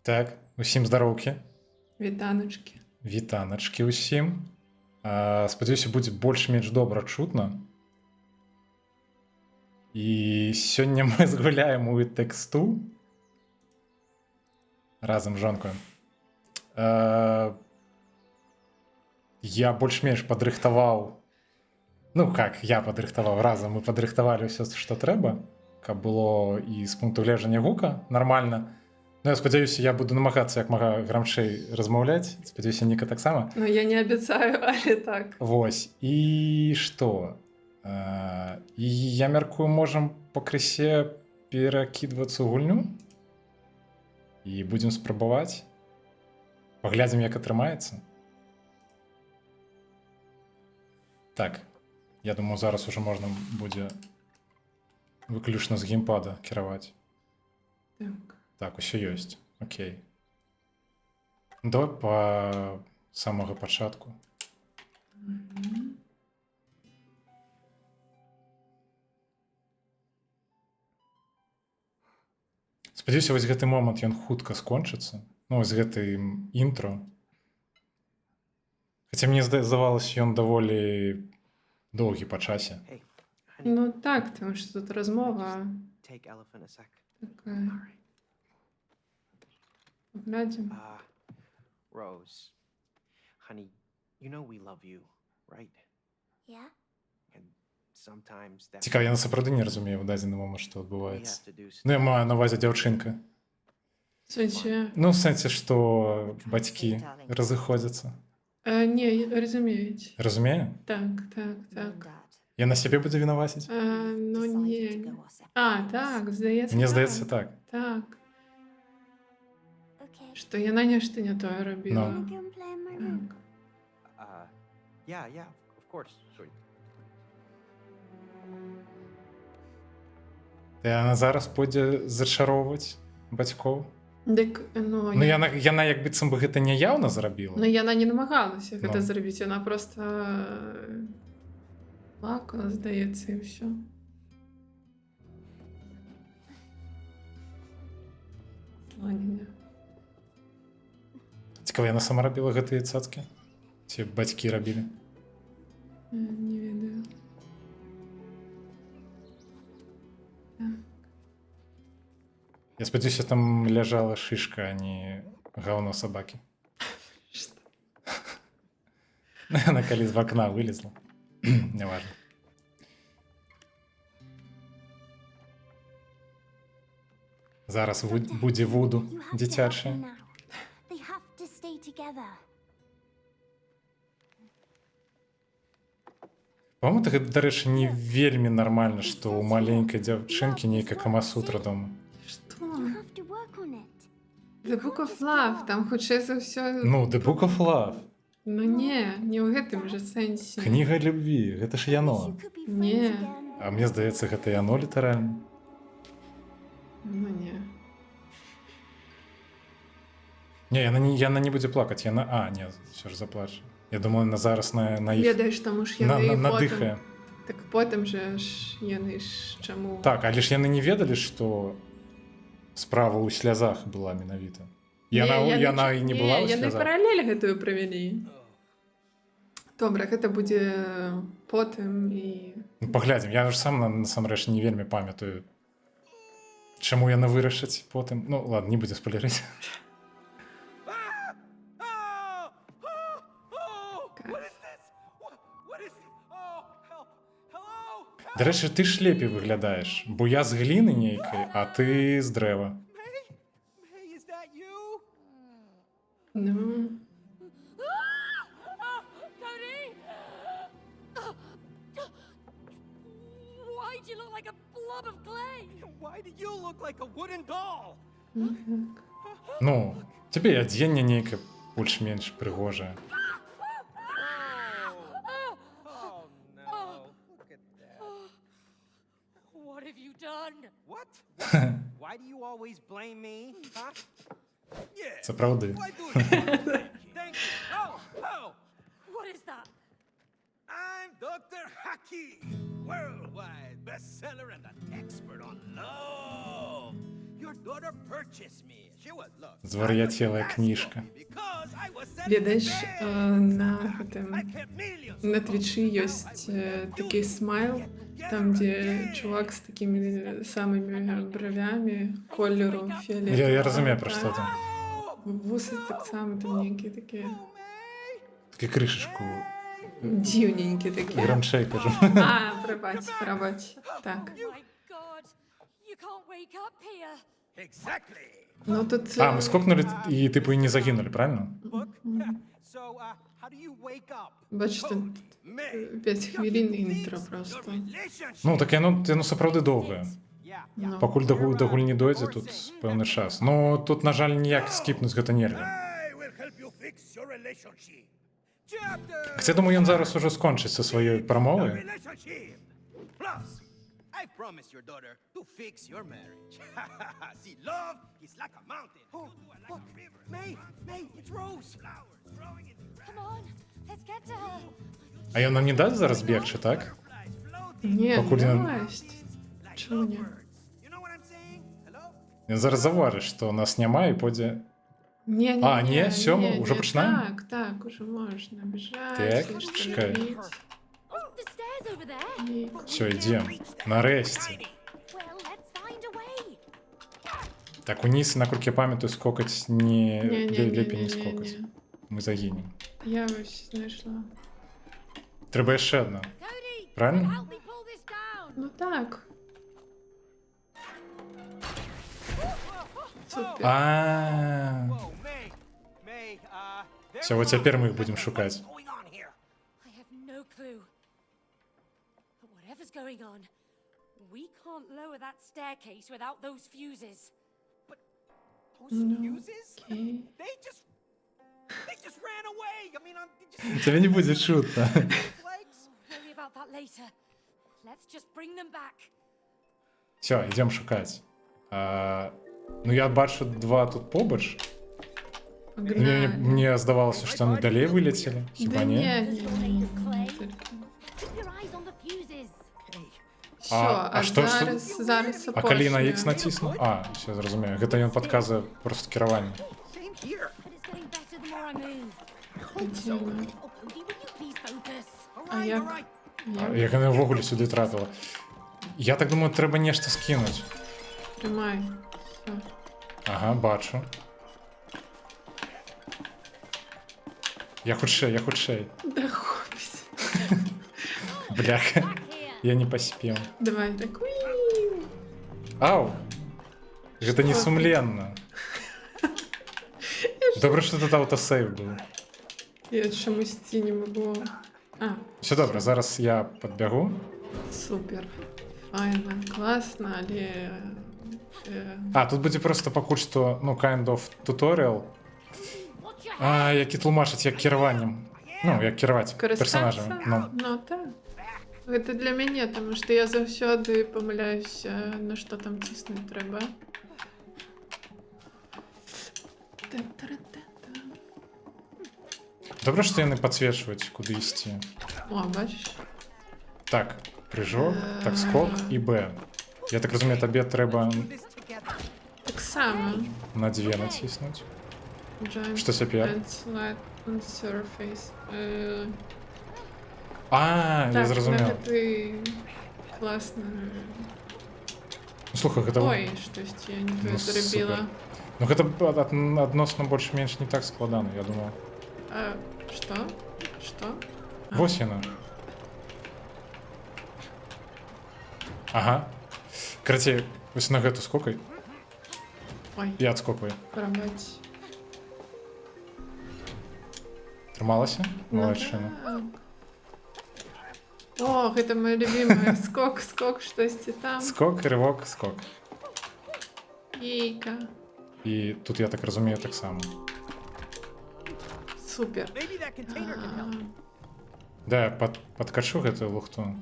Так, усім здароўкі. Вітаначкі. Вітаначкі ўсім. Спадзяюся, будзе больш-менш добра чутна. І сёння мы згуляем у тэксту разам з жонкаю. Я больш-менш падрыхтаваў, я падрыхтаваў, разам мы падрыхтавалі ўсё, што трэба, каб было і з пункту гледжання гука нармальна. Я спадзяюся, я буду намагацца як мага грамчэй размаўляць. Спадзяюся, Ніка таксама. Ну, я не абяцаю, але так. Вось. І што? І я мяркую, можам пакрысе перакідвацца ў гульню. І будзем спрабаваць. Паглядзім, як атрымаецца. Так, я думаю, зараз уже можна будзе выключна з геймпада кіраваць. Так. Так, усё ёсць. Окей. Давай па самага пачатку. Спадзяюся, вось гэты момант ён хутка скончыцца. Вось гэтым інтро. Хаця мне здавалася, ён даволі доўгі па часе. Ну так, тому що тут розмова така. Поглядім. Rose, honey, you know we love you, right? Yeah? And sometimes that Цікава, я насправді не розумію в дадзены момент, што we адбываецца. have to do Я маю на увазі дзяўчынка. В сенсі? В сэнсе, што бацькі разыходзяцца. Не, розуміють. Разумею? Так, так, так. Я на сябе буду вінаваціць? Ну, ні. Так, здається. Мне здаецца так. Так. Okay. Що яна нешта не тое робила. Ну. I can play in my room. Так. yeah, of course, sure. Яна зараз пойдзе зачароўваць бацькоў. Дик, Яна як быццам бы гэта няяўна зрабіла. Ну, яна не намагалася гэта Ну. зрабіць, яна просто плакала, здаецца, і ўсё. Ладно. Цікава, яна сама рабіла гэтыя цацкі? Ці бацькі рабілі? Не ведаю. Я спадзяюся, там ляжала шышка, а не гаўно сабакі. Што? Яна калі з вакна вылезла. Неважна. Зараз будзе вуду You have to help дзіцячае. them now. They have to stay together. По-моему, гэта, дарэчы, не вельмі нармальна, што ў маленькай дзяўчынкі нейкая камасутра дома. Што? You have to work on it. The Book of Love, там хутчэй за ўсё... The Book of Love. Ну не ў гэтым жа сэнсе. Кніга любві. Гэта ж яно. You could be Не. friends again. А мне здаецца, гэта яно літаральна. Ну не. Не, яна не будзе плакаць. Не, ўсё ж заплача. Я думаю, на зараз на іх Ведаеш, таму ж яны і надыхае. потым... Так потым же ж яны ж чаму... Так, але ж яны не ведалі, што справа ў слязах была менавіта. Яна і не была ў яны слязах. паралель гэтую правялі. Добра, гэта будзе потым і... Паглядзім, я ж сам насамрэч не вельмі памятаю, чаму яны вырашаць потым. Ладно, не будзе спойлерыць. Дарэчы, ты ж лепей выглядаеш, бо я з гліны нейкай, а ты з дрэва. Hey, is that you? Ну... Cody! Why do you look like a blob of clay? Why do you look like a wooden doll? Цябе і адзенне нейкае больш-менш прыгожае. Oh no! Look at that. What have you done? What? Why do you always blame me? Huh? Yeah. Сапраўды. Why do it? Thank you. Oh! What is that? I'm Dr. Haki, worldwide bestseller and an expert on love. Your your daughter purchase me? She was, look, Звар'ятелая книжка. because I was sent Ведаеш, to на bed. I гэтым kept millions. на Твичы ёсць такі смайл, там дзе чувак з такімі самымі бровямі колеру фіолетового. Я разумею, про што там. Вусы таксама там нейкія такія Такі крышачку дзіўненькі такія. гранчэй, кажу. А, прабач. Так. Oh my god! You can't wake up here! Exactly. Ну тут... А, мы скокнули і, типу, і не загинули, правильно? Book. So, how do you wake up? Бачиш, тут May. 5 хвилин інтро просто. Relationship. Ну, так яно сапраўды доўгае. Yeah. Ну, Пакуль да гульні дойдзе, тут пэўны час. Ну, тут, на жаль, ніяк скіпнуць гэта нельга. I will help you fix your relationship. Chapter. Хаця, думаю, ён зараз ужо скончыць са сваёй прамовай. Relationship. Plus, I promise your daughter to fix your marriage. See, love is like a mountain. Oh, like a river. May, it's Rose. Flowers growing in the ground. Come on, let's get to her! А ён нам не дасць зараз бегчы, так? Flies floating Не, Пакуль ну ён- дасть. like Чому ні? lovebirds. You know what I'm saying? Hello? Ён зараз заўважыць, што нас няма і пойдзе... Не, А, не, всё, мы уже пачинаем? Так, уже можна бежать. Так, и что чекай. робить. Oh, the stairs over there! И- Все, ідзем. Нарэшце. Well, let's find a way! Так, уніз, наколькі я памятаю, скокаць не... лепей не скокаць. Не-не-не-не-не. Мы загінем. Я ось знайшла. Трэба яшчэ адна. Cody! Правильно? Help me pull this down! Ну так. Супер. А, Whoa, May, Всё, вот теперь мы их будем шукать. What's going on here? I have no clue. But whatever's going on, we can't lower that staircase without those fuses. Those No. fuses? Окей. They just ran away. I mean, did you see тебе не буде шутно. those legs? Worry about that later. Let's just bring them back. Все, ідем шукаць. Ну, я бачу два тут побач. Погнали. Мне здавалося, што яны далей вылецелі. Хіба Да не? не. Keep your eyes on the fuses. Все, А а што- зараз А калі на апошняе. X націсну? А, все, зразумею. Гэта ён падказвае просто кіраванне. Same here. But it's getting better the more I move. Ідзіма. Oh, Cody, will you please focus? All А right, як? all right. Як яна ўвогуле сюди трапіла. Я так думаю, трэба нешта скінуць. Тримай. Все. Ага, бачу. Я хутчэй. Да хопись. Бляха, Back here. я не паспеў. Давай так. Уи. Ау! Гэта не сумленна. Добра, што тут аўтасейв быў. Я чомусь ці не могу. А, Все добра, зараз я падбягу. супер. Файна, класна, але... А, тут будзе просто пакуль што, ну, kind of tutorial, Watch your head. які тлумачаць як кіраваннем. Ну, як кіраваць персонажамі. Карыстацца? Ну, Ну, так. Гэта для мяне, таму што я заўсёды памыляюся, на што там ціснуць трэба. Та-та-ра-та-та. добра, што яны падсвечваюць, куды ісці. О, бачиш? Так, прыжок, так, скок і Б. Я так разумею, табе трэба This together. Таксама. на 2 націснуць. Giant Што цяпер? and slide on surface. А, я Так, зразумеў. на гэты класна. Слухай, гэта... Ой, штосьці я не тое Ну, зрабіла. супер. Ну, гэта адносна больш-менш не так складана, я думаў. А, што? Што? А. Вось яна. Ага. Карацей, вось на гэту скокай. Ой, Я адскокваю. прабач. Трымалася? Ну Малайчына. так. О, гэта моя любимая. Скок, штосьці там. Скок, рывок, скок. Ейка. І тут, я так разумею, таксама. Супер. Maybe that container can help. Да, я падкачу гэтую лухту.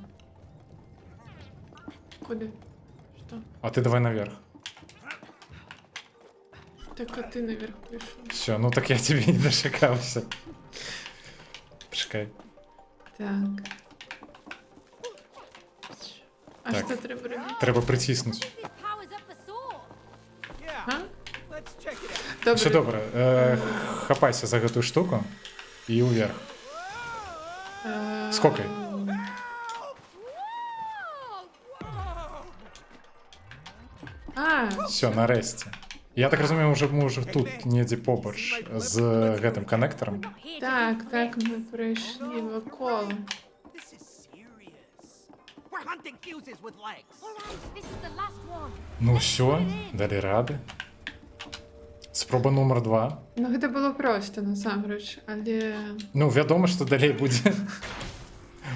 Куды? Што? А ты давай наверх. Так, а ты наверх прыйшоў. Все, ну так я тебе не дачакаўся. Пачакай. Так. А Так. што трэба рабіць? Трэба прыціснуць. This powers up the saw. Добре. Все добре. Хапайся за гэтую штуку і ўверх. Скокай. А, Все, нарэшце. Я так разумею, мы ўжо тут недзе побач з гэтым канектарам. так, ми пройшли вакол. This is serious. We're hunting fuses with legs. Alright, this is the last one. Ну все, далі рады. Спроба нумар 2. Ну, гэта было проста, насамрэч, але... Ну, вядома, што далей будзе.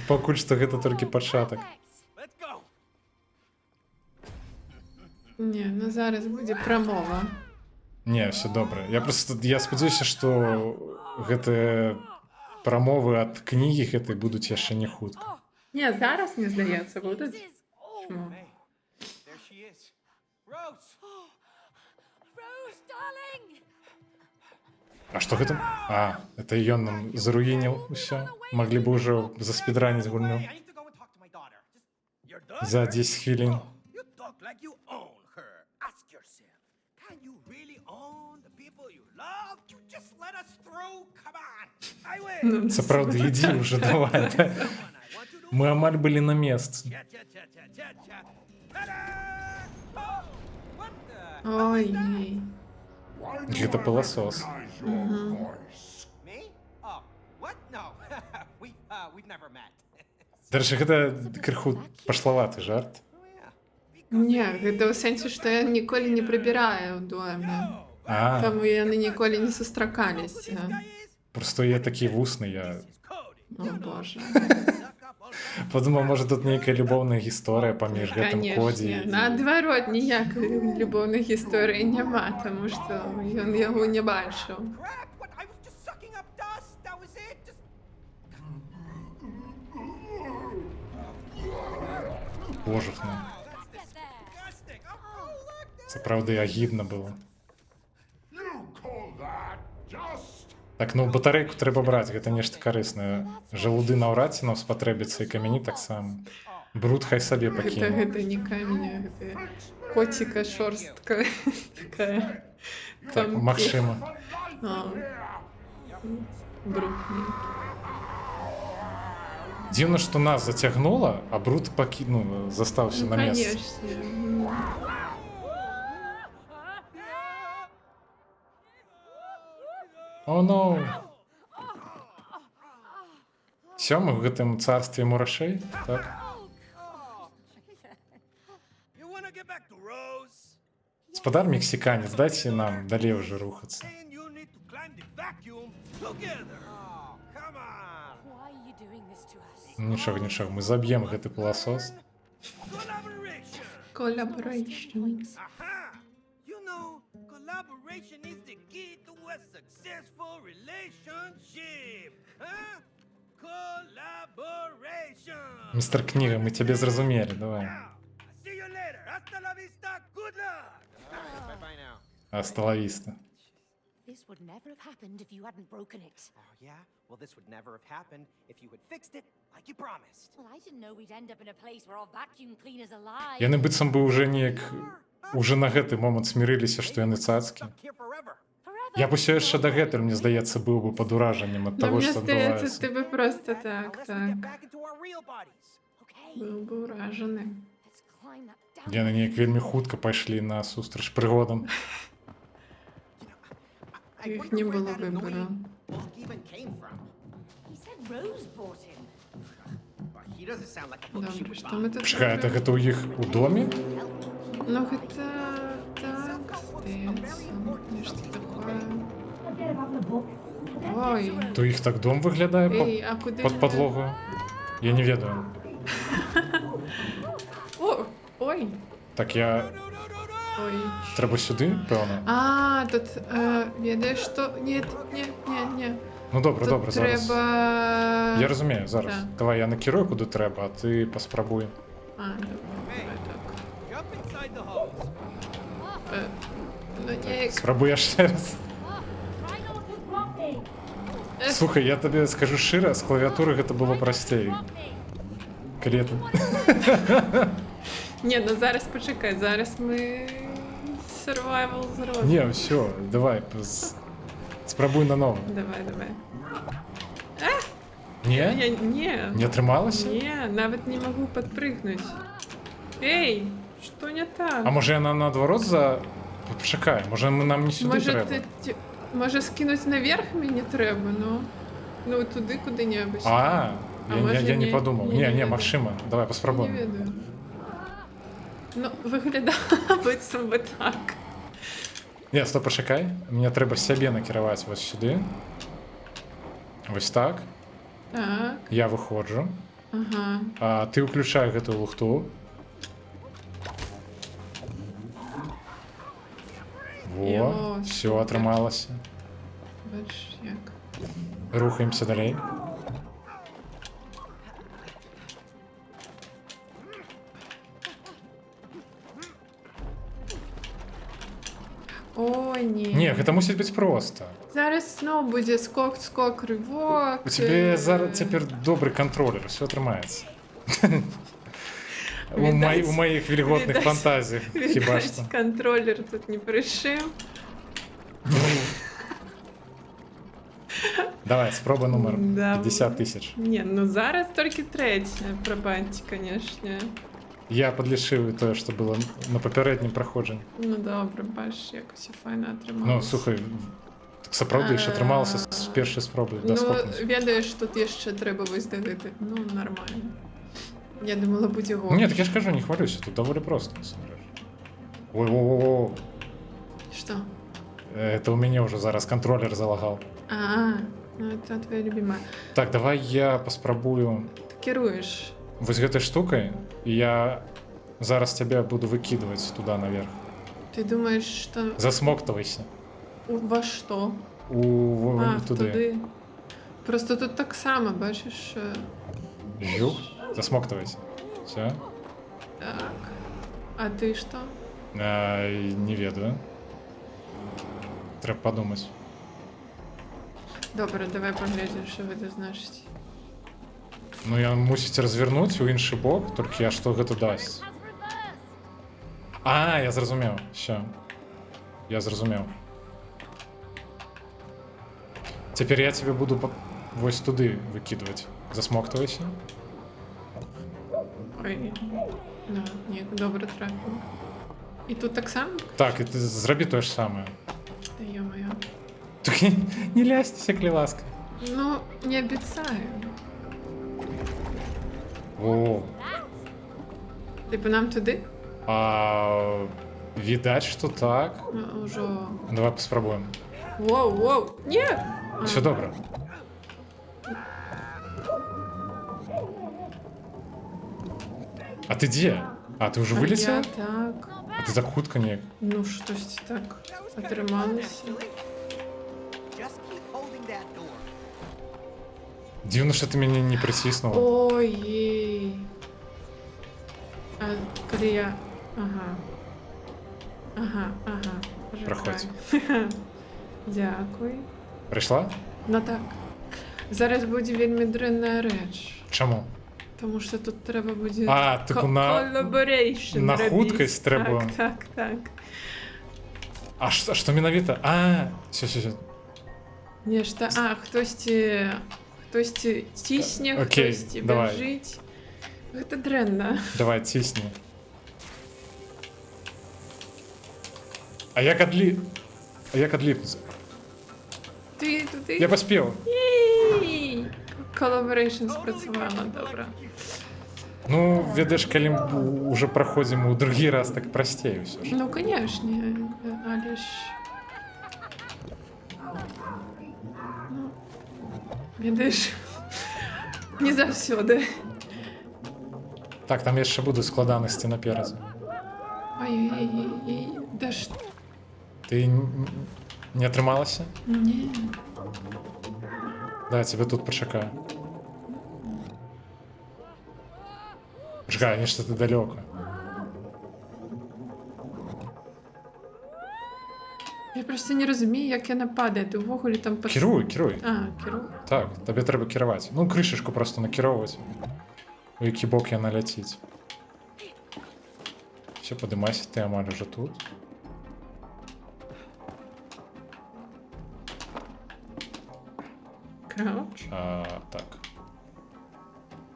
Пакуль што гэта толькі пачатак. Let's go. Не, ну зараз будзе прамова. Не, все добра. Я спадзяюся, што гэтыя прамовы ад кнігі гэтай будуць яшчэ не хутка. Не, зараз, мне здаецца, будуць. This is... Oh, Чому? May, there she is. Rose. Rose, darling! А што гэта? А, это ён нам заруініў усё. Маглі б ужо заспідраніць гульню Hey, I need to go and talk to my daughter. Your daughter? за 10 хвілін. You talk like you own her. Ask yourself, can you really own the people you love? You just let us through. Come on. I will. Сапраўды, ідзі ўжо, давай. Come on, I want you to. Мы амаль былі на месцы. Cha-cha-cha-cha-cha. Ta-da! Oh, what the? Ой, Гэта пыласос. Me? Oh, what? No. We've never met. Дарэчы, гэта крыху пашлаваты жарт. Oh, yeah. не, гэта ў сэнсе, што я ніколі не прыбіраю ў доме. А, Таму яны ніколі не сустракаліся. Guy is просто я такі вусны, я Cody. О, Боже. Suck up all the подумаў, можа тут нейкая любоўная гісторыя паміж гэтым Коді. Канешне. Наадварот, ніякай любоўнай гісторыі няма, таму што ён яго не бачыў. crap. What? I was just sucking up dust. That was it. Just Божухна. Get there! disgusting. Oh, look. Сапраўды агідна было. Так, ну батарэйку трэба браць, гэта нешта карыснае. Жалуды наўрад ці нам спатрэбіцца і камяні таксама. Бруд хай сабе пакіне. Гэта не камень, гэта коціка шорстка такая. Так, магчыма. Брудний. Дзіўна, што нас зацягнула, а бруд застаўся на месцы. Конечно. О, ну. Сё, мы ў гэтым царстве мурашэй, так? You wanna get back to Rose? Спадар мексіканец, дайце нам далей уже рухацца. Saying you need to climb the vacuum together. Oh, come on. Why are you doing this to us? Нічога, нічога, мы заб'ем гэты пыласос. Collaboration. Collaboration. Aha! You know, collaboration is the key to a successful relationship. Huh? Collaboration. Містер Кніга, мы цябе зразумелі, давай. Now, see you later. Hasta la vista. Good luck. Bye now. Асталавіста. This would never have happened if you hadn't broken it. Oh, yeah? Well, this would never have happened if you had fixed it like you promised. Well, I didn't know we'd end up in a place where our vacuum cleaner's alive. Яны быццам бы уже неяк уже на гэты момант смірыліся, што яны цацкі. Stuck here forever. Forever. Я б усё яшчэ дагэтуль, мне здаецца, быў бы пад уражаннем ад Ну, таго, мне што здаецца, адбываецца. ты бы просто Now так, let's get так. back into our real bodies. Okay, Быў бы ўражаны. let's climb that down. Яны неяк вельмі хутка пайшлі на сустрач прыгодам. I Их wonder не where было that выбора. annoying bug even came from. He said Rose brought him. Well, he doesn't sound like a book she Добре, would што buy. мы тут Чакай, робимо? гэта ў іх у доме? Ну, гэта так, здаецца. Нешта такое. Ой, То іх так дом выглядае эй, а куды? пад ж падлогу? Я не ведаю. мы? О, ой, Так я... ой. Трэба сюды, пэўна? А, тут, ведаеш, што... Нет, не. Ну добра, Тут добра, зараз. трэба... Я разумею, зараз. Так. Давай, я накірую, куды трэба, а ты паспрабуй. А, давай так. Jump inside the hose. Ну, неяк... Спрабуй яшчэ раз. Слухай, я табе скажу шчыра, з клавіатуры гэта было прасцей. Калі я тут... Не, ну зараз пачакай, зараз мы Survival зрозумів. Ні, все, давай, спробуй на нове. Давай, давай. Ні? Ні. Не трималася? Ні, навіть не можу підпригнути. Ей, що не так? А може вона наоборот за... Почекай, може нам не сюди Може, треба? може скинуть наверх мені треба, ну туди куди-небудь. А, А я може не ні? подумав. Ні, Ні, не ні, веду. Машима, давай Не поспробуємо. веду. Ну, виглядає би так. Ні, стоп, почекай. Мені треба себе накерувати ось сюди. Ось так. Так, Я виходжу. ага. А ти включай гэту лухту. Во, Йо, все, супер. отрималося. Бачиш, як. Рухаємося далі. Ой, ні. Ні, гэта мусить бути просто. Зараз знову буде скок, ривок. У тебе зараз тепер добрий контролер, все тримається. У моїх вільготних видать, фантазіях хіба що. Контролер тут не пришив. Давай, спроба номер Да. 50 тисяч. Ні, ну зараз тільки третя. Пробачте, звісно. Я підлішив те, що було на попереднім проходженні. Ну добре, бачиш, якось і файно отрималося. Ну, слухай, так справді, що трималося з першої спроби. Ну, доскокнути. ведаєш, тут ще треба виздавити. Ну, нормально. Я думала, буде горше. Ні, так я ж кажу, не хвалюся, тут доволі просто. Ой-ой-ой. Что? Это у меня уже зараз контролер залагал. Ну это твоя любимая. Так, давай я поспробую Ты керуешь. вось гэтай штукой, и я зараз тебя буду выкидывать туда наверх. Ты думаешь, что... Засмоктывайся. Во что? Туди. туди. Просто тут так само, бачиш. Жух, засмоктывайся. Все. Так. А ти що? Не ведаю. Треба подумать. Добре, давай поглядим, що це значить. Ну, я мусіць развернуть у іншы бок, толькі я што гэта дасць. А, я зразумеў. Все. Я зразумеў. Цяпер я тебе буду вось туды выкидывать. Засмоктывайся. Ой. Ну, ні, добре трапив. І тут так само? Так, і ти зробі то ж саме. Та ё-моё. Так не лясься, кліваска. Ну, не обіцяю. О, Типу нам туди? видать, что так. Уже. Давай поспробуем. Воу. Ні! Все добре. А ты где? А, ты уже вылетел? Я так. А ты так хутко не... Ну, щось так отрималося. Just keep holding that door. Дивно, что ты меня не притиснул. Ой. А коли я... Ага. Почекай. Проходь. Дякую. Пришла? Ну так. Зараз буде вельми дренна реч. Чому? Тому що тут треба буде А, типу collaboration на робити. хуткость треба. Так. А что менавіта? А, все. Ні, що... хтось тисне, Окей, хтось давай. біжить. Це дренно. Давай, тисни. А як одлипнуться? Ти туди? Я поспел. Єй! Collaboration спрацювала, добре. Ну, ведаешь, калі уже проходим у другий раз, так простее все ж. Ну, конечно, але ж... Ну, ведаєш, не завсёды. Так, там яшчэ будуць складанасці наперадзе. Ой, да ж... Ты не атрымалася? Не. Да, я тебя тут пачакаю. Чакай, нешта ты далёка. Я просто не разумею, як яна падае. Ты увогуле там... Кіруй. Кіру. Так, табе трэба кіраваць. Ну, крышачку просто накіроўваць. У які бок яна ляціць. Все, падымайся, ты амаль уже тут. Крауч. Так.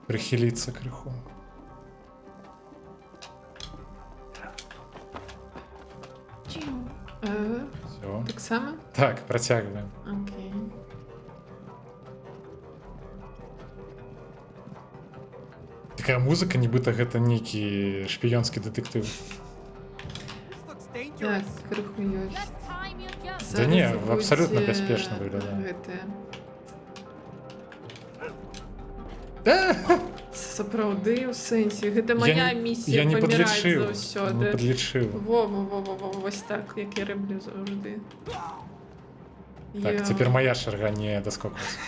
Прихилиться криху. Jill, Все. Так само? Так, протягиваем. Окей. Такая музыка, нібыта гэта нейкі шпіёнскі дэтэктыў. This looks Так, dangerous. крыху ёсць. Just time your jump. Да не, Зараз абсолютно будзе бяспечна выглядае. Гэтае. Да! Сапраўды, у сэнсе. Гэта моя місія я не паміраць подлічыў. заўсёды. Не подлічыў. Во, вось так, як я раблю заўжды. Так, цяпер моя чарга не даскокваць.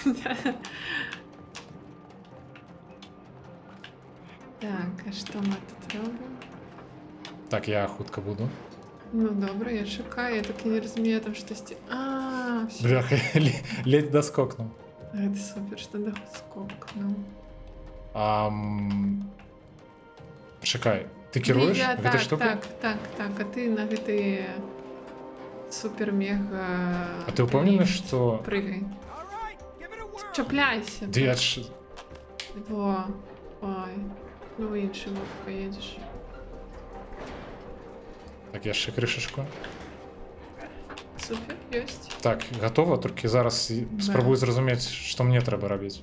Так, а што мы тут робім? Так, я хутка буду. Ну добра, я чакаю, я так і не разумею, там штосьці. Всё. Бляха, ледь доскокнуў. Гэта супер, што доскокнуў. Чакай, ты кіруеш Я, гэтай так, штукай? так, а ты на гэтай супер-мега... А ты ўпэўнены, што... Прыгай. All right, give it a whirl. Чапляйся. Ды я ж... Во. Ой. Ну, в іншы бок поедзеш. Так, яшчэ крышачку. Супер, ёсць. Так, гатова, толькі зараз спрабую зразумець, што мне трэба рабіць.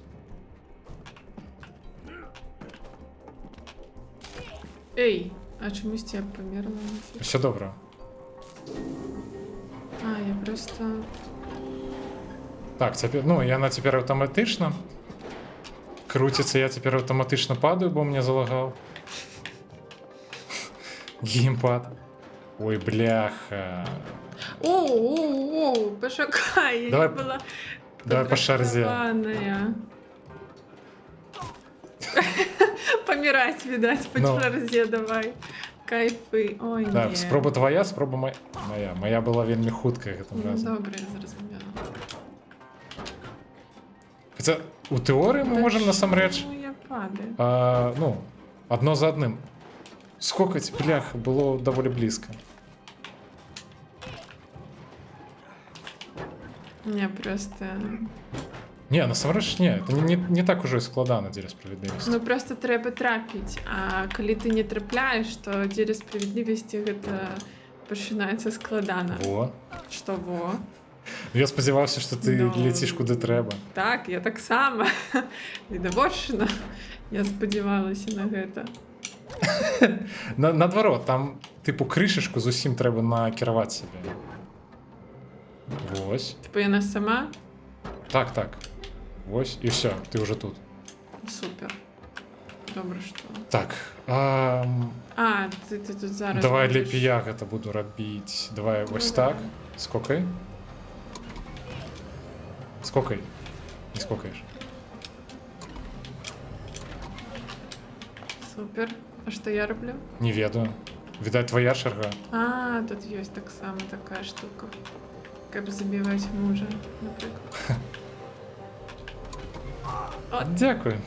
Эй, а чамусьці я памерла? Усё добра. Я просто... Так, цяпер, ну, яна цяпер аўтаматычна. Круціцца, я цяпер аўтаматычна падаю, бо мне залагаў. Геймпад. Ой, бляха. Оу, пошакай, я Давай- не была... давай по шарзе. подстрахованная. Помирать, видать, по Ну. шарзе давай. Кайфы. Ой, Так, не. спроба твоя, спроба моя. Моя была вельмі хуткая гэтым Ну, разам. добре, я зразумела. Хаця, у тэорыі мы можам насамрэч, Ну, я падаю. ну, адно за адным. Скокаць, бляха, было даволі блізка. Не, просто... Не, насамрэч не, это не так ужо і складана дзеля справядлівасці. Ну, просто трэба трапіць. А калі ты не трапляеш, то дзеля справядлівасці гэта пачынаецца складана. Во. Што во? Я спадзяваўся, што ты Ну. леціш куды трэба. Так, я таксама. Відавочна. Я спадзявалася на гэта. Наадварот, там, типу, крышачку зусім трэба накіраваць сябе. Вось. Типа яна сама? Так, так. Вось, і ўсё, ты ўжо тут. Супер. Добра, што. Так. Ты тут зараз... Давай будзеш. лепей я гэта буду рабіць. Давай вось так. Скокай. Скокай. Не скокаеш. Супер. А што я раблю? Не ведаю. Відаць, твоя чарга. Тут ёсць таксама такая штука. Каб забіваць мужа, напрыклад. Дзякую.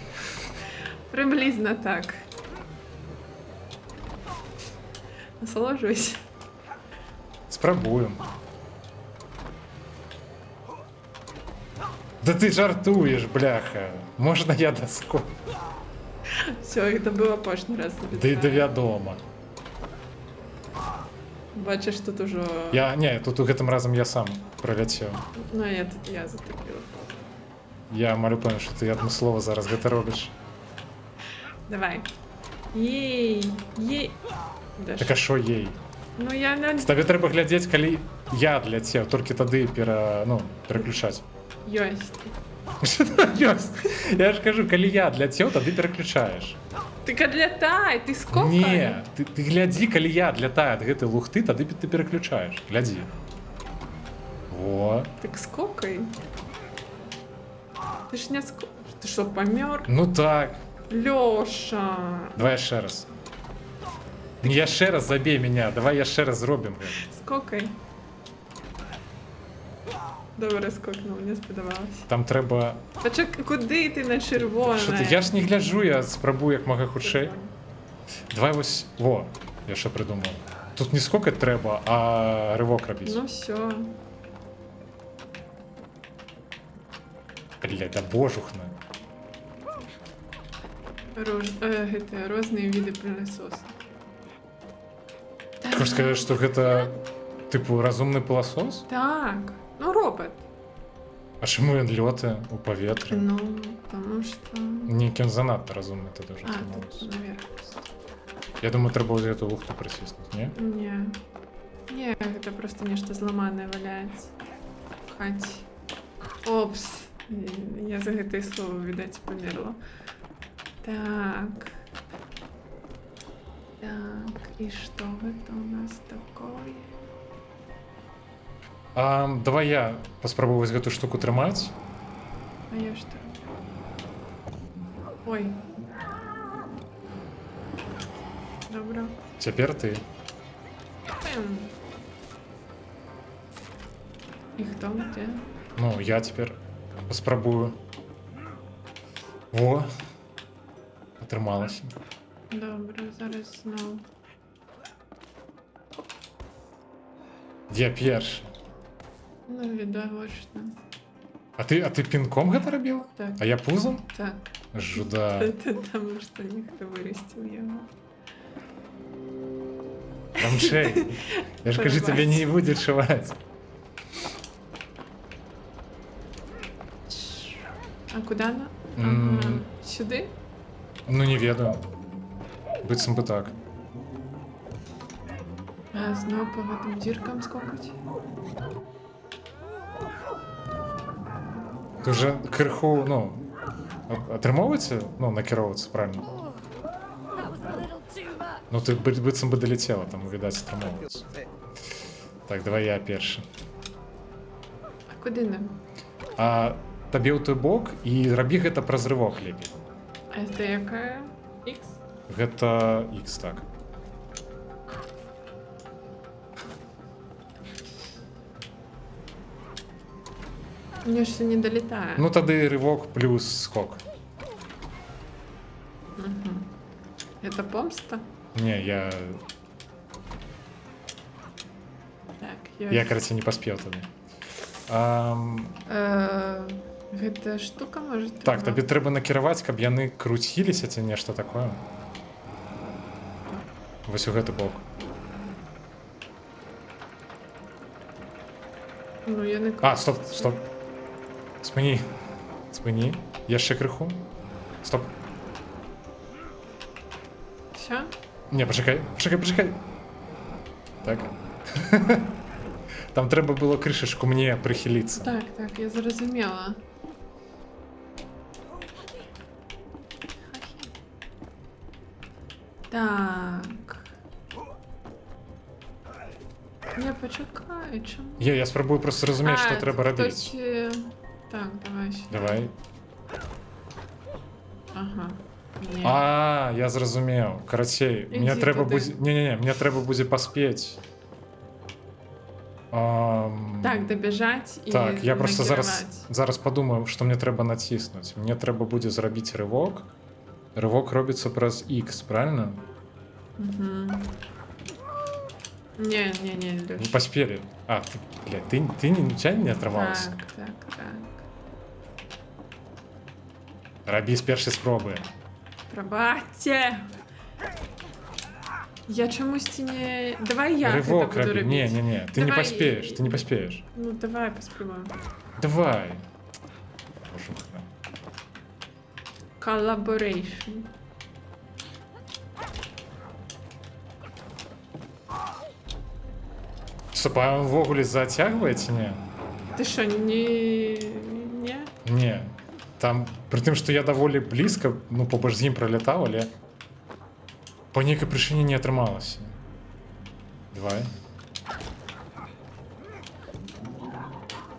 Прыблізна так. Насалоджуйся. Спрабуем. Да ты жартуеш, бляха. Можна я даску? Все, гэта быў апошні раз. Да вядома. Бачыш, тут ужо... Тут у гэтым разам я сам праляцеў. Ну, я затупіла. Я малю пэўна, што ты адмыслова зараз гэта робіш. Давай. Ей. Так а што ей? Ну, я на... Табе трэба глядзець, калі я адляцеў, толькі тады пераключаць. Ёсць. Ёсць. Я ж кажу, калі я адляцеў, тады пераключаеш. Ты адлятай, ты скокай. Не, ты глядзі, калі я адлятаю ад гэтай лухты, тады ты пераключаеш. Глядзі. Во. Так скокай. Ты ж не скокаеш. Ты што, памёр? Ну так. Лёша. Давай яшчэ раз. Не яшчэ раз забей меня, давай яшчэ раз зробім гэта. Скокай. Добре скокнув, не сподобалось. Там трэба... Куди ти на червоне? Що ти? Я ж не гляджу, я спрабую як мага хутчэй. Давай вось... Во, я що придумав. Тут не скокать трэба, а рывок рабіць. Ну все. Блядь, да божухна. Гэта розныя віды пылесоса. Хочешь сказать, что это типу разумный пылесос? Так, ну робот. А чому він льоти у повітрі? Ну, тому що... Нікін занадто розумний ти дуже А, тримався. тут наверх. Я думаю, треба ось эту лухту притиснути, ні? Не. Не, гэта просто нешта зламанае валяецца. В хаце. Опс. Я за гэтае слово, відаць, памерла. Так. Так, і што гэта у нас такое? Давай я паспрабую вось гэту штуку трымаць. А я што? Ой. Добра. Цяпер ты. І хто где? Ну, я цяпер паспрабую. Во. Атрымалася. Добра, зараз зноў. Я першы. Ну, відавочна. А ты пінком гэта рабіла? Так. А я пузом? Так. Жуда. Это таму, што ніхто вырасціў яго. Рамчэй. Я ж кажу, тебе не будзе чуваць. А куди она? М. Ага. Сюди? Ну, не ведаю. Быццам бы так. А зноў по гэтым дзіркам скокаць? Ты уже крыху, ну, атрымоўваецца, ну, накіроўвацца, правильно? That was a little too much. Ну, ты быццам бы далецела, там, відаць, атрымоўваецца. Так, давай я першы. А куди нам? А табе ў той бок і рабі гэта праз рывок лепей. А це якая? Х? Гэта X, так. Мне ж все не долітає. Ну, тады рывок плюс скок. Это помста? Не, я... Так, Я, карацей, не паспеў тады. Гэта штука можа... Так, табе трэба накіраваць, каб яны круціліся ці нешта такое. Вось у гэты бок. Ну, яны... А, стоп, стоп. Спыні. Спыні. Яшчэ крыху. Стоп. Все? Не, пачакай, пачакай, пачакай. Так. Там трэба было крышачку мне прыхіліцца. Так, так, я зразумела. Так. Не, почекай, чому? Я спрабую просто зразумець, што трэба рабіць. Хтось... Так, давай сюди. Давай. Ага. Ні. А, я зразумеў. Карацей, мне Ідзі трэба туди. будзе... Не-не-не, мне трэба будзе паспець. Так, добіжаць і Так, я просто накіраваць. зараз падумаю, што мне трэба націснуць. Мне трэба будзе зрабіць рывок. Рывок робіцца праз X, правильно? Не, Не Лёш. паспелі. А, ты, блядь, ты не, у тебя не атрымалася? Так. Рабі з першай спробы. Прабачце. Я чамусьці не... Давай я Рывок гэта буду рабі. рабіць. Не, ты не Давай. паспееш, ты не паспееш. Ну, давай паспробуем. Давай. Пошухна. Collaboration. Стоп, а он ввогуле зацягвае ці не? Ты що, не... Не? Не. Там, пры тым, што я даволі блізка, ну, побач з ім пралятаў, але па нейкай прычыне не атрымалася. Давай.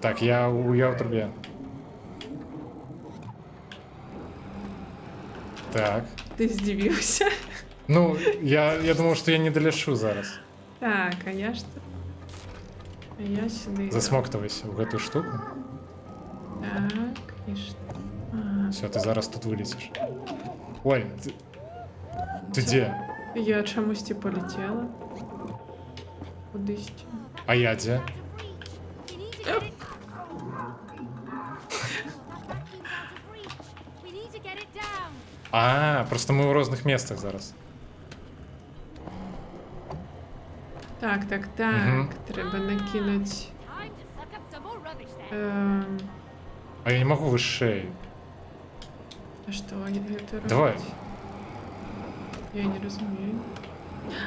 Так, я ў трубе. Так. Ты здзівіўся? Ну, я думаў, што я не даляшу зараз. Так, а я што? А я сюды. Засмоктавайся ў гэтую штуку. Так, і што? Ага. Все, ты зараз тут вылеціш. Ой, ты дзе? Я чамусьці полетела. Кудысьці. А я дзе? А, просто ми у різних містах зараз. Так. Мгм. Треба накинути. Time to suck up some more rubbish then. А я не можу вище. А що це робить? Давай. Я не розумію.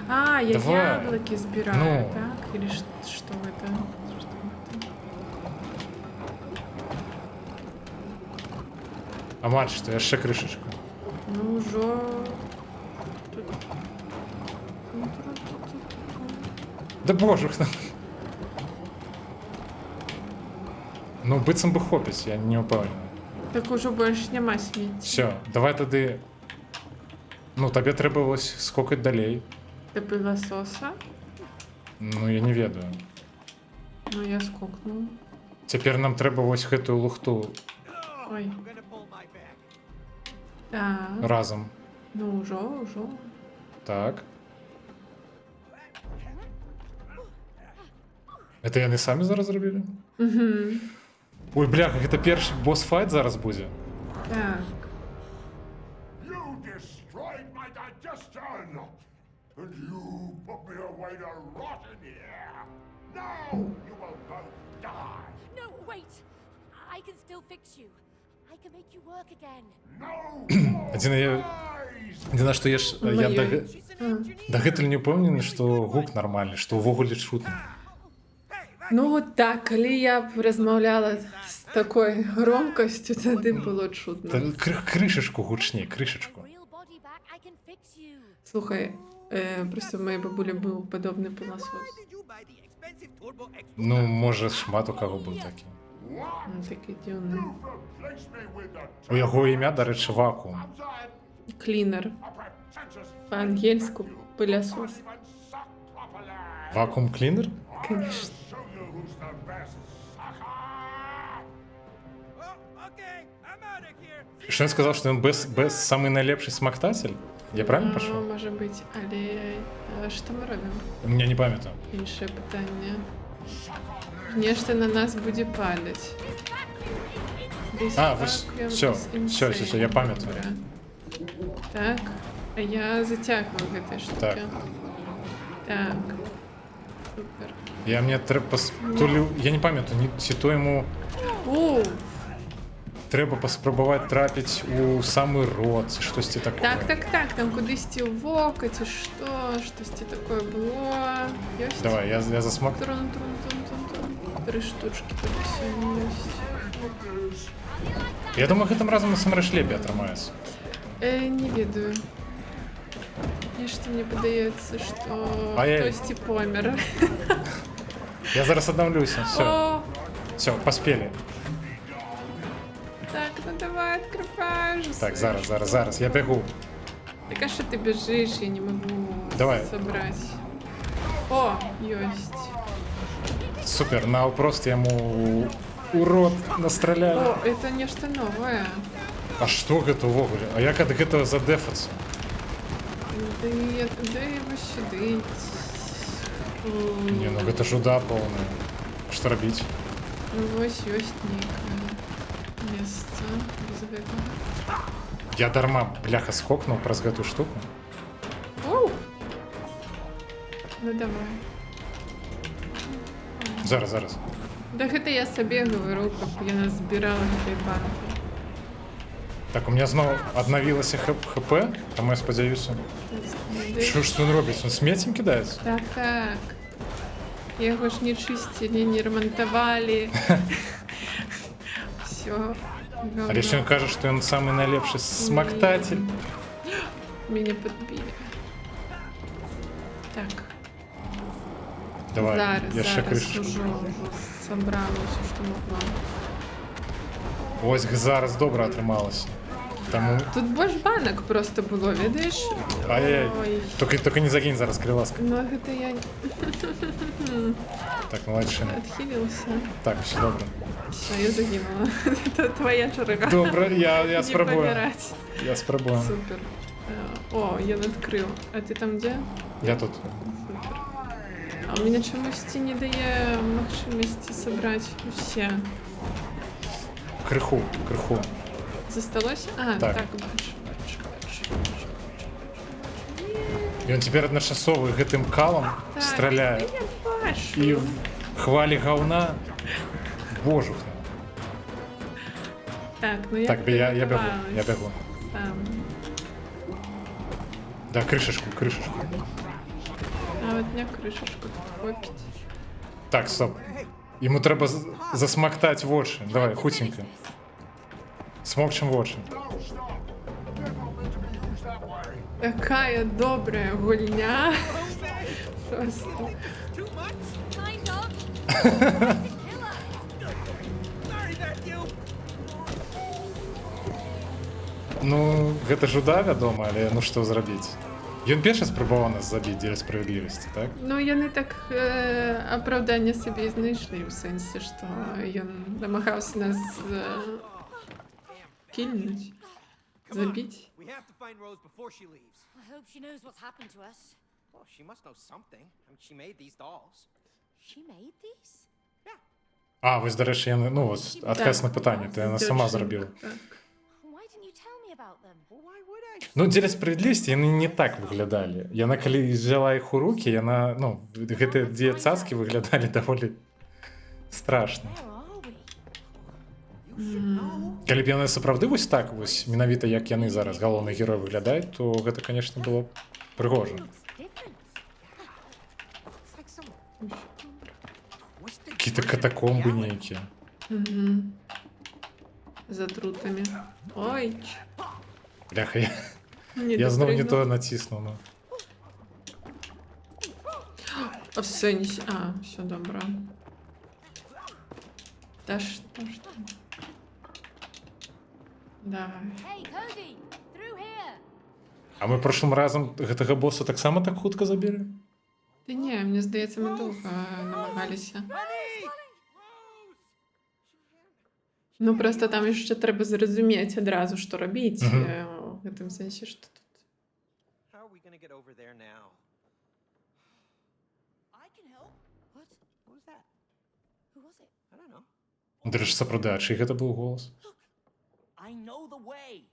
А, я Давай. яблоки збираю, Ну. так? Или что это? Что это? А мать, що я ще кришечку. Ну, уже... Да боже. Ну, бицем би хопіць, я не впевнений. Так уже больше нема сміття. Все, давай тоді. Ну, тобі треба ось скокати далей. До пилососа. Ну, я не ведаю. Ну, я скокнула. Тепер нам треба ось гэтую лухту Ой. I'm gonna pull my back. Так. разом. Ну, уже. Так. Это яны самі зараз зробили? Угу. Ой, бляха, гэта першы босс-файт зараз будзе. Так. You destroyed my digestion! And you put me away to rot in here! Now you will both die! No, wait! I can still fix you. I can make you work again. No Адзіна, я... lies! Адзіна, што я She's an engineer. дагэтуль не ўпэўнены, што гук нармальны, што ўвогуле чутно. Ну, от так, коли я б розмовляла з такою громкостю, тоді було чутно. Та кришечку гучні, кришечку. Real body back, I can fix you. Слухай, просто в моїй бабулі був подобний пилосос. Why did you buy the expensive turbo X2? Ну, може, шмат у кого був такий. Він такий дивний. Replace me with the У його ім'я, до речі, Вакуум. outside Клінер. a pretentious По-ангельську пилосос. even suck properly! Вакуум клінер? Звісно. Show you who's the best sucker! Oh, okay, I'm out of here. Що він сказав, що він без самий найлепший смактатель? Я правильно пішов? Може бути, але що ми робимо? У мене не пам'ятаю. Інше питання. Нечто на нас буде падати. А, ось, все, я пам'ятаю. Так, а я затягую этой штуки. Так. Так. Супер. Я мені треба то ли, я не пам'ятаю, чи то йому У, треба поспробувати трапити у самий рот, чи щось таке. так, там кудись ті в око, чи що, щось ті таке було. Есть? Давай, я засмак. Трун. 3 штучки тут все есть. Я думаю, гэтым разом насамрэч лепей атрымаецца. Не ведаю. Мне что мне подается, что Ай-яй. Тости помер. Я зараз аднаўлюся. О, Все, паспелі. так, ну давай, открывай же. Так, свою зараз, я бегу. Так а что ты бежишь? Я не могу Давай. собрать. О, есть. Супер, навпрост яму у рот настраляли. О, это нечто новое. А што гэта ўвогуле? А як ад гэтага задефацца? Да его сюда. Не, ну гэта жуда поўная. Што рабіць? Ну вось ёсць нейкае месца без гэтага. Я дарма, бляха, скокнуў праз гэтую штуку. Оу! Ну давай. Зараз. Да гэта я сабе говорю, каб я назбірала гэтай банкі. Так, у меня зноў аднавілася ХП, таму я спадзяюся. Што ён робіць? Он смеццем кідаецца? Так. Яго ж не чысцілі, не рамантавалі. Все. Але яшчэ ён кажа, што ён самы найлепшы смактатель. Мяне падбілі. Так. Давай, Зараз яшчэ крышачку. ужо сабрала ўсё, што могла. Ось зараз добра атрымалася. Таму... Тут больш банак просто было, ведаеш? Ай-яй-яй. Ой. Только не загінь зараз, калі ласка. Ну гэта я Так, молодчина. адхіліўся. Так, все добре. Все, я загинула. Это твоя чарга. Добре, я Не спробую. помирать. Я спробую. Супер. О, я надкрыл. А ты там где? Я тут. Супер. А у меня чомусь не дає можливості собрать усе. Криху. Засталось? А, Так. так бачу. І він тепер одночасово гэтым калом Так, страляє. я бачу. І в хвалі говна божухне. Так, ну я Так, я бегу, приготувалась. я бегу. Там. Да, кришечку. А от не кришечку хопить. Так, стоп. Йому треба засмактати в очі. Давай, хутенько. Смокчем в очі. No, stop! They're not meant to be used that way. Такая добрая гульня. Просто. Too much? Kind of. Kill us. Sorry, Matthew. Ну, гэта ж уда, вядома, але ну што зрабіць? Ён першы спрабаваў нас забіць дзеля справядлівасці, так? Ну, яны так апраўданне сабе знайшлі, у сэнсе, што ён намагаўся нас кільнуць, Come on. забіць. We have to find Rose before she leaves. I hope she knows what's happened to us. Well, she must know something. I mean, she made these dolls. She made these? А, вось, дарэчы, яны, ну, ось, адказ на пытанне, ты яна сама зрабіла. Так. Why didn't you tell me about them? Well, why would I? Ну, дзеля справядлівасці яны не так выглядалі. Яна, калі взяла іх у рукі, яна, ну, гэтыя дзве цацкі выглядалі даволі страшна. Where are we? You should know. Калі б яны сапраўды вось так, вось, менавіта як яны зараз, галоўны герой выглядаюць, то гэта, канешне, было б прыгожа. Looks different. It's like some twisted Какие-то version of катакомбы reality. нейкія. Угу. За трутами. Ой, Бляха, не я зноў не допрыгнув. то націснув. Ну. А все, не... А, все добре. Та что ж там? Давай. Hey, Cody! Through here! А мы прошлым разам гэтага боса таксама так хутка забілі? Та ні, мені здається, ми довго намагалися. Ну, просто там ще треба зрозуміти одразу, що робити. Мгм. В этом сенсі, що тут. How are we gonna get over there now? I can help. What? What was that? Who was it? I don't know. Дарэчы, сапраўды, а чый гэта быў голас? I know the way.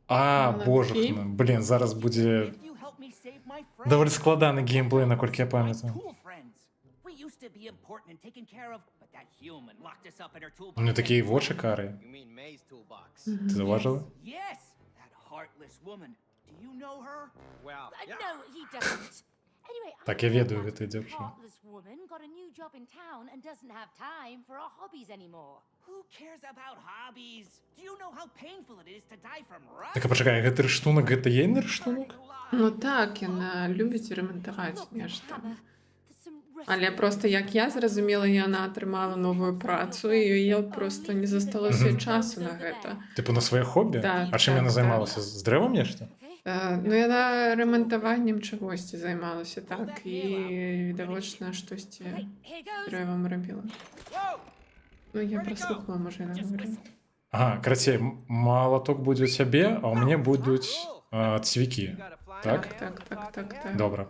А, Молодцы. божухна. Блін, зараз будзе If you help me save my friend. даволі складаны геймплей, наколькі я My памятаю. cool friends. We used to be important and taken care of, but that human locked us up in her toolbox. У мене такі вочі карі. You mean May's toolbox? Ти зауважила? Yes, that heartless woman. Do you know her? Well, yeah. No, he doesn't. Anyway, I Так, я heard ведаю that гэтую дзяўчыну. heartless woman got a new job in town and doesn't have time for our hobbies anymore. Who cares about hobbies? Do you know how painful it is to die from rust? Так, а пачакай, гэты рыштунак, гэта ейны рыштунак? Ну так, яна любить ремонтувати, Look, нешта. Hammer, there's some Але просто, як я зрозуміла, яна отримала нову працю, і їй просто не засталося часу на гэта. Типу на своє хобі? Так, А чим так, яна так. займалася? З древом нешта? Okay. Ну, яна ремонтуванням чогось займалася, так, і відавочна щось Okay, here goes. древом робила. Whoa! Ну, я прослухала, може, я не говорила. Ага, карацей, молоток буде у тебе, а у мене будуть цвіки. You got a flying Так? man Так, with a так, talking так, head? так. Добре.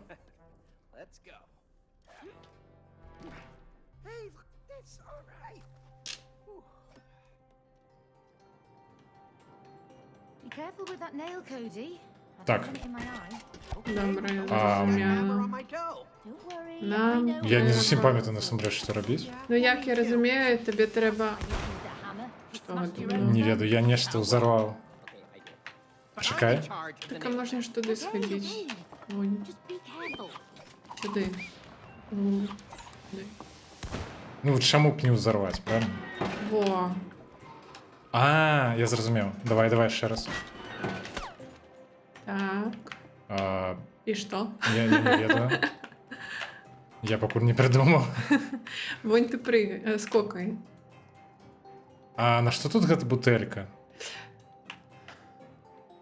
Let's go. Hey, look, that's all right. Be careful with that nail, Cody. I Так. don't want it in my eye. Добре, я Hammer зрозуміла. on my toe. Don't worry. Нам- I know Я не where зовсім I'm пам'ятаю from. насамрэч, що робити. Ну, як я розумію, тобі треба... You need the hammer. You Що smashed ви your думали? own Не head. ведаю, я нешта взорвав. Okay, I did. But Чекай. I'm in charge of the Так, а neighborhood. можна ж туди сходити. Вон, Just be careful. сюди. Сюди. Ну, чому б не взорвати, правильно? Во. А, я зрозумів. Давай ще раз. Так. А, І що? я не ведаю. Я покуль не придумав. Вон ти пригай, скокай. А на що тут гэта бутэлька?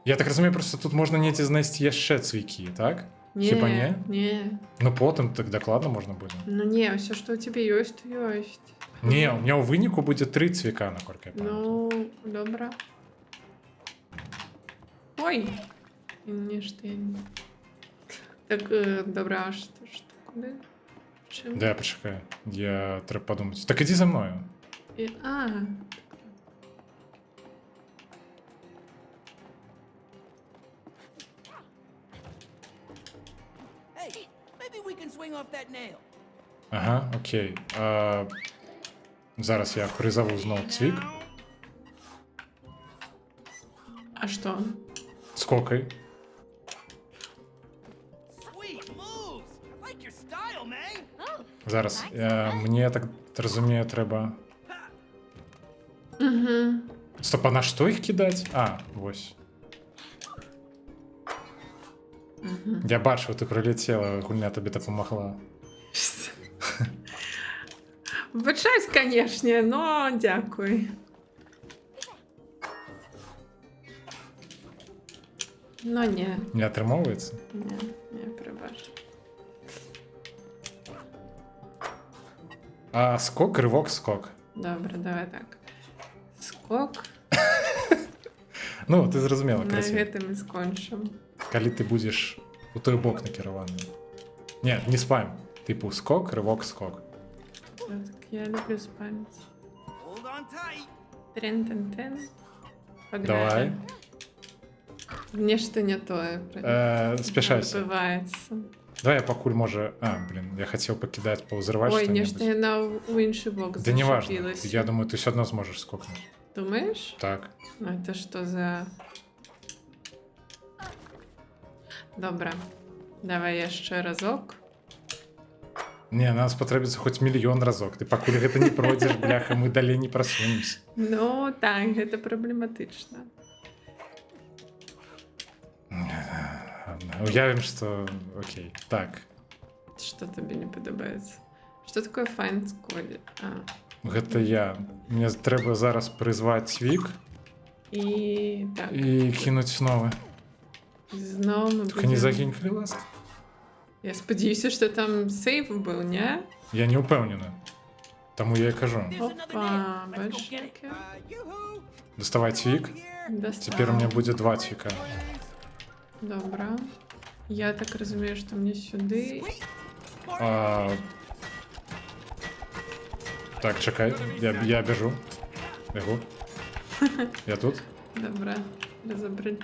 Я так разумею, просто тут можна недзе знайсці яшчэ цвікі, так? Хіба не? Не. Ну потым так дакладна можна будзе. Ну не, все, що у тебе є, то є. Не, у меня у выніку будзе 3 цвіка, наколькі я памятаю. Ну, добре. Ой! Ні, що я не... Так, добре, а що куди? Чим? Да, почекай. Я треба подумати. Так іди за мною. І... А, off that nail. Ага, окей. Зараз я призову знов цвік. А що? Скокай. Sweet moves. I like your style, man. Oh, Зараз. Мені, я так розумію, треба... Угу. Стоп, а на що їх кидати? А, ось. Я бачив, ти прилетіла, гульня тобі допомогла. Вибачаюсь, звісно, но дякую. Ну ні, Не отримовується? не прибач. А скок, ривок, скок. Добре, давай так. Скок. Ну, ти зрозуміла, На красиво. гэтым і скончым. Коли ти будеш у той бок накерований. Ні, не спам. Типу скок, ривок, скок. Так, я люблю спамить. Hold on tight. Трен-тен-тен. Погнали. Давай. Мне что не то. Спішайся. Бывается. Давай я покуль може... я хотів покидати, поузривати Ой, що-небудь. нечто я на у інший бок Да не важно. зачепилась. Я думаю, ти все одно зможеш скокнути. Думаешь? Так. Ну это что за... Добре. Давай яшчэ разок. Не, нам спатрэбіцца хоць мільён разок. Ты пакуль гэта не пройдзеш, бляха, мы далей не прасунемся. Ну так, гэта праблематычна. Уявім, што... Окей. Так. Что табе не падабаецца? Что такое find squad? Гэта я. Мне трэба зараз прызваць цвік І так. і кінуць новы. Зноў мы Только не загінь, калі ласка. Я спадзяюся, што там сейф быў, не? Я не ўпэўнены. Таму я і кажу. Опа, бачки. Yoo-hoo. Даставай цвік. Цяпер у меня будзе 2 цвіка. Добра. Я так разумею, што мне сюды. Так, чакай. Я бяжу. Бегу. Я тут. Добра. Разабраць.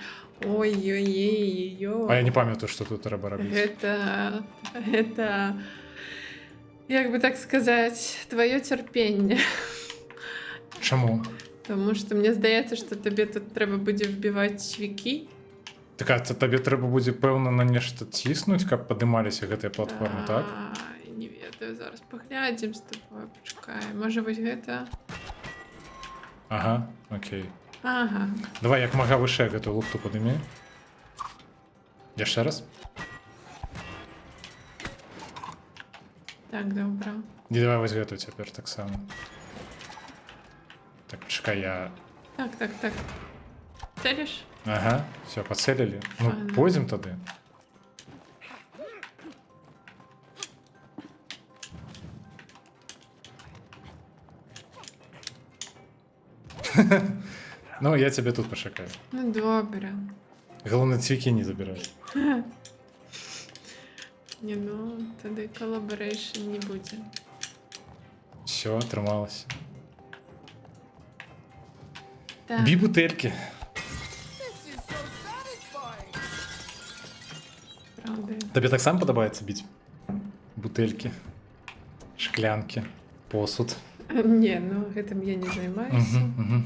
Ой-ой-ой-ой. А я не памятаю, што тут трэба рабіць. Гэта, як бы так сказаць, твоё цярпенне. Чаму? Тому што мне здаецца, што табе тут трэба будзе вбіваць цвікі. Так, а табе трэба будзе, пэўна, на нешта ціснуць, каб падымаліся гэтыя платформы, так? Не ведаю, зараз паглядзім з тобой, пачакай. Можа, вось гэта? Ага, окей. Ага. Давай, як мага вышэй гэтую лухту падымі. Яшчэ раз. Так, добра. І давай вось гэтую цяпер таксама. Так, чакай, я... Так. Цэліш? Ага, все, пацелілі. Ну, Ладно. пойдзем тады. Ну, я тебе тут пошакаю. Ну, добре. Головне, цвікі не забирай. Не, ну, тады коллаборейшн не будзе. Все, трималася. Так. Бі бутельки. This is so satisfying. Правда. Тобі так само подобається біть? Бутельки, шклянки, посуд. Не, ну гэтым я не займаюся. Угу.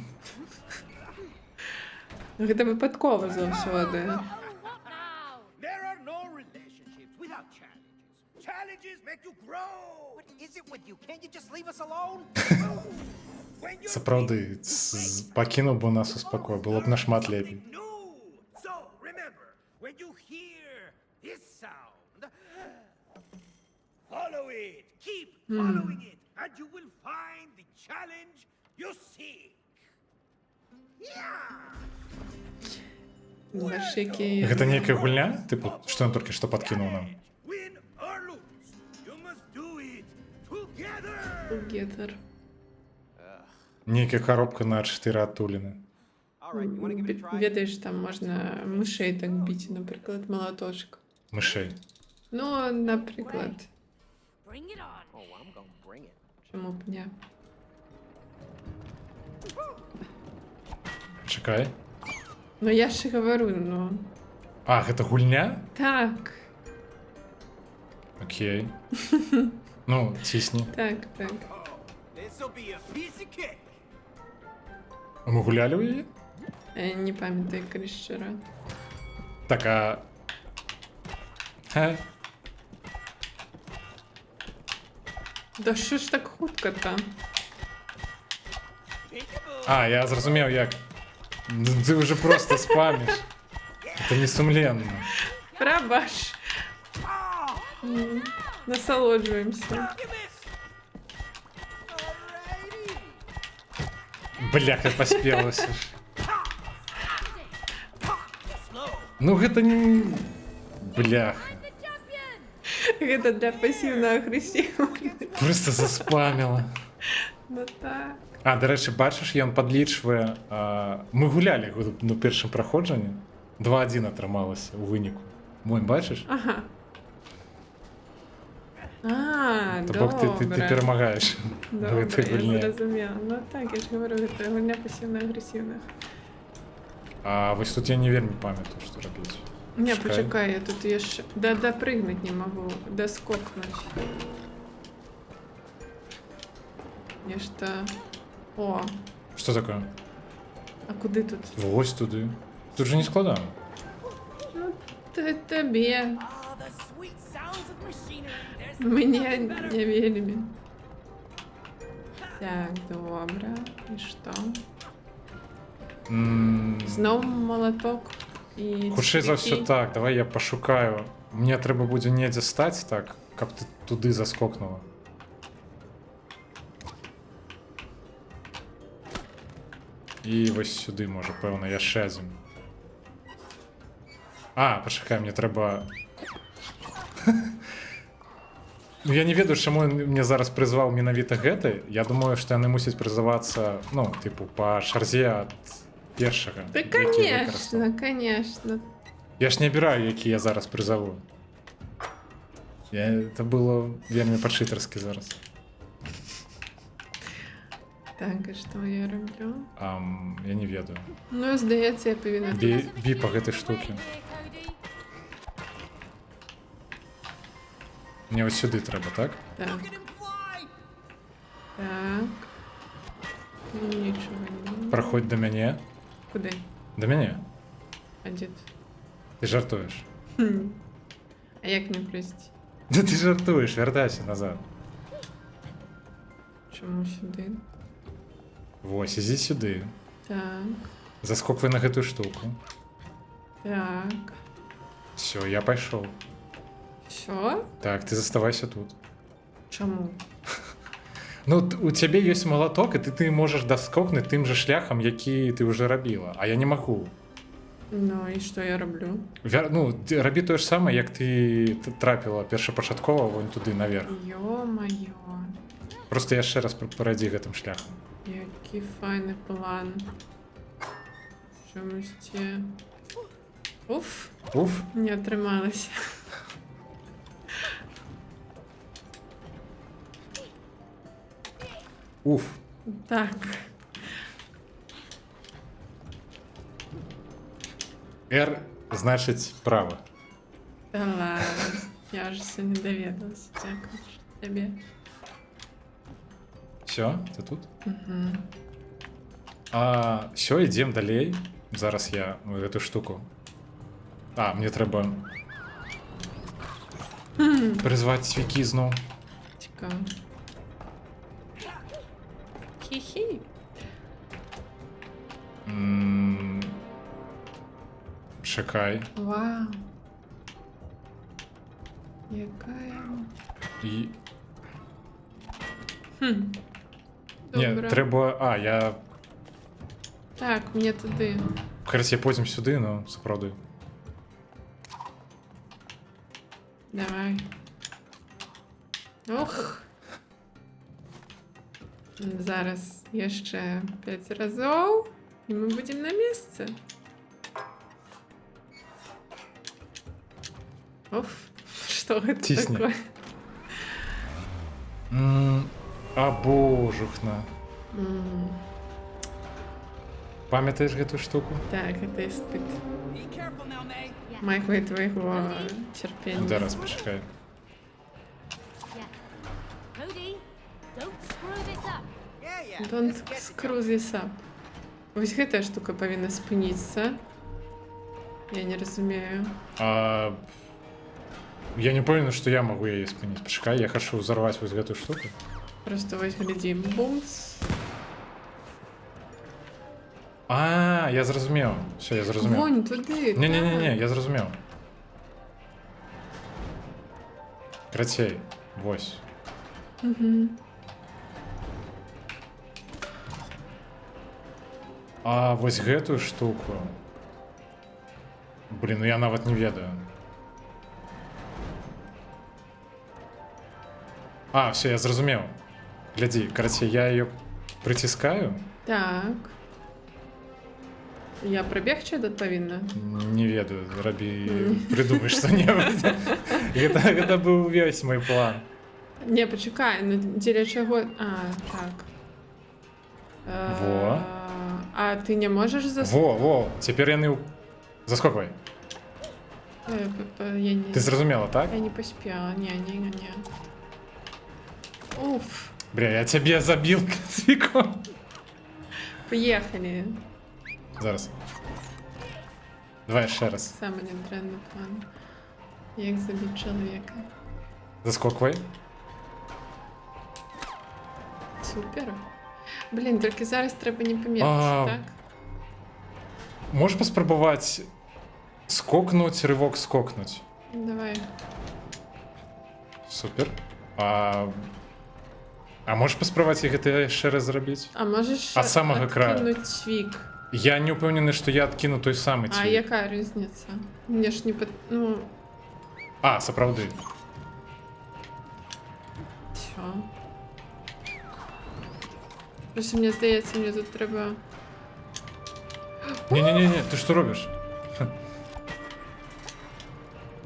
Гэта выпадкова заўсёды. what now? There are no relationships without challenges. Challenges make you grow. What is it with you? Can't you just leave us alone? When you're Це правди, покинув би нас у спокій, було б нашмат лепей. No. So remember, when you hear this sound, follow it. Keep following it, and you will find the challenge you seek. Yeah. Бачиш, які... Гэта нейкая гульня? Типу, што ён толькі што падкінуў нам? Win or lose, you must do it together. Гетер. Нейкая коробка на 4 адтуліны. All right, you want to give it a try? Ведаеш, там можна мышей так біць, напрыклад, малаточком. Мишей. Ну, напрыклад, Bring it on. Oh, I'm gonna bring it. чому б не? Чекай. Ну, я ж і говорю, ну... А, гэта гульня? Так. Окей. Ну, тісні. Так, так. This'll be a piece of cake. А ми гуляли у її? Не пам'ятаю, кріщера. Так, а... Да що ж так хутко-то? А, я зрозумів, як. Ти вже просто спамиш. Це несумленно. Пробач. Насолоджуємося. Бляха, поспела все ж. Ну, гэта не... Блях. Гэта для пасіўна-агрэсіўных. Просто заспамила. Ну так. А, до речі, бачиш, ён падлічвае... Мы гулялі на першым праходжанні. 2-1 атрымалася у выніку. Мой, бачиш? Ага. А, То бок ти добре. перемагаєш в Добре, гэтай я гульні. зрозуміла. Ну так, я ж говорю, гэта гульня пасіўна-агрэсіўных. А вось тут я не вельмі памятаю, што рабіць. Не, Чекай. почекай, я тут яшчэ... Да допрыгнуть не могу, доскокнуть. Нешта... О, Што такое? а куды тут? Вось туды. Тут же не складана. Ну, табе. Oh, the sweet sounds of machinery. There's Мне не вельмі. Так, добре. І што? Зноў молоток і Хутчэй за ўсё цвікі. так, давай я пашукаю. Мне трэба будзе недзе стаць так, каб ты туды заскокнула. І вось сюды, можа, пэўна, яшчэ адзін. А, пачакай, мне трэба... Ну, я не ведаю, чаму ён мне зараз прызваў менавіта гэты. Я думаю, што яны мусяць прызывацца, ну, типу, па чарзе ад першага. Да, які я конечно, выкарыстаў. конечно. Я ж не абіраю, які я зараз прызаву. Это было вельмі па-чытарскі зараз. Так, і што я раблю? Я не ведаю. Ну, здаецца, я павінна... Бі па гэтай штукі. Мне вось сюды трэба, так? Так, Look at him fly. так. Ну, нічого не надо. Праходь да мяне. Куди? Да мяне. А дзе тут? Ты жартуеш. Хм. А як мне прыйсці? Да ты жартуеш, вяртайся назад. Чаму сюди? Вось, ідзі сюды. Так, Заскоквай на гэтую штуку. так. Все, я пайшоў. Все? Так, ты заставайся тут. Чаму? Ну, у цябе ёсць малаток, і ты можаш даскокнуць тым жа шляхам, які ты ўжо рабіла. А я не магу. Ну, і што я раблю? Ну, рабі тое ж самае, як ты трапіла першапачаткова вон туды наверх. Ё-маё. Просто яшчэ раз парадзі гэтым шляхам. Які файны план. Чомусьці... Уф, Уф. не атрымалася. Уф. Так. R значыць права. Да ладно. Я ж не даведалася. Дзякую табе. Все, ты тут? Угу. Все, ідзем далей. Зараз я гэту штуку. Мне трэба прызваць цвікі зноў. Цікаво. Хі-хі. Чакай. Вау. Якая... І... Хм. Не, Добре. трэба... Я... Так, мне туди. Кажется, я пойдзем сюды, но сапраўды. Давай. Ох. Зараз яшчэ 5 разоў, і мы будзем на месцы. Оф, што гэта Цісне. такое? Божухна. М, Памятаеш гэтую штуку? Так, гэта іспыт. Be careful now, May. Майкла і твайго цярпення. Зараз, пачакай. yeah. Don't Let's get it screw this up. Вось гэтая штука павінна спыніцца. Я не разумею. А... Я не уверен, что я могу ее спынить. Почекай, я хочу взорвать вот эту штуку. Просто вось глядзі. Бумц. А, я зрозумів. Все, я зрозумів. Вонь туди. Не-не-не, так. я зрозумів. Кратей. Вось. А вось гэтую штуку. Блин, ну я нават не ведаю. А, все, я зразумеў. Глядзі, карацей, я ее прыціскаю. Так. Я прабегчы тут павінна? Не ведаю, рабі, придумай што-небудзь. Гэта быў увесь мой план. Не, пачакай, ну дзеля чаго... А, так. Во. А ты не можаш Во, цяпер яны... Заскоквай. Я не... Ты зразумела, так? Я не паспела, не. Уф, Бля, я цябе забіл цвіком. поехали. Зараз. Давай яшчэ раз. Самый недрэнны план. Як забіць чалавека. Заскоквай. Супер. Блін, толькі зараз трэба не А. памерці, так? Можешь паспрабаваць скокнуть, рывок скокнуть. Давай. Супер. А можешь паспрабаваць і гэта яшчэ раз зрабіць? А можаш Ад самага краю. адкінуць цвік? Я не ўпэўнены, што я адкіну той самы А цвік. якая розніца? Мне ж не пад... Ну, А, сапраўды. всё. Просто мне здаецца, мне тут трэба... Не, ты што робіш?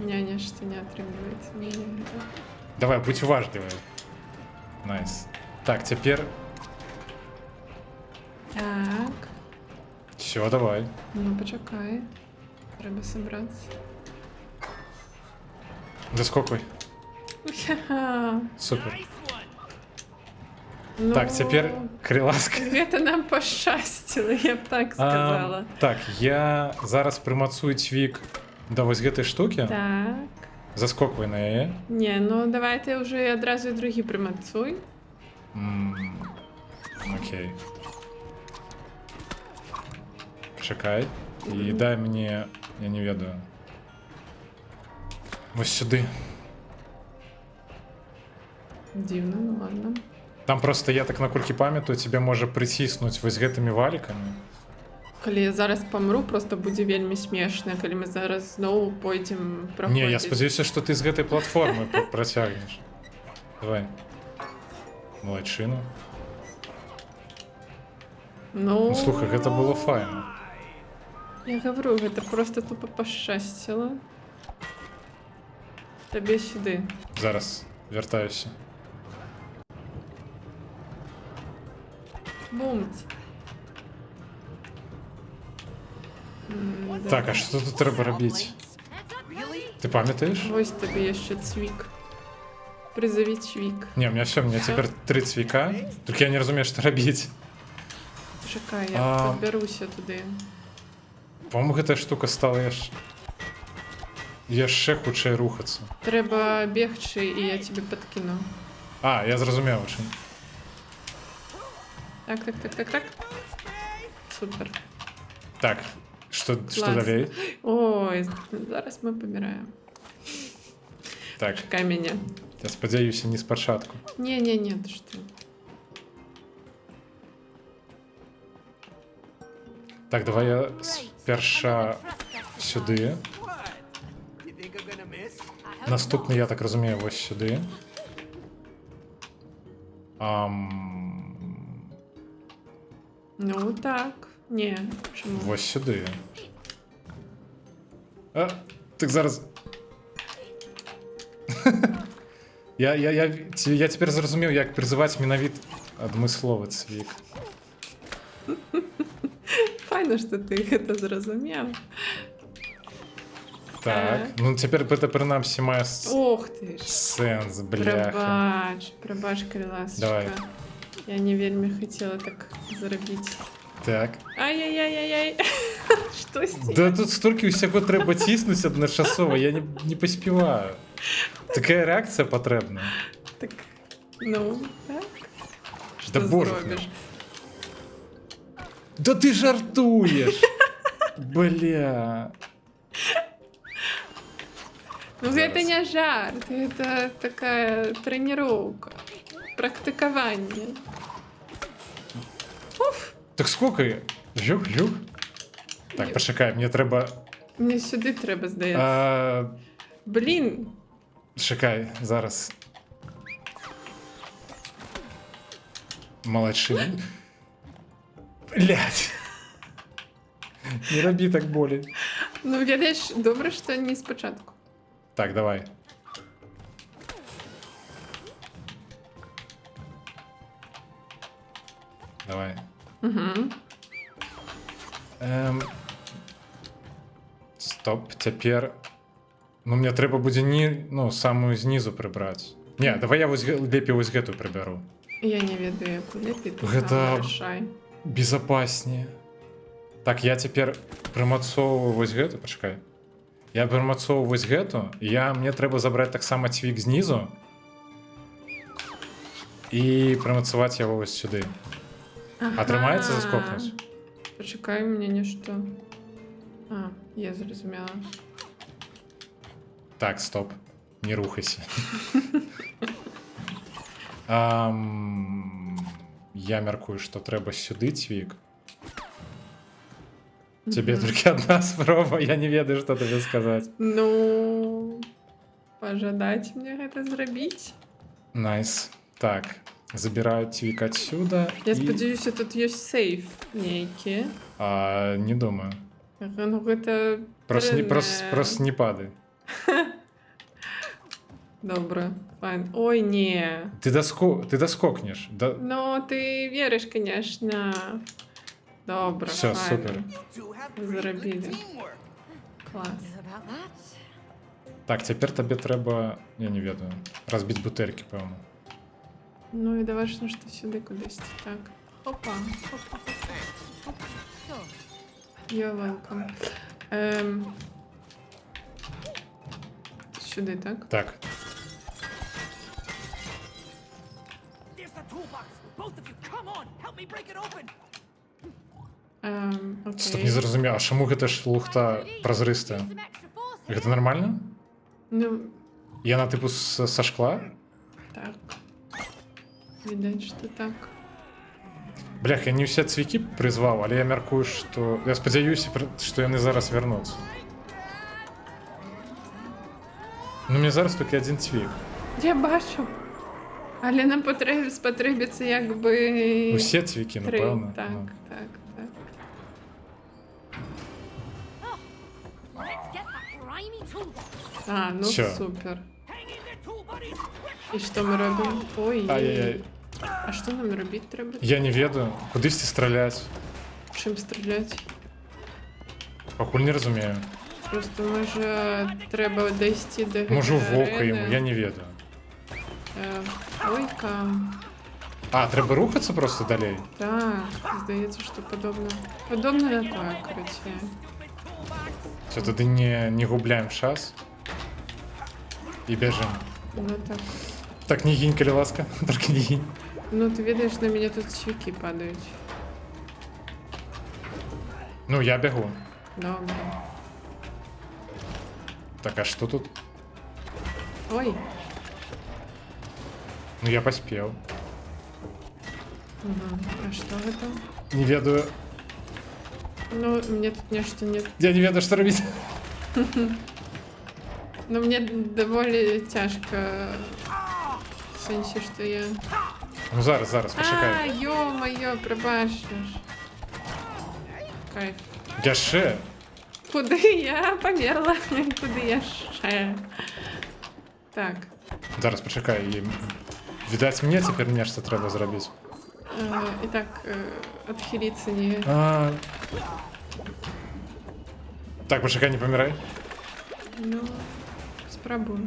Не, нешта не атрымліваецца. Не, гэта. Давай, будь уважлівай. Найс. Так, цяпер... Так. Все, давай. Ну, пачакай. Трэба сабрацца. Заскоквай. Ха-ха. Супер. Ну, Так, цяпер крыласка. Гэта нам пашчасціла, я б так сказала. Так, я зараз прымацую цвік да вось гэтай штукі. Так. Заскоквай на яе. Не, ну давай ты уже адразу і другі прымацуй. Окей. Чакай. І дай мне, я не ведаю. Вось сюды. Дзіўна, ну ладно. Там просто я так наколькі памятаю, тебе можа прыціснуць вось гэтымі валікамі. Калі я зараз памру, просто будзе вельмі смешна, калі мы зараз зноў пойдзем праходзіць. Не, я спадзяюся, што ты з гэтай платформы працягнеш. Давай. Малайчына. Ну, Ну, слухай, гэта было файна. Я гавру, гэта просто тупо пашчасціла. Табе сюды. Зараз вяртаюся. Бумц. Так, а што тут трэба рабіць? Ты памятаеш? Вось табе яшчэ цвік. Прызаві цвік. Не, у меня все, у меня Всё? цяпер 3 цвіка. Только я не разумею, што рабіць. Чакай, я падбяруся туды. По-моему, гэтая штука стала яшчэ хутчэй рухацца. Трэба бегчы, і я тебе падкіну. А, я зразумеў, чым. Так. Супер. Так, што Клас. далей? Ой, зараз мы паміраем. Так, Чакай мяне. я спадзяюся, не спачатку. Не, ты што? Так, давай я спярша сюды. What? You think I'm gonna miss? Наступны, я так разумею, вось сюды. Ну так. Не, чаму? Вось сюды. А, так зараз. Я цяпер зразумеў, як прызываць менавіт адмысловы цвік. Файна, што ты гэта зразумеў. Так, ну цяпер гэта прынамсі мае Ох ты ж. сэнс, бляха. Прабач, калі ласачка. Давай. Я не вельмі хотіла так зробити. Так. Ай-яй-яй-яй-яй. Що з цим? Да тут стільки всього треба тиснути одночасово, я не поспіваю. Така реакція потрібна. Так, ну, так. Що Да боже зробиш? мій. Да ти жартуєш! Бля. Ну, Зараз. это не жарт, это такая тренировка, практикование. Уф, Так скільки? Жух. Так, почекай, мені треба. мені сюди треба, здається. А, Блін, чекай, зараз. Молодший. Блять. Не роби так болі. ну видиш, добре, що не спочатку. Так, давай. Давай. Угу. Стоп, тепер. Ну, мне треба буде ну, самую знизу прибрати. Ні, давай я лепі ось гэту приберу. Я не ведаю, яку лепі, ти Гэта- сам рішай. Безопаснее. Так, я тепер примацовую вось гэту, почекай. Я примацовую вось гэту, мне треба забрати так само цвік знизу. І примацувати його ось сюди. А тримається заскокнуть? Почекай, мені ніщо. А, я зрозуміла. Так, стоп. Не рухайся. Я мяркую, що треба сюди цвік. Тебе тільки одна спроба, я не ведаю, що тобі сказати. Ну, пожадать мне гэта зрабіць. Найс. Так, забираю цвік отсюда. Я і- спадзяюся, тут ёсць сейф нейкі. Не думаю. Ну, гэта... Просто не, дрэннае. просто не падай. Добре, файн. Ой, не. Ты доскокнешь. Да... Ну, ти віриш, конечно. Добре, Все, файн. супер. You two have pretty good Зробили. teamwork. Клас. Know about that? Так, тепер тобі треба, я не ведаю, розбити бутельки, певно. Ну і давай ж що сюди кудись. Так. Опа. Опа. Sure. You're welcome. Сюди, так? Так. There's the toolbox. Both of you, come on, help me break it open. Стоп, Окей. не зрозумів, а чому гэта ж лухта прозриста? Some extra force here. Гэта нормально? Ну, І вона типу со шкла? так. Видать, що так. Блях, я не все цвіки призвав, але я мяркую, що... Я сподіваюся, що вони зараз вернуться. Ну, мені зараз тільки один цвік. Я бачу. Але нам спотребиться якби... Усі цвіки, три. напевно. Так, Ну. так, так. Let's get that grimy toolbox. А, ну Всё. супер. Hang in there, tool buddies. І що ми робимо? Ой, Ай-яй-яй. а що нам робити треба? Я не ведаю, кудись стріляти. Чим стріляти? Покуль не розумію. Просто може треба дійти до Можу в око арени. йому, я не ведаю. Ойка. А, треба рухатися просто далі? Так, здається, що подобно на так, короче. Все, тоді не губляємо час. І біжимо. Ну так. Так, не гинь, коли ласка. Тільки не гинь. Ну ты видишь, на меня тут щеки падают. Ну, я бегу. Добре. Так, а що тут? Ой. Ну, я поспів. Угу. А что это? Не ведаю. Ну, мне тут нечто нет. Я не ведаю, що робити. Но мне довольно тяжко. В сенсі, що я... Ну, зараз, А, почекай. ё-моё, пробачиш. Кайф. Я ще. Куди я померла? Куди я ще? Так. Зараз, почекай. І... Видать, мені тепер нечто треба зробити. Итак, отхилиться не... А... Так, почекай, не помирай. Ну, спробую.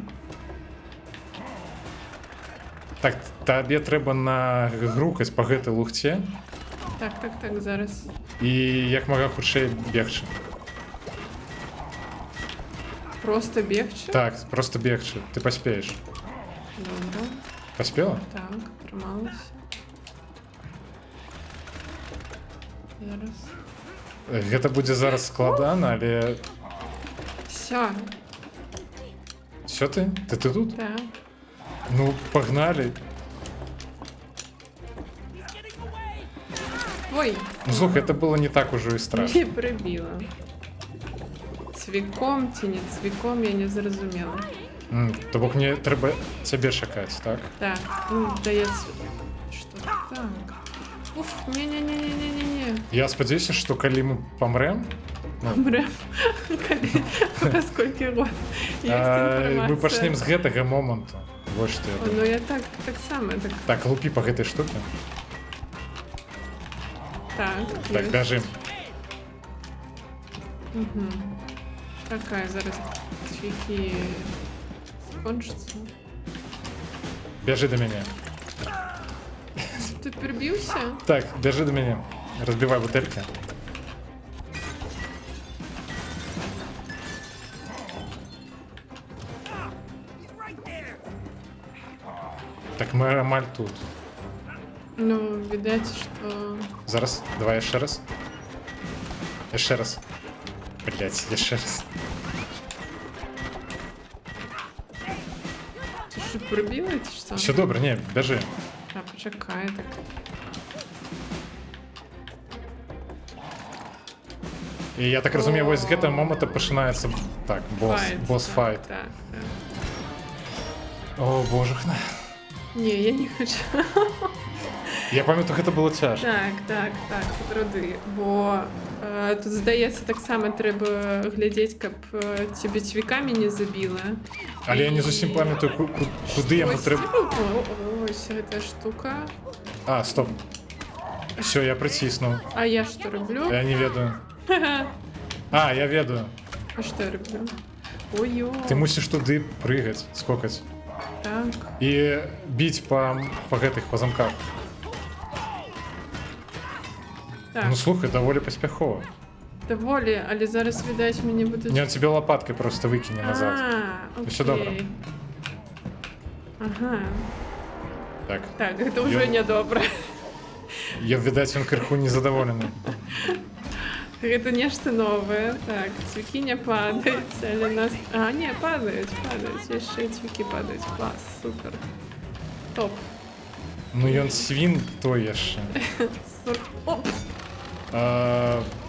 Так, табе трэба нагрукаць па гэтай лухце Так, зараз. і як мага хутчэй бегчы. Просто бегчы? Так, просто бегчы, ты паспееш. Добра. Паспела? Так, трымалася. Зараз. Гэта будзе зараз складана, але Всё, що ты? Ты тут? так. Ну, погнали. Ой, Ну, слухай, это было не так уже и страшно. не прибила. Цвіком ці не цвіком, я не зрозуміла. То бок мне трэба цябе чакаць, так? Так, ну, здається, що так. Уф, не-не-не-не-не-не. Я спадзяюся, што калі мы памрэм, Умрем. Праз колькі год. Ёсць інфармацыя. мы пачнем з гэтага моманту. Вось што я О, думаю. ну я так само, так. Так, лупі па гэтай штуке. Так, Так, ёсць. бяжым. Какая зараз чеки скончится. Бяжы да мяне. Ты прибился? Так, бяжы да мяне. Разбівай бутэлькі. Так, мы амаль тут. Ну, видать, что... Зараз, давай яшчэ раз. Яшчэ раз. Блять, яшчэ раз. Ты что, пробила это что? Все добре, не, бяжы. А, почекай, так. І я так разумею, вось з гэтага моманту пачынаецца так, босс-файт. Так, так. О, божахна. Не, я не хочу. Я памятаю, гэта было цяжка. Так, труды. Бо тут, здаецца, таксама трэба глядзець, каб цябе цвікамі не забіла. Але я не зусім памятаю, куды яму трэба. Ось гэтая штука. А, стоп. Все, я прыціснуў. А я што раблю? Я не ведаю. А, я ведаю. А што я раблю? Ой-ё. Ты мусіш туды прыгаць, скокаць. Так. І біць па гэтых, па замках. Так. Ну, слухай, даволі паспяхова. Даволі, але зараз, відаць, мяне будуць... Не, он тебе лопаткой просто выкине назад. окей. Всё добра. Ага. Так, Так, гэта ўжо Ён- нядобра. я, видать, он крыху незадоволены. Гэта нешта новае. Так, цвікі не падаюць, але нас... А, не, падаюць. Яшчэ і цвікі падаюць. Клас, супер. Топ. Ну, ён свін той яшчэ. Оп!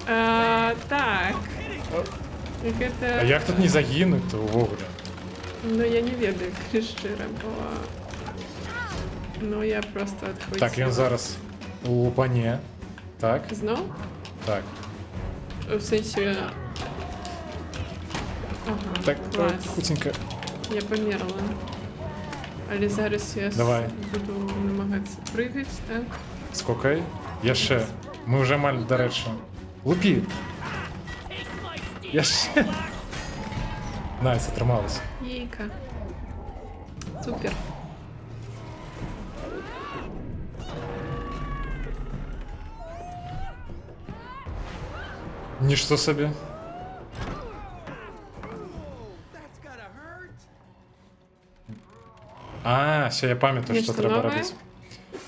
А Так. Гэта... як тут не загінуць-то увогуле? Ну, я не ведаю, калі шчыра, бо... Ну, я просто адхваціла. Так, ён зараз у пане. Так, Зноў? так. У сэнсе... Ага, Так, клас. хутенько. Я памерла. Але зараз я Давай. буду намагацца прыгаць, так? Скокай. Яшчэ. Мы уже амаль, дарэчы. Лупі. Яшчэ. Найс, атрымалася. Ейка. Супер. Нішто сабе. That's gotta hurt. А, все, я памятаю, Нешта што трэба новае? рабіць.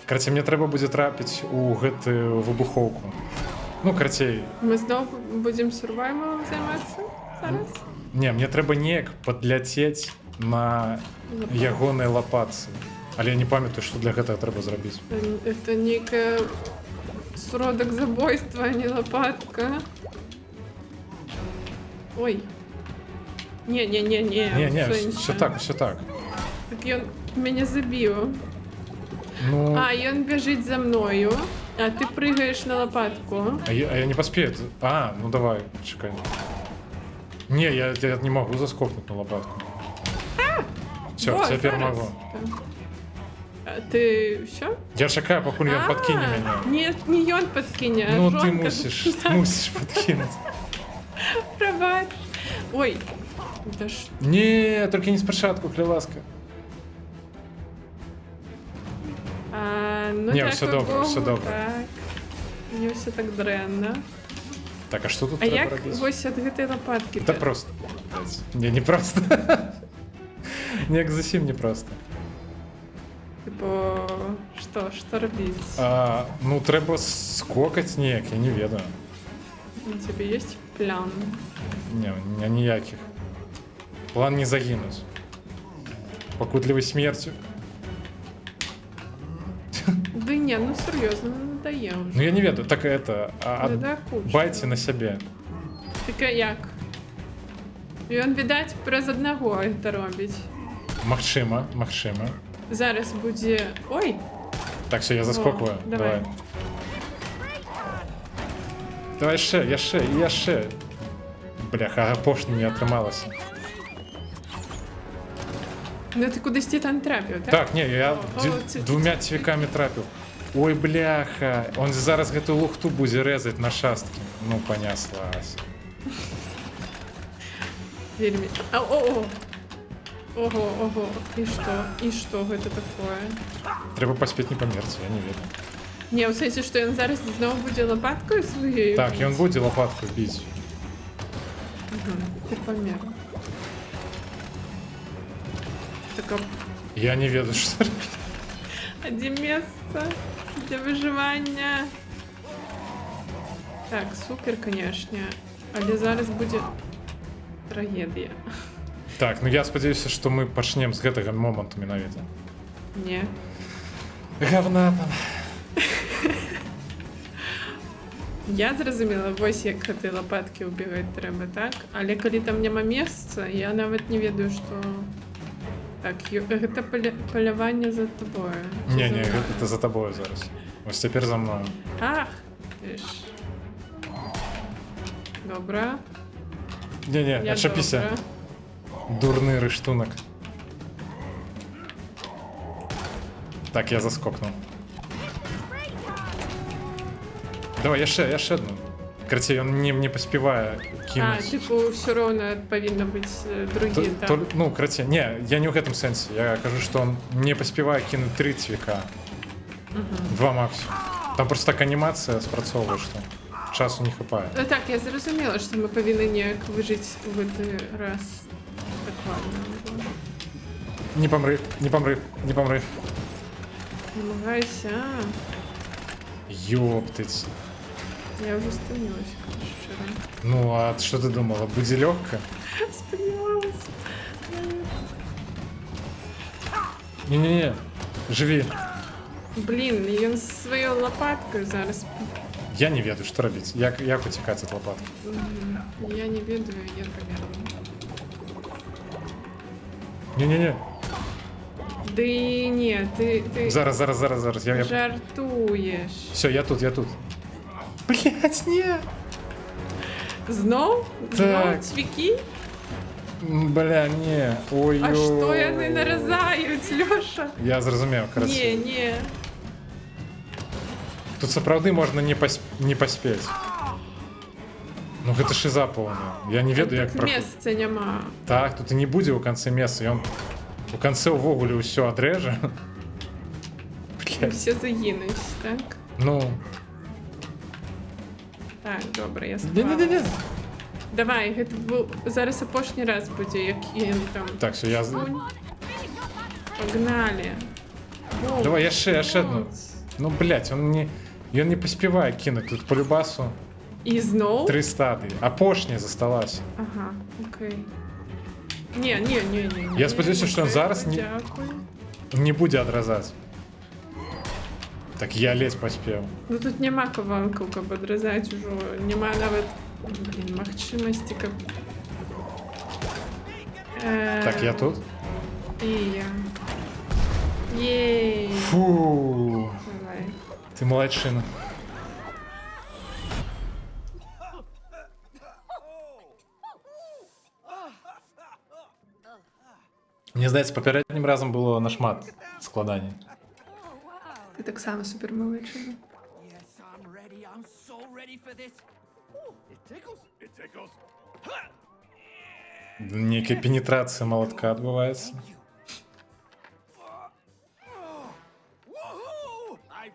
Карацей, мне трэба будзе трапіць у гэтую выбухоўку. Ну, карацей, Мы зноў будзем сурваймалам займацца зараз? не, мне трэба неяк падляцець на ягонай лапатцы. Але я не памятаю, што для гэтага трэба зрабіць. Это нейкая сродак забойства, а не лопатка. Ой. Не-не-не-не. Не, все так, все так. Так ён мяне забіў. Ну, А, ён бяжыць за мною, а ты прыгаеш на лопатку. а я не паспею. А, ну давай, чекай. Не, я не могу заскокнуть на лопатку. Все, Во, теперь зараз. могу. А ты ўсё? Я чакаю, пакуль ён падкіне мяне. Нет, не ён падкіне, а Ну, ты жонка. мусіш падкінуць. Прабач. Ой. Да ж... Не, толькі не спачатку, кля ласка. Ну, Ні, дякую все добре, Богу, все добре. Так. Мені все так дренно. Так, а що тут А треба як робити? ось від гэтай лопатки? Та просто. Ні, не просто. Ніяк зовсім не просто. Типу, що робити? Ну, треба скокать ніяк, я не ведаю. У тебе є план? Ні, у мене ніяких. План не загинуть. Покутливой смертю. Да ні, ну серйозно, ну надає вже. Ну я не ведаю, так это... Да, куча. Байте на себе. Таке як? І він, видать, през одного це робить. Магчима, магчима. Зараз буде... Ой! Так, все, я заскокую. О, давай. Давай я ще. Бляха, пошні не отрималася. Ну ти кудись ті там трапив, так? Так, ні, я це- двома цвіками трапив. Ой, бляха, он зараз гэту лухту будзе резать на шастки. Ну, понеслась. Вельми. Ого. Ого. І що гэта такое? Треба паспець не памерці, я не ведаю. Не, у сенсі, що він зараз знову буде лопаткою своєю? Так, бить? і он будзе лопатку біць. Ти помер. Так, Я не ведаю, що робити. а де місце для виживання? Так, супер, конечно. Але зараз буде трагедія. Так, ну я спадзяюся, што мы пачнем з гэтага моманту менавіта. Не. Говна там. Я зрозуміла, ось як гэтай лопатки убігати треба, так? Але коли там няма месца, я нават не ведаю, што... Так, гэта паляванне за тобою. Ці Не, за мною? гэта за табою зараз. Ось цяпер за мною. Ах, ти ж. Добра. Не, Я отчепися. добра. Дурний рештунок. Так, я заскокнув. Давай, я ще одну. Короче, он не поспевая А, кинуть. типу, все равно повинно бути другі, так? Ну, короче, не, я не в этом сенсе. Я кажу, что он не поспевая кинуть 3 цвіка. 2 максимум. Там просто так анімація спрацьовує, що часу не хватає. Ну так, я зрозуміла, що ми повинні ніяк вижити в цей раз. Так, ладно. Не помри. Намагайся. Ёптыть. Я вже стомилась, вчора. Ну, а что ты думала, будет легко? Сподівалась. Не-не-не, живи. Блін, він з своєю лопаткою зараз. Я не ведаю, что робить. Як утекать от лопатки? Я не ведаю, я померла. Не-не-не. Да і ні, ти Зараз. Я... жартуєш. Все, я тут. Блять, не. Знов? Так. Знов цвіки? Бля, не. Ой. А що вони нарізають, Льоша? Я зрозумів, короче. Ні. Тут сапраўды можна не паспець. Ну гэта шиза поўная. Я не ведаю, як Тут месца няма. Так, тут і не будзе ў канцы месца, ён у канцы ўвогуле ўсё адрэжа. Блядь. Все загинуть, так? Ну. Так, добре, я Не. сховалась. Давай, гэта зараз апошні раз будзе, як він там. Так, все, я. Погнали. Бум. Давай, яшчэ одну. Ну, блядь, он не паспявае кінуць тут по любасу. І знов? 3 стадыі. Апошняя засталась. Ага, окей. Не. Я спадзяюся, што ён зараз не- Дякую. Не будзе адразаць. Так я ледзь паспеў. Ну тут няма кавалкаў, каб адразаць ужо. Няма нават, блін, магчымасці, каб... Так, я тут. І я. Ей. Фу. Давай. Ты молодчина. Мне здаецца, папярэднім разам было нашмат складаней. Ти так само супер молодчина. Yes, I'm ready. I'm so ready for this. Ooh, it tickles. It tickles. Некая пенетрацыя молотка адбываецца. Woohoo! I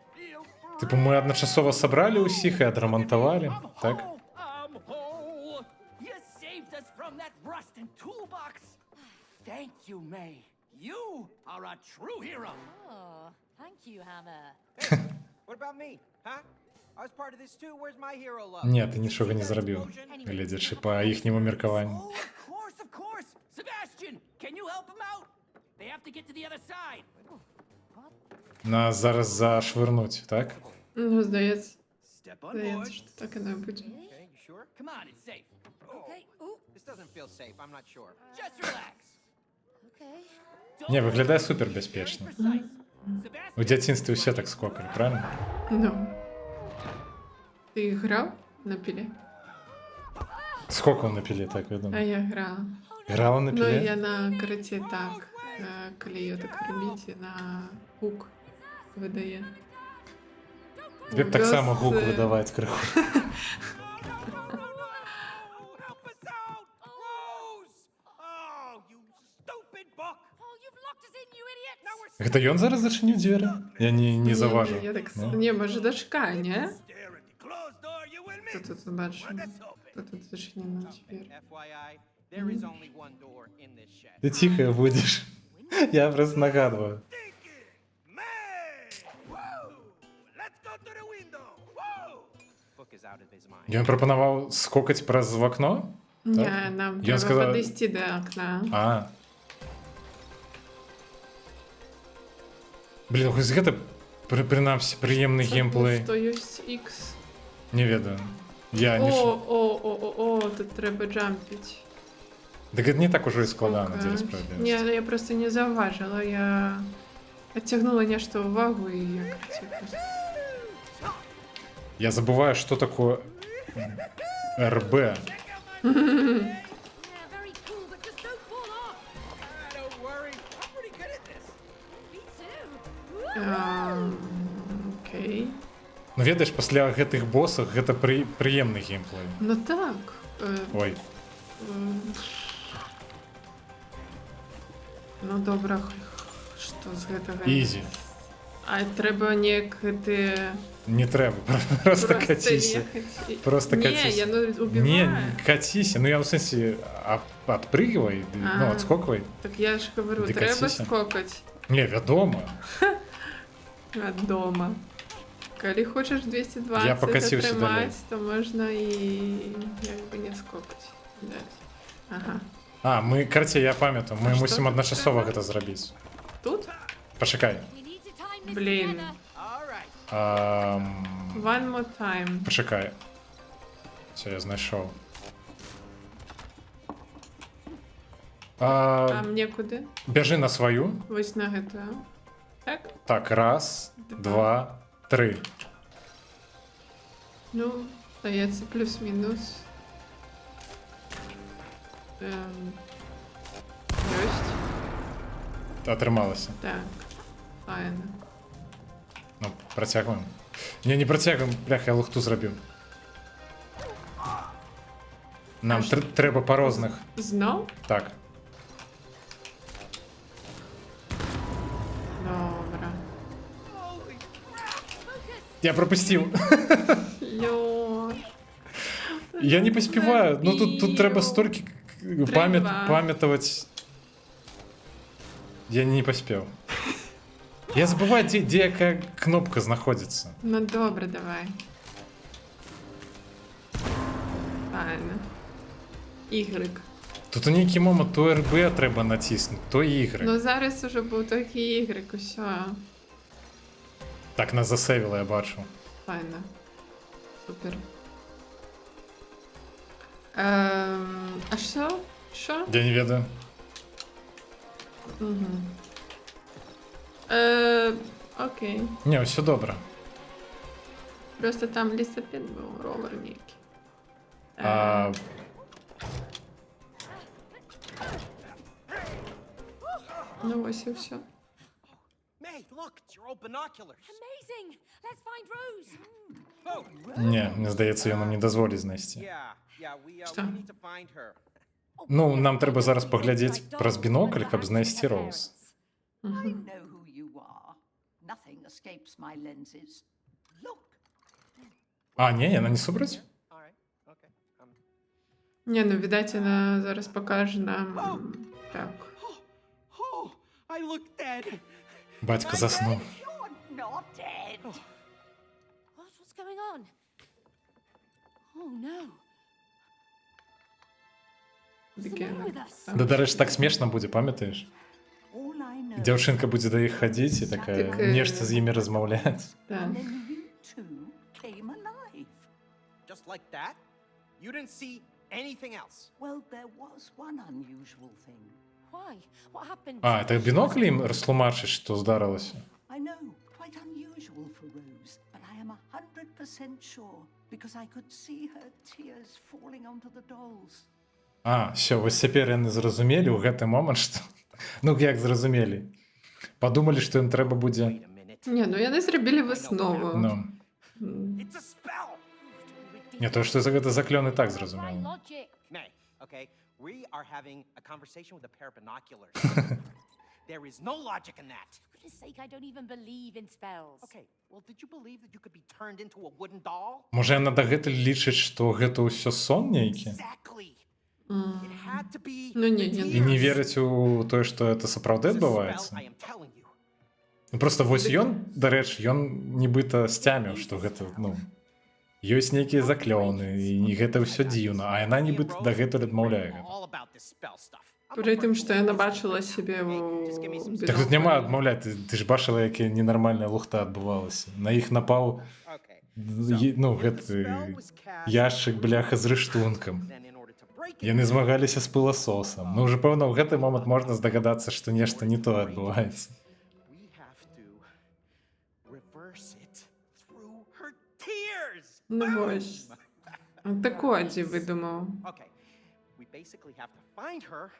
Типу, ми одночасово собрали усіх і адремонтували, так? I'm whole. You saved us from that rust and toolbox. Thank you, May. You are a true hero. Oh, thank you, Hammer. What about me? Huh? I was part of this too. Where's my hero love? Ні, ти нічого не зробив, глядячи по їхньому міркуванню. Oh, of course. Sebastian, can you help him out? They have to get to the other side. Нас зараз зашвирнуть, так? Ну, здається, Step on здається, board. що так і не буде. Okay, you sure? Come on, it's safe. Okay, ooh, This doesn't feel safe. I'm not sure. Just relax. okay. Не, виглядає супер безпечно. Precise. У Sebastian, дитинстві всі так скокали, правильно? Ну. Ти грав на пілі? Скокав на пілі, так А відомо. я грала. Грала на Ну, пілі? я на караті так. Коли її так робіть, на гук видає. Тобі б так само гук Без, видавати криху. Help us out! Rose! Oh, you stupid book! Oh, you've locked us in, you idiots! Now we're Гэта ён зараз зачинив двері? Я не заважив. Я так... Ну. Не, може дошка, не? stare at the closed door, you will miss. Тут бачу. Let us open. Тут зачинено двері. FYI, there is only one door in this shed. Ти тихо будеш. Я просто нагадую. Thinking! May! Whoa! Let's go to the window! Whoa! Book is out of his mind. Ён прапанаваў скокаць праз вакно? Ні, Так. нам Ён треба сказав- підійти до окна. А. Блін, хоч гэта прынамсі прыемны геймплей. Що есть X. Не ведаю. Я не О, тут треба джампити. Так гэта не так ужо і складана, Окей. дзеля справедливості. Ні, ну я просто не зауважила. Я оттягнула нечто увагу і я просто... Я забываю, что такое РБ. Yeah, very cool, but just don't fall off! Don't worry, I'm pretty good at this. Me too! Окей. Ну ведаеш, пасля гэтых босах гэта прыемны геймплей. Ну так. Ой, Ну добре, що з гэтага? ізі. А треба неяк ти... Не трэба, просто каціся. ехать. Просто Не, катись. я ну убиваю. Не, катись. Ну я в сенсі отпрыгивай, ну А. отскокивай. Так я ж говорю, Ти треба катися? скокать Не, вядома. від дома. Коли хочеш 220 Я покатився отримати, далі. то можна і якби не скокать. Дать. Ага. А, мы, короче, я пам'ятаю, А ми що мусимо тут одночасово треба? гэта зрабіць. Тут? Почекай. We need to time this Блін. together. All right. One more time. Почекай. Все, я знайшов. А мені куди? Бяжи на свою. Ось на GTA. Так? Так, раз, два, три. Ну, здається, плюс-мінус. Єсть. Отрималося. Так. Файно. Ну, протягуємо. Не протягуємо, бляха, я лухту зробив. Нам треба по розних. Знов? Так. Добре. Я пропустив. Льош. Я не поспіваю. Ну тут треба стільки Треба. пам'ятати. Я не поспів. Я забуваю, де яка кнопка знаходиться. Ну добре, давай. Файно. Ігрик. Тут у некий момент то РБ треба натиснути, то Y. Ну зараз уже був такий ігрик, усе. Так, нас засейвило, я бачу. Файно. Супер. А що? Що? Я не ведаю. Угу. Окей. Не, все добре. Просто там лісопед був, ровер некий. А, Ну ось і все. May, look, it's your old binoculars. Amazing! Let's find Rose! Oh, ні, мені здається, його нам не дозволить знайти. yeah, we Що? need to find her. Ну, нам треба зараз поглядіти праз бінокль, каб знайти Роуз. Угу. I know who you are. Nothing escapes my lenses. Look. А, ні, вона не субрать? All right. Okay. Ні, ну, видать, вона зараз покаже нам. Так. Oh, I look dead. Батько заснув. You're not dead. What's going on? Oh no. What's the Таке. matter with us? Да, до речі, так смішно буде, пам'ятаєш? All I know. Дівчинка буде до їх ходити і така Так, нежно з ними розмовляти. Так. And then you two came alive. Just like that? You didn't see anything else? Well, there was one unusual thing. Why? What happened? А, це бінокль їм розтлумачить, що здарилося? I know, quite unusual for Rose, but I am 100% sure because I could see her tears falling onto the dolls. А, все, ось тепер яны зразумелі ў гэты момант, што... Ну, як зразумелі? Падумалі, што ім трэба будзе... Wait a minute. Ні, ну яны зрабілі выснову. Ну, М. It's a spell! не то, што гэта заклён і так Right зразумела. logic. May, okay? We are having a conversation with a pair of binoculars. There is no logic in that. For goodness sake, I don't even believe in spells. Okay, well, did you believe that you could be turned into a wooden doll? Можа, яна дагэтуль лічыць, што гэта ўсё сон нейкі? Exactly. М. It had to be. Ну, не, the не. І не tears. верыць у тое, што гэта сапраўды It's a spell, адбываецца? I am telling you. Ну, просто вось ён, дарэчы, ён нібыта сцяміў, што гэта, ну... Ёсць нейкія заклёны, і гэта ўсё дзіўна, а яна нібыта дагэтуль адмаўляе гэта. All about this spell stuff. I'm Пры тым, afraid што яна бачыла сябе ў Так тут няма адмаўляць, ты ж бачыла, якая ненармальная лухта адбывалася. На іх напаў, Okay. ну, If the гэты spell was cast, яшчык, бляха, з рыштункам. then in order to break it, Яны змагаліся з пыласосам. Ну, ўжо, пэўна, ў гэты момант можна здагадацца, што нешта не тое адбываецца. we have to reverse it through her tears. Ну вось. Такодзі выдумаў. Okay, we basically have to find her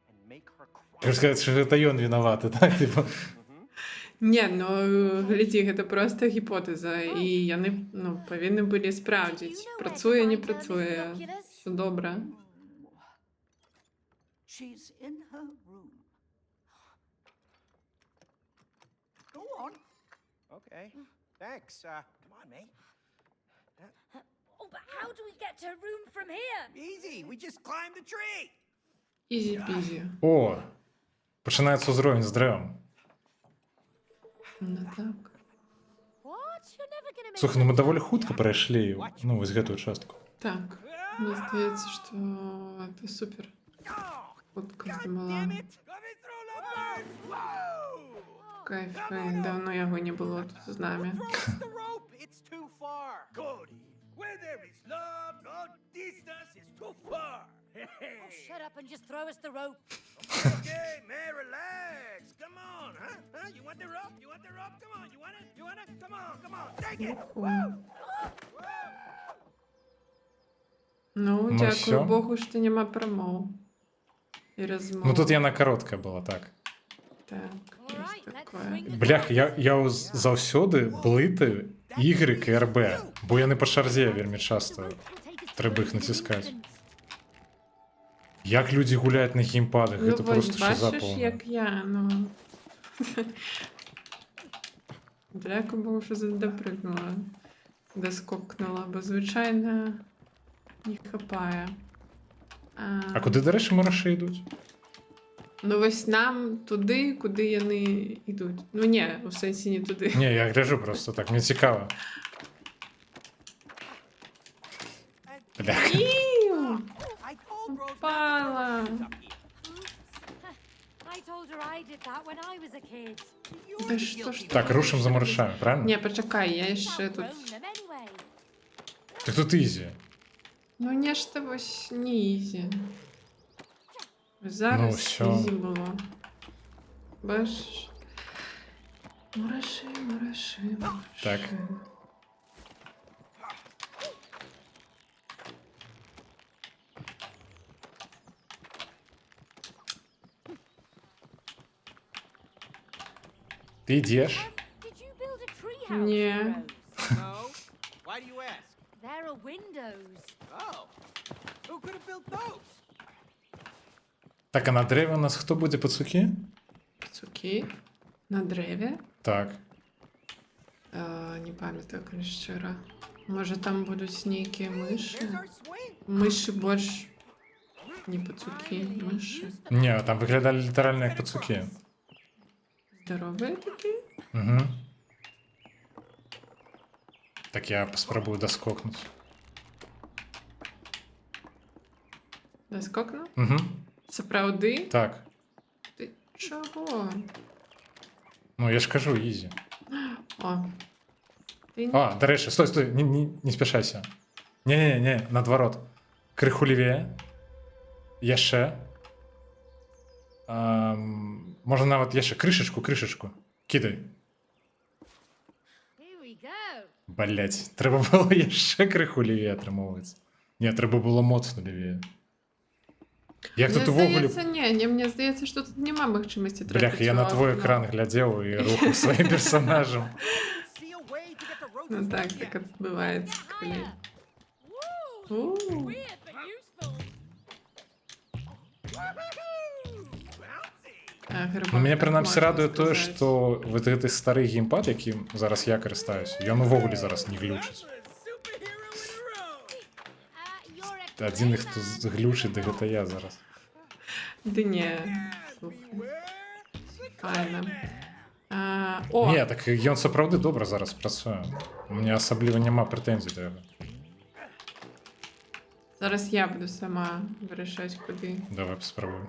and make her cry. Хочу сказаць, што гэта ён вінаваты, так? Типа, Не, ну глядзі, гэта проста гіпотэза, і яны ну, павінны былі спраўдзіць. Працуе, не працуе. Все добра. She's in her room. Go on. Okay, thanks. Come on, May. Oh, but how do we get to her room from here? Easy, we just climbed the tree. Ізі-пізі. О, пачынаецца ўзровень з дрэвам. Ну так. What? You're never gonna make Слухай, ну мы that даволі jump. хутка прайшлі, ну, вось гэтую частку. Так. Мне здаецца, што це супер. Oh, Хутка God здымала. damn it! Coming through the birds! Whoa! Кайф, давно яго не было тут з намі. Across the rope, it's too far. Cody, where there is love, no distance is too far. Oh, shut up and just throw us the rope. Okay, man, relax. Come on, huh? You want the rope? You want the rope? Come on, you want it? You want it? Come on, take it. Ну, Ну, дякую всё. Богу, што няма прамоў. І розмоў. Ну тут яна кароткая была, так. Так, All ёсць right, let's такое. swing the Блях, я заўсёды блытаю Y і РБ, бо яны па чарзе вельмі часта. Трэба іх націскаць. Як людзі гуляюць на геймпадах, Ну гэта просто вось, шиза бачиш, поўна. як я, ну. Дякую Богу, що допрыгнула. Доскокнула, бо звичайно не хапає. А куди, до речі, мураші йдуть? Ну ось нам туди, куди вони йдуть. Ну ні, у сенсі не туди. Ні, я гляжу просто так, мені цікаво. Блях. Іу! I told Rose Впала. not to up here. I told her I did that when I was a kid. You're Та the що ж guilty ти? Так, рушимо за мурашами, правильно? Ні, почекай, я ще Outgrown тут. them anyway. Так тут ізі. Ну нешта ось не ізі. Зараз всьо. ізі було. Бачиш? Мураши, мураши, мураши. Так. Ти йдеш? Did you build a treehouse? Yeah. for Rose? No? Why do you ask? There are windows. Oh. Who could have built those? Так, а на дереві у нас хто буде пацуки? Цуки на древі. Так. не пам'ятаю, коли щиро. Може там будуть ніякі миші? There's our swing. Миші більш не пацуки, миші. Ні, там виглядали літерально як пацуки. Здорові такі? Угу. Так я спробую доскокнути. Доскокну? Угу. Це правди? Так. Ти чого? Ну, я ж кажу, ізі. О. Ти А, до речі, стой, не спішайся. Ні, наоборот. Криху лівіє. Яще. Можна навіть яще кришечку. Кидай. Here we go. Блять, треба було яще криху лівіє отримовувати. Ні, треба було моцно лівіє. Як Мені тут увогуле... здається, ні, мені здається, що тут нема можливості Блях, я на твой екран глядів і рухав своїм персонажем. See a way to get the roses Ну так, from так you. відбувається. Коли... Higher. Woo! У. Weird but useful. Ну, мене принаймні радує те, що вот этот старий геймпад, яким зараз я користаюсь, він увогуле зараз не глючить. Superhero in a row. You're a Один, great хто man. глючить, так это я зараз. Да ні, слухай. Файно. О, Ні, так він справді добре зараз працює. У мене особливо нема претензій до його. зараз я буду сама вирішати, куди. Давай спробуємо.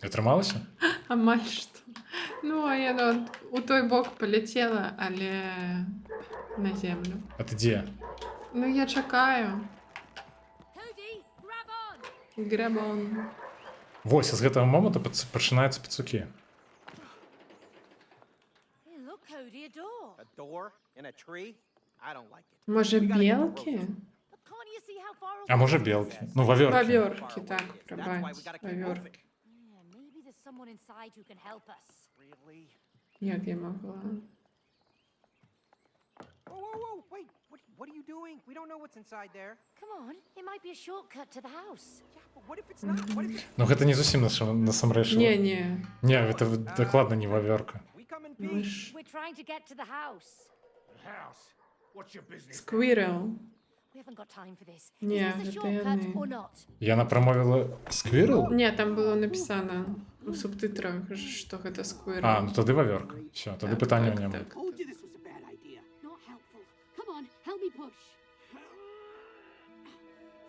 Я трималася? А маль що? Ну, а я ну, у той бок полетіла, але на землю. А ти де? Ну, я чекаю. Cody, grab on. Гребон. Ось, з цього моменту починаються пацуки. Hey, look, Cody, a door. A door in a tree? I don't like it. Може, We gotta get the білки? roses. But can't you see how far away? А може it is? білки? Ну, ваверки. Ваверки, так, That's why we пробач. gotta keep Ваверки. moving. Yeah, maybe there's someone inside who can help us. Really? Як я могла? Whoa, wait. What are you doing? We don't know what's inside there. Come on, it might be a shortcut to the house. Yeah, but what if it's not? What if it's... Ну, гэта не зусім насамрэч. Ні. Не, гэта дакладна не ваверка. We come in peace. Миш. We're trying to get to the house. House. What's your business? Сквірел. We haven't got time for this. Is Yeah, this a это я shortcut не- or not? Яна промовила сквірл? Ні, там було написано у субтитрах, що це сквірел. А, ну тоді ваверка. Все, тоді питання в ньому. так. Told you this was a bad idea. Not helpful. Come on, help me push.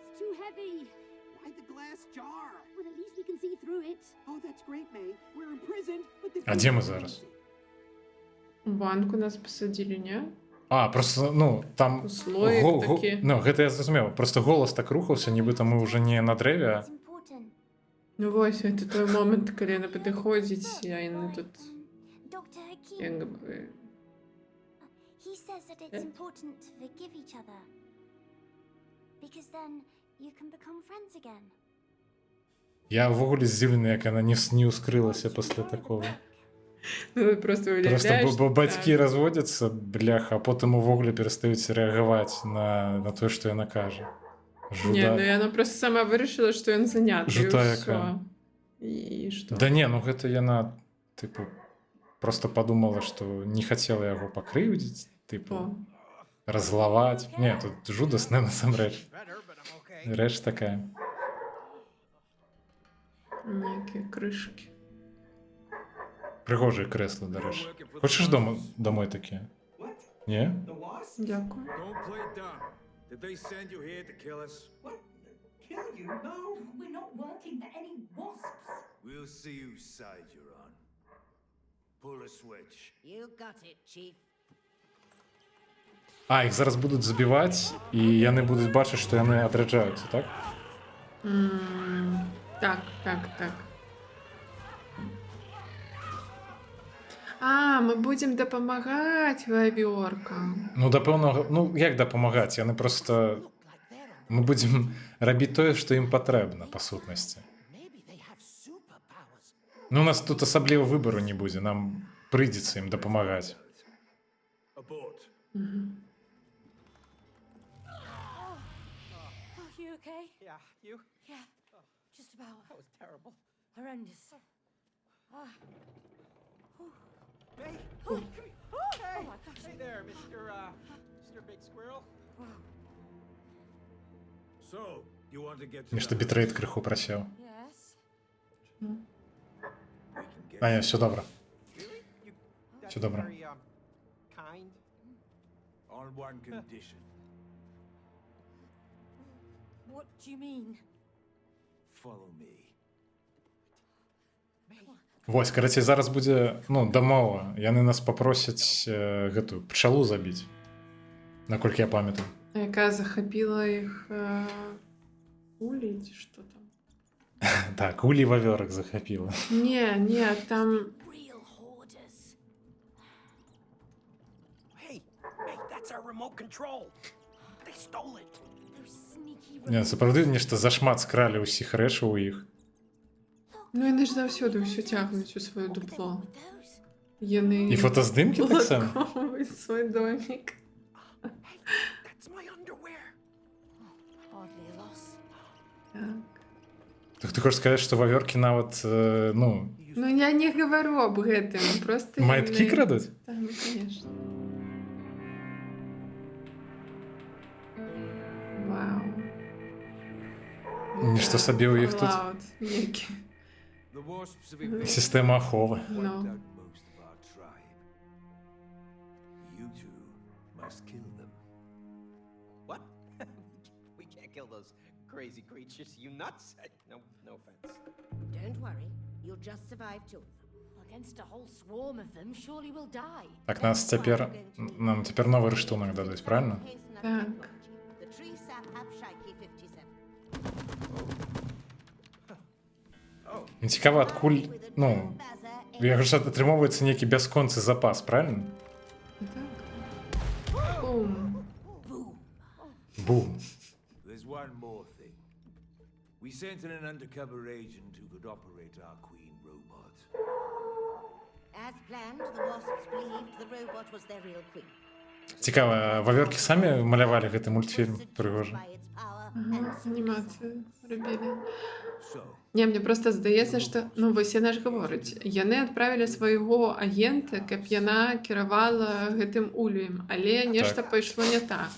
It's too heavy. Why the glass jar? Well, at least we can see through it. Oh, that's great, May. We're imprisoned, but the... А де ми зараз? У банку нас посадили, ні? А, просто, ну, там... Слоїк такі. Ну, гэта я зразумеў. Просто голос так рухаўся, нібыта мы уже не на дрэве. It's important. Ну ось, це той момент, коли вона підходить, а вони тут, Dr. Hakim, якби... he says that it's important to forgive each other. Because then you can become friends again. Я ввогуле здзіўлены, як яна не ускрылася пасля такого. Ну, просто уявляєш... Просто бо бацькі так. разводзяцца, бляха, а потым увогуле перастаюць рэагаваць на тое, што яна кажа. Ні, ну яна просто сама вирішила, що він зайнятий, Жута і яка. все. І що? Да не, ну гэта яна, тыпу, просто подумала, што не хацела яго пакрыўдзіць, тыпу, О, раззлаваць. Не, тут жудасна насамрэч. Better, but I'm okay. Рэч такая. ніякі кришки. Прыгожыя крэслы, дарэчы. Хочаш домой такія? Не? Дякую. Don't play dumb. Did they send you here to kill us? Kill you? No. We're not working for any wasps. We'll see whose side you're on. Pull a switch. You got it, Chief. А, їх зараз будуть забіваць, і яны будуць бачыць, што яны адраджаюцца, так? Так. А, ми будемо допомагати вавёркам. Ну, да пэўнага... Ну, як дапамагаць? Яны просто... Мы будзем рабіць тое, што ім патрэбна, па сутнасці. Ну, у нас тут асабліва выбару не будзе, нам прыйдзецца ім дапамагаць. Abort. Oh, you okay? Yeah, you? Yeah, just about. That was terrible. Horrendous. May? Come here. So, you want to get to Між the бітрейт криху просів. Yes. We can get А, ні, все добре. That's Все добре. very, kind. on one condition. What do you mean? Follow me. Вось, короче, зараз буде, ну, дамова. Яны нас попросяць гэтую пчалу забіць. Наколькі я памятаю. Яка захопила їх улей, чи що там? Так, улей вавёрок захапіла. Ні, там Real hoarders. Hey, that's our remote control. They stole it. Those sneaky Не, сапраўды нешта зашмат скралі ўсіх рэчаў у іх. ну яны ж заўсёды ўсё тягнуць у сваё дупло. those. Яны І фотаздымкі таксама? уладкоўваюць свой домик. That's my underwear. Hardly a loss. Так. Так ты хочаш сказаць, што вавёркі нават, ну, Ну я не говорю об гэтым, просто маяткі яны- крадуць? Так, ну конечно. Вау. Нешта сабе ў іх тут. Fallout некі. The wasps have invaded Сістэма аховы. and No. wiped out most of our tribe. You two must kill them. What? We can't kill those crazy creatures. You nuts? No offense. Don't worry, you'll just survive two of them. Against a whole swarm of them, surely we'll die. Так, нам цяпер новы рыштунак дадуць, правильно? Так. The tree sap Abshaki 57. Цікава, адкуль, ну, я кажу, атрымоўваецца нейкі бясконцы запас, правильно? Бум. Бум. There's one more thing. We sent in an undercover agent who could operate our queen robot. As planned, the wasps believed the robot was their real queen. Цікава, вавёркі самі малявалі гэты мультфільм прыгожы? By its power Ага, and анімацыю робілі. So, Не, мне просто здаецца, што ну вось яна ж гаворыць. Яны адправілі свайго агента, каб яна кіравала гэтым улеем, але нешта пайшло не так.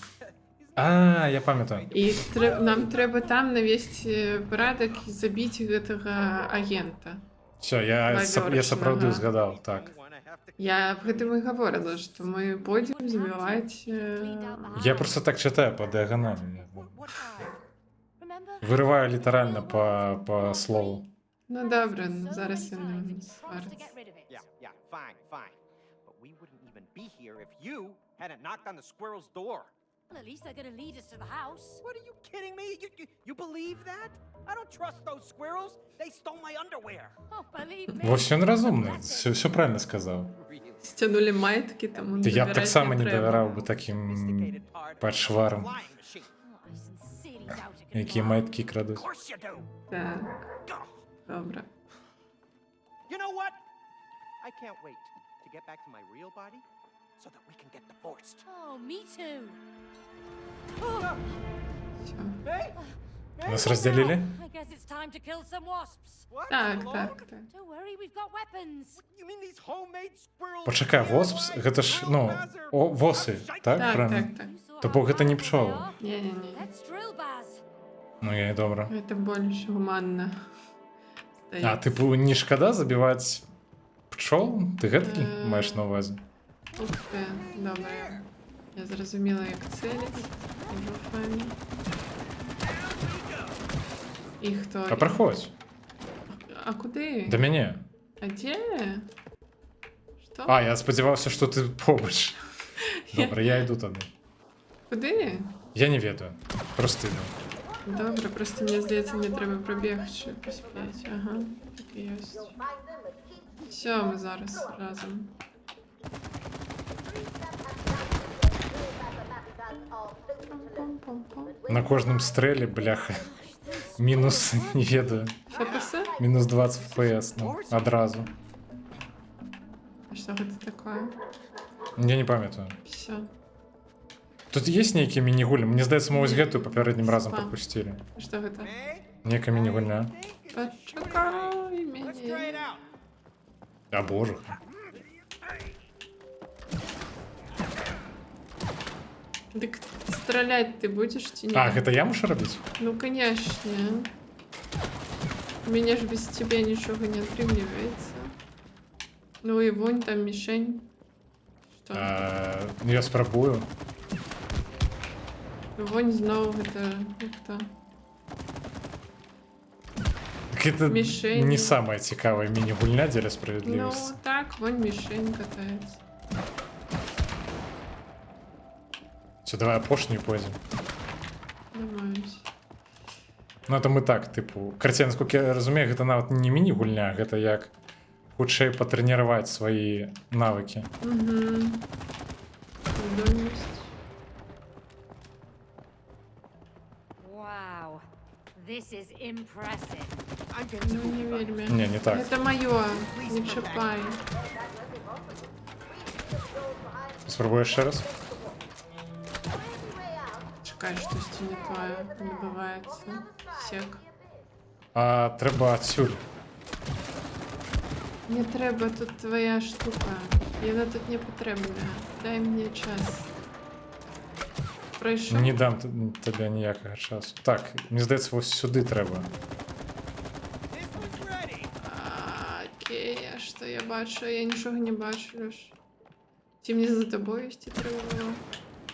А, я памятаю. І нам трэба там навесці парадак і забіць гэтага агента. Все, я сапраўды Вавёрачнага. згадаў, так. You wanna have to Я аб гэтым і гаварыла, што мы пойдзем забіваць Я просто так читаю по диагонали. What eye? Remember? Вырываю лiterально по слову. Ну добре, ну So зараз many я times не it costs to свариться. get rid of it. Yeah, fine. But we wouldn't even be here if you hadn't knocked on the squirrel's door. Well, at least they're gonna lead us to the house. What, are you kidding me? You believe that? I don't trust those squirrels. They stole my underwear. Oh, believe me. Вось він розумний, все правильно сказав. Really? Стянули маятки, тому Я б так само не треба. довіряв би таким Sophisticated part. пачварам, Flying machine. Oh, I sincerely doubt it can які fly. маятки крадуть. Of course you do. Так, Ugh. добре. You know what? I can't wait to get back to my real body so that we can get divorced. Oh, me too. Все. Hey? Нас розділили? I guess it's time to kill some wasps. What? Так, Alone? так, так. Don't worry, we've got weapons. You mean these homemade squirrels? Почекай, воспс, гэта ж, ну, воси, так? Так, Правильно? так, так. You saw То how бог это не powerful they пчелы. are. Ні-ні-ні. Let's drill, Baz. Ну, я і добре. Це більш гуманно. А, Здається. типу, не шкода забивати пчол? Ти гэтакі Е. маєш на увазі? Ух ти, добре. Я зрозуміла, як цілить. Дуже файно. І хто? А проходь, А куди? до мяне. А де? Що? А, я сподівався, що ти побач. Добре, я йду тоді. Куди? Я не ведаю. Просто йду. Добре, просто мені здається, мені треба пробігти, щоб поспіти. Ага, так і є. Все, ми зараз разом. Пам-пам-пам-пам. На кожному стрелі, бляха. Мінус, не ведаю. Все писе? Мінус 20 FPS, ну, одразу. А що це таке? Я не пам'ятаю. Все. Тут є нейкі міні-гулі? Мені здається, ми ось гэтую папярэднім разом Спам. пропустили. Що це? Hey? Нейка міні-гульня. Почекай Let's мені. try it out. А боже. Дик стрелять ты будешь чи ні? А, гэта я мушу рабіць? Ну, конечно. У меня же без тебя ничего не отрывливается. Ну и вон там мишень. Что? Ну, я спрабую. Вон знову это кто? Гэта Мішені. не самая цікавая міні-гульня дзеля Ну справядлівасці. так, вон мишень катается. Все, давай апошнюю пойдзем. Думаюсь. Ну, это мы так, типу, карцей, насколько я разумею, гэта нават не міні-гульня, гэта як хутчэй патрэніраваць свае навыкі. Угу. Удольность. Wow, this is impressive. I'm getting Ну, не верь мне. Не, не так. Это мое. Не чапай. Спробуеш ще раз? Чекай, что не твоя. Набывается. Сек. А треба адсюль. Не треба, тут твоя штука. І вона тут не потрібна. Дай мені час. Пройшов? Не дам тобі ніякого часу. Так, мені здається, ось сюди треба. This one's ready. Окей, а що я бачу? Я нічого не бачу, Льош. Ті мені за тобою йти треба було.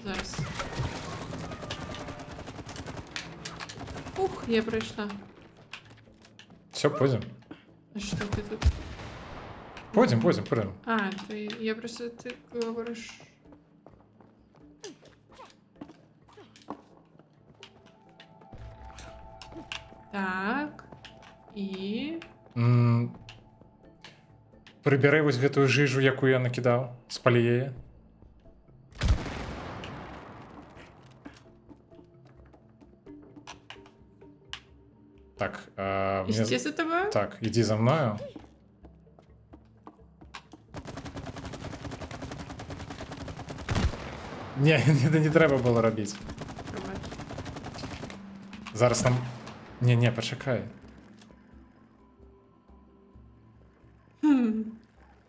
Зараз. Ух, я пройшла. Все, пойдем. А що ти тут? Пойдем. А, ти, я просто, ти говориш... Так. І... Прыбярэ вось гэтую жыжу, якую я накідаў. Спалі яе. Так, Ісці за тобою? Так, іди за мною. Не треба було робити. Пробач. Зараз нам... Не, почекай.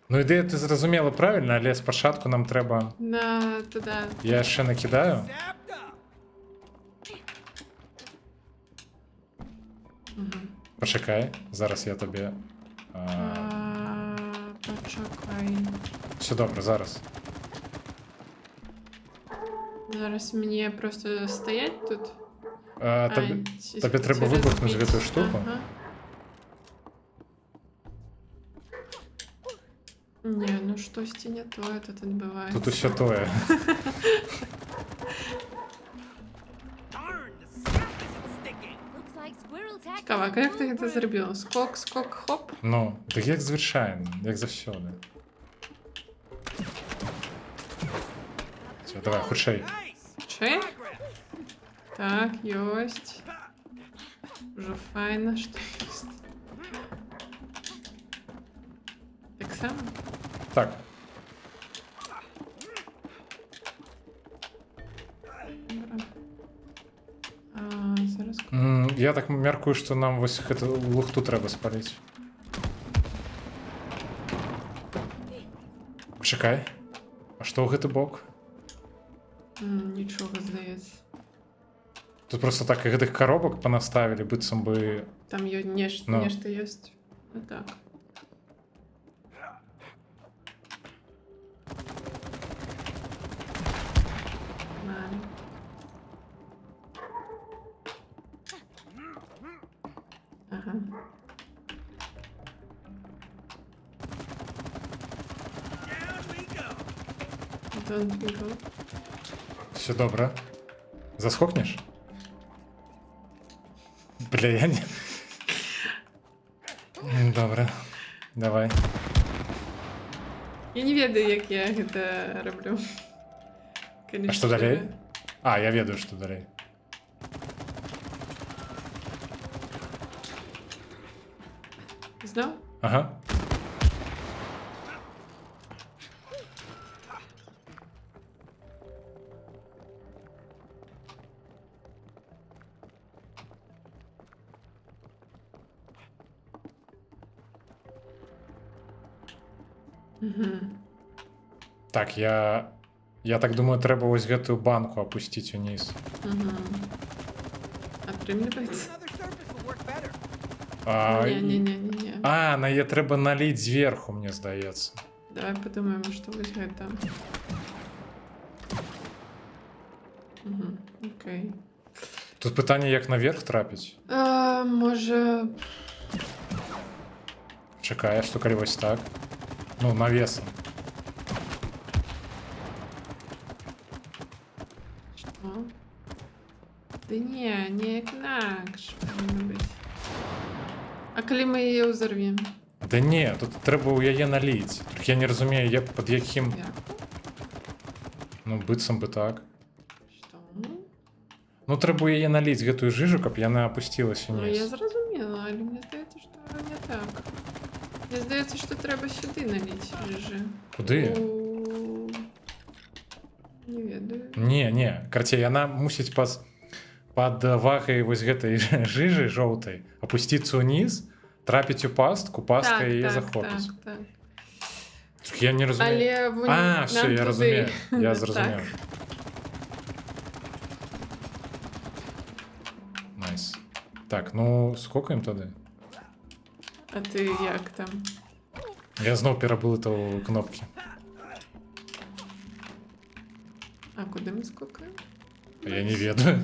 Ну, ідея ти зрозуміла правильно, але спочатку нам треба... На, туди. Я ще накидаю. Zapped up. Почекай, зараз я тобі... Почекай. Все добре, зараз. Зараз мені просто стоять тут. Тобі треба вибухнути гэтую штуку. Ага. Не, ну штось не тое тут відбувається. Тут усе тое. Darn, the sap isn't sticking. Looks like squirrel tack. Цікаво, а як ти це зробила? Скок, скок, хоп. Ну, так як звичайно, як завсёди. Все, давай, хутчэй. Nice. Чи? Progress. Так, ёсть. Уже файно, що есть. Так само? Так, Добре. Зараз. я так мяркую, што нам вось гэту лухту трэба спаліць. Чакай. А што ў гэты бок? Нічого, здається. Тут просто так гэтых коробак панаставілі, быццам бы... Там нешта, Ну. нешта ёсць. Ну так. Нормально. Ага. Down we go. Don't we go? Все добре. Заскокнеш? Бля, я не... Добре. Давай. Я не ведаю, як я гэта раблю. А што далей? А, я ведаю, што далей. Знаў? Ага. Так, я Я так думаю, трэба вось гэтую банку опусціць уніз. Угу. Атрымліваецца? Another surface will work better. А, Не-не-не-не-не. а, на яе трэба наліць зверху, мне здаецца. Давай подумаем, што вось гэта. Угу. Окей. Тут пытанне, як наверх трапіць. Можа... Чакае, што калі вось так. Ну, навесам. Што? Ды не інакш павінна быць. А калі мы яе ўзарвем? Да не, тут трэба ў яе наліць. Так я не разумею, я пад якім... Зверху? Ну, быццам бы так. Што? Ну, трэба ў яе наліць гэтую жыжу, каб яна апусцілася Ну, я ўніз. зразумела, але мне здаецца, што не так. Мне здаецца, што трэба сюды наліць жыжы. Куды? Не ведаю. Не, карацей, яна мусіць пад вагай вось гэтай жыжы жоўтай апусціцца ўніз, трапіць у пастку, пастка яе захопіць. Так. Я не разумею. Але вунь А, все, нам я туды. разумею. Я Так. зразумеў. Найс. Так, ну, скокаем тады. А ты як там? Я зноў пераблытаў кнопкі. А куди ми скокаємо? Я не ведаю.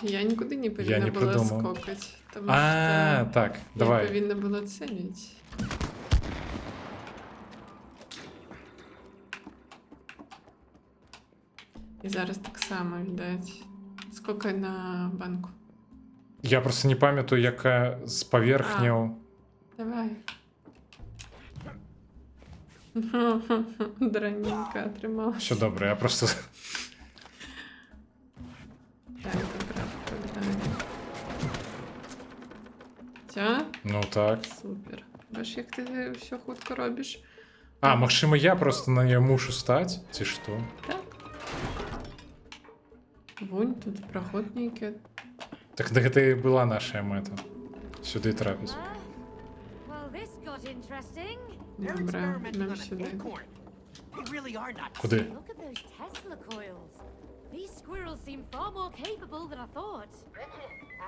Я нікуди не Я повинна не була придумав. скокати. Тому А, що так, я давай. повинна була цінити. І зараз так само, відать. Скокай на банку. Я просто не памятаю, яка з паверхняў. Давай. Драненька отримала. Все добре, я просто. Так, добре, погнали. Все? Ну так. Супер. Бачиш, як ти все хутко робиш? А, магчыма, я просто на неё мушу стаць, ці што? Так. Вунь, тут проход нейкі. Так гэта і была наша мэта. Сюды трапіць. Well, this got interesting. They're Добре, experimenting нам on an сюди. acorn. They really are not. Куди? Look at those Tesla coils. These squirrels seem far more capable than I thought.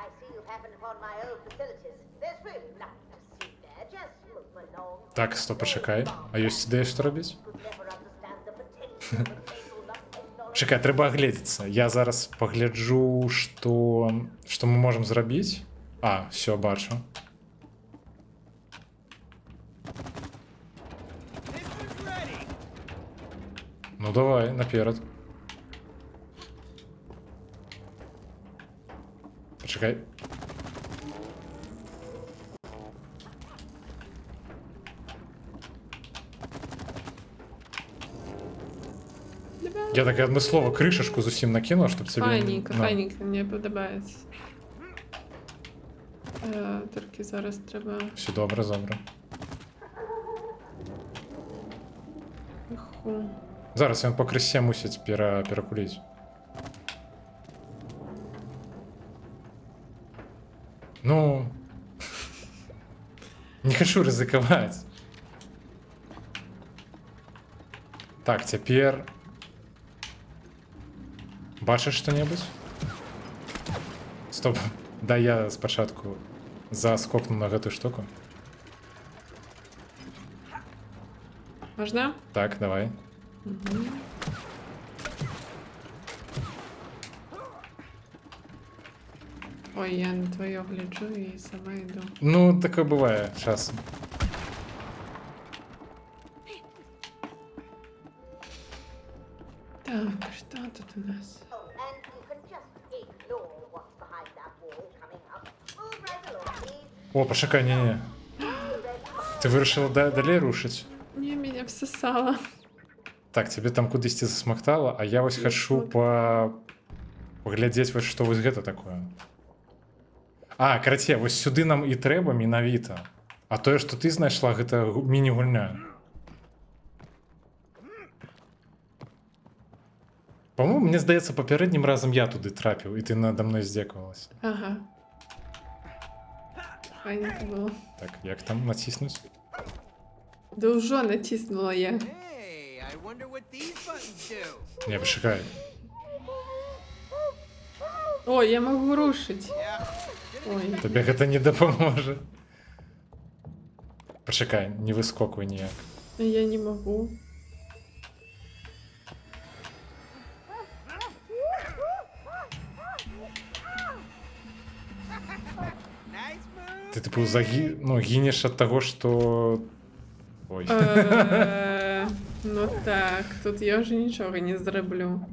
I see you happened upon my old facilities. There's really nothing to see there. Just move along. Так, стоп, пачакай. А ёсць ідэя, што рабіць? Could never understand the potential of fatal technology. Чакай, трэба агледзецца. Я зараз пагляджу, што мы можам зрабіць. А, все, бачу. This one's ready. Ну давай, наперад. Почекай. Я так адмыслова крышачку зусім накінуў, щоб цябе... Файненько, Ну. файненько, мені подобається. Тільки зараз треба... Все добре, добре. Ху. Зараз ён по крысе мусіць перакуліць. Ну... Не хочу рызыкаваць. Так, цяпер... Бачыш што-небудзь? Стоп. Дай я спачатку заскокну на гэтую штуку. Можна? Так, давай. Ой, я на твоє гляджу і сама йду. Ну, таке буває часом. Так, що тут у нас? Oh, and you can just ignore what's behind that wall coming up. Move right along, please. О, почекай, ні-ні. Ти вирішила далі рушити? Не, меня всосало. Так, тебе там кудысьці засмактала, а я вось хачу паглядзець вось што вось гэта такое. А, карацей, вось сюды нам і трэба менавіта. А тое, што ты знайшла, гэта міні-гульня. По-моему, мне здаецца, папярэднім разам я туды трапіў, і ты надо мной здзекавалася. Ага. Файненько було. Так, як там націснуць? Да уже натиснула я. Hey, I wonder what these button do? Не, почекай. Ой, я могу рушить. Yeah. Ой. Тобі гэта не дапаможа. Почекай, не выскокуй ніяк. Я не могу. Nice move. Ти типу гінеш ад таго, што... Ой. Ну так, тут я вже нічого не зроблю.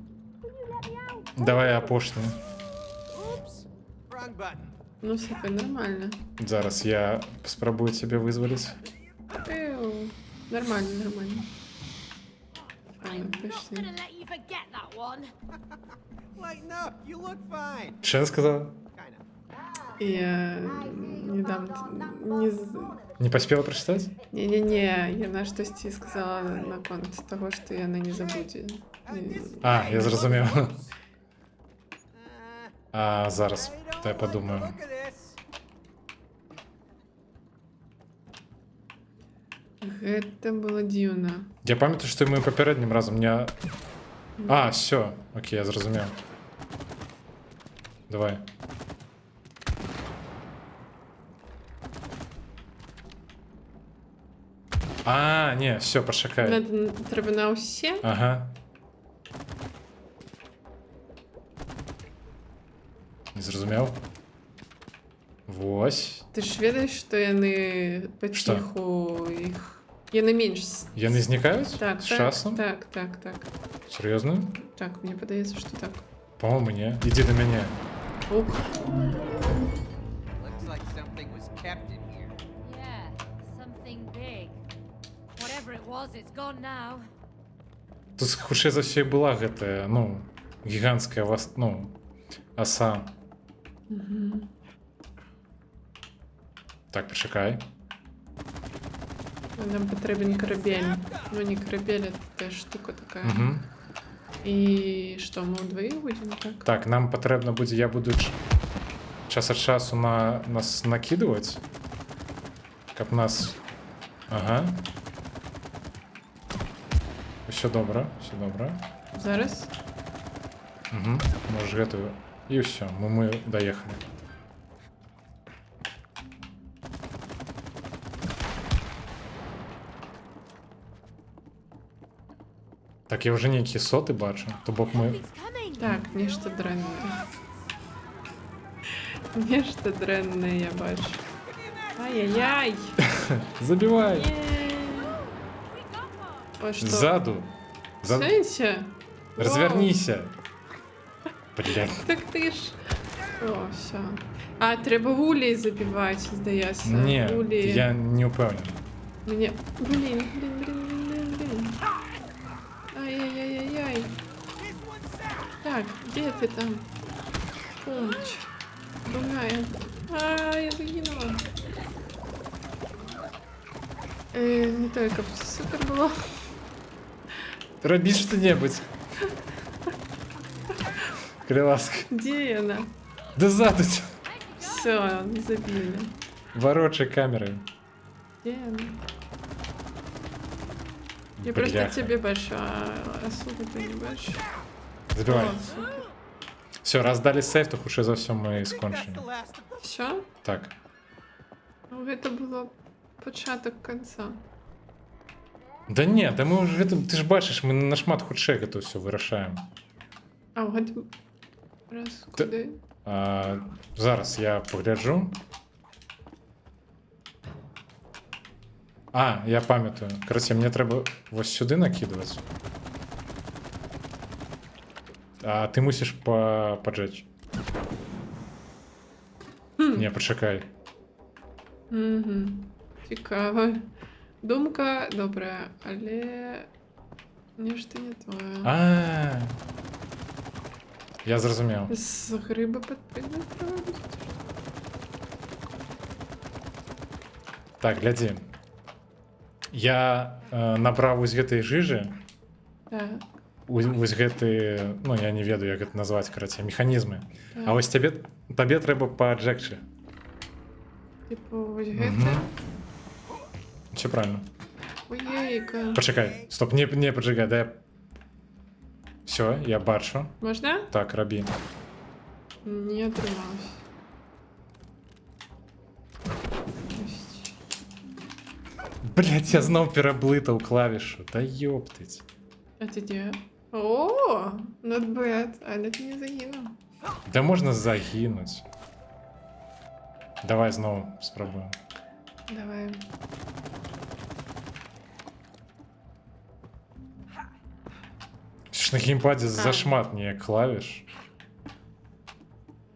Давай апошні. Oops. Wrong button. Ну, слухай, нормально. Зараз я спробую тебе визволити. Нормально, нормально. Ладно, Not почти. gonna let you forget that one. Lighten up. You look fine. Що я сказав? Kinda. Я не дам... Не поспела прочитати? Не-не-не, я на щось сказала на конт того, що я не забуду. А, я зрозумів. Uh, А, зараз, I don't та я like the подумаю. look of this. Гэта было дзіўна. Я пам'ятаю, що ми попереднім разом не... А, все, окей, я зрозумів. Давай. А, ні, все, почекай. Треба на усе? Ага. Не зрозумів? Вось. Ти ж ведаєш, що яны потиху їх... Яны менш... Яны знікаюць? Так, З так, часом? так, так, так. Серйозно? Так, мені подається, що так. По-моєму, ні. Іди до мене. Ух. Looks like something was kept in here. Yeah, something big. Whatever it was, it's gone now. Тут, хутчэй за ўсё, і была гэтая, ну, гіганцкая ну, оса. Так, почекай. Нам потрібен корабель. Ну, не корабель, это та штука такая. Угу. І що, ми вдвоєм будемо, так? Так, нам потрібно буде, я буду час від часу нас накидувати. Каб нас... Ага. Все добре, все добре. Зараз? Угу. Можеш гэтую. І все, мы доехали. Так, я вже нейкі соти бачу, то бок ми... It's coming. Так, нешта дрэннае. Нешта дрэннае я бачу. Ай-яй-яй! Забивай! Ой, што? Ззаду! Сэнсе? Разверніся! Блядь. Так ты ж... О, все. А, трэба вулей забіваць, здаецца. Не, Вулей. я не упевнений. Мне... Блин. Ай-яй-яй-яй-яй. Так, где ты там? Помощь. Другая. А, я загинула. Не только супер было. Роби что-нибудь. Криласка. Где она? Да ззаду. Все, забили. Ворочай камеры. Где она? Я просто Бляха. тебе бачу, а сука ты не бачу. Забивай. О, супер. Все, раз дали сейф, то хутчэй за ўсё мы I think that's скончым. the last of them. Все? Так. Ну, это было початок конца. Да не, да мы уже гэта, ты ж бачыш, мы нашмат хутчэй гэта ўсё вырашаем. А вот раз Та- куды? Зараз я погляджу. А, я памятаю. Караце, мне трэба вось сюды накидываць. А ты мусіш поджечь. Не, почекай. Угу. Цікаво. Думка добра, але нешта не твоє. А. Я зрозумів. З гриба підпрыгнув проводить. Так, глядзі. Я набраў вось гэтай жыжы. Так. Вось гэты, ну я не ведаю, як гэта назваць, карацей, механізмы. Так. А вось табе трэба па джекчы. Типу, вось гэта. Все правильно. Ой-ейка. Почекай, стоп, не поджигай, дай. Все, я бачу. Можна? Так, рабі. Не отрималось. Ось. Блять, я знов переблитав клавішу. Та йоптить. А ти де? О, not bad. Але ти не загинув. Да можна загинуть. Давай знову спробуємо. Давай. Ж на геймпаді зашмат ніяк клавіш.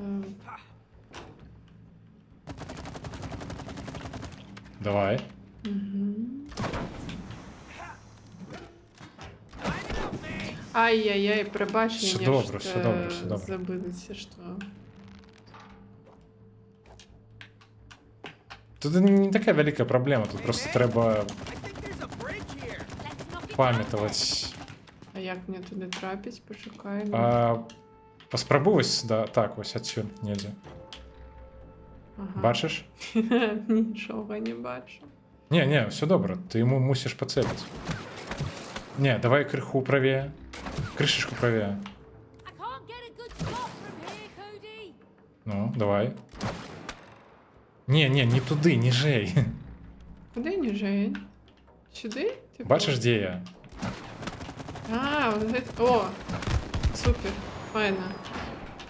Ем, Давай. Ай-яй-яй, пробач Все мені, добре, що все добре, все добре. забилися, що... Тут не така велика проблема, тут просто треба I think there's a bridge here. Let's knock it пам'ятати. А як мені туди трапить? Пошукай. Поспробуй ось сюди. Так, ось отсюди, нельзя. Ага. Бачиш? Нічого не бачу. Ні, все добре, ти йому мусиш поцелити. Ні, давай криху правее. Кришечку правее. I can't get a good shot from here, Cody. Ну, давай. Ні, не туди, ніжей. Куди ніжей? Сюди? Типу? Бачиш, де я? А, вот это... О! Супер, файно.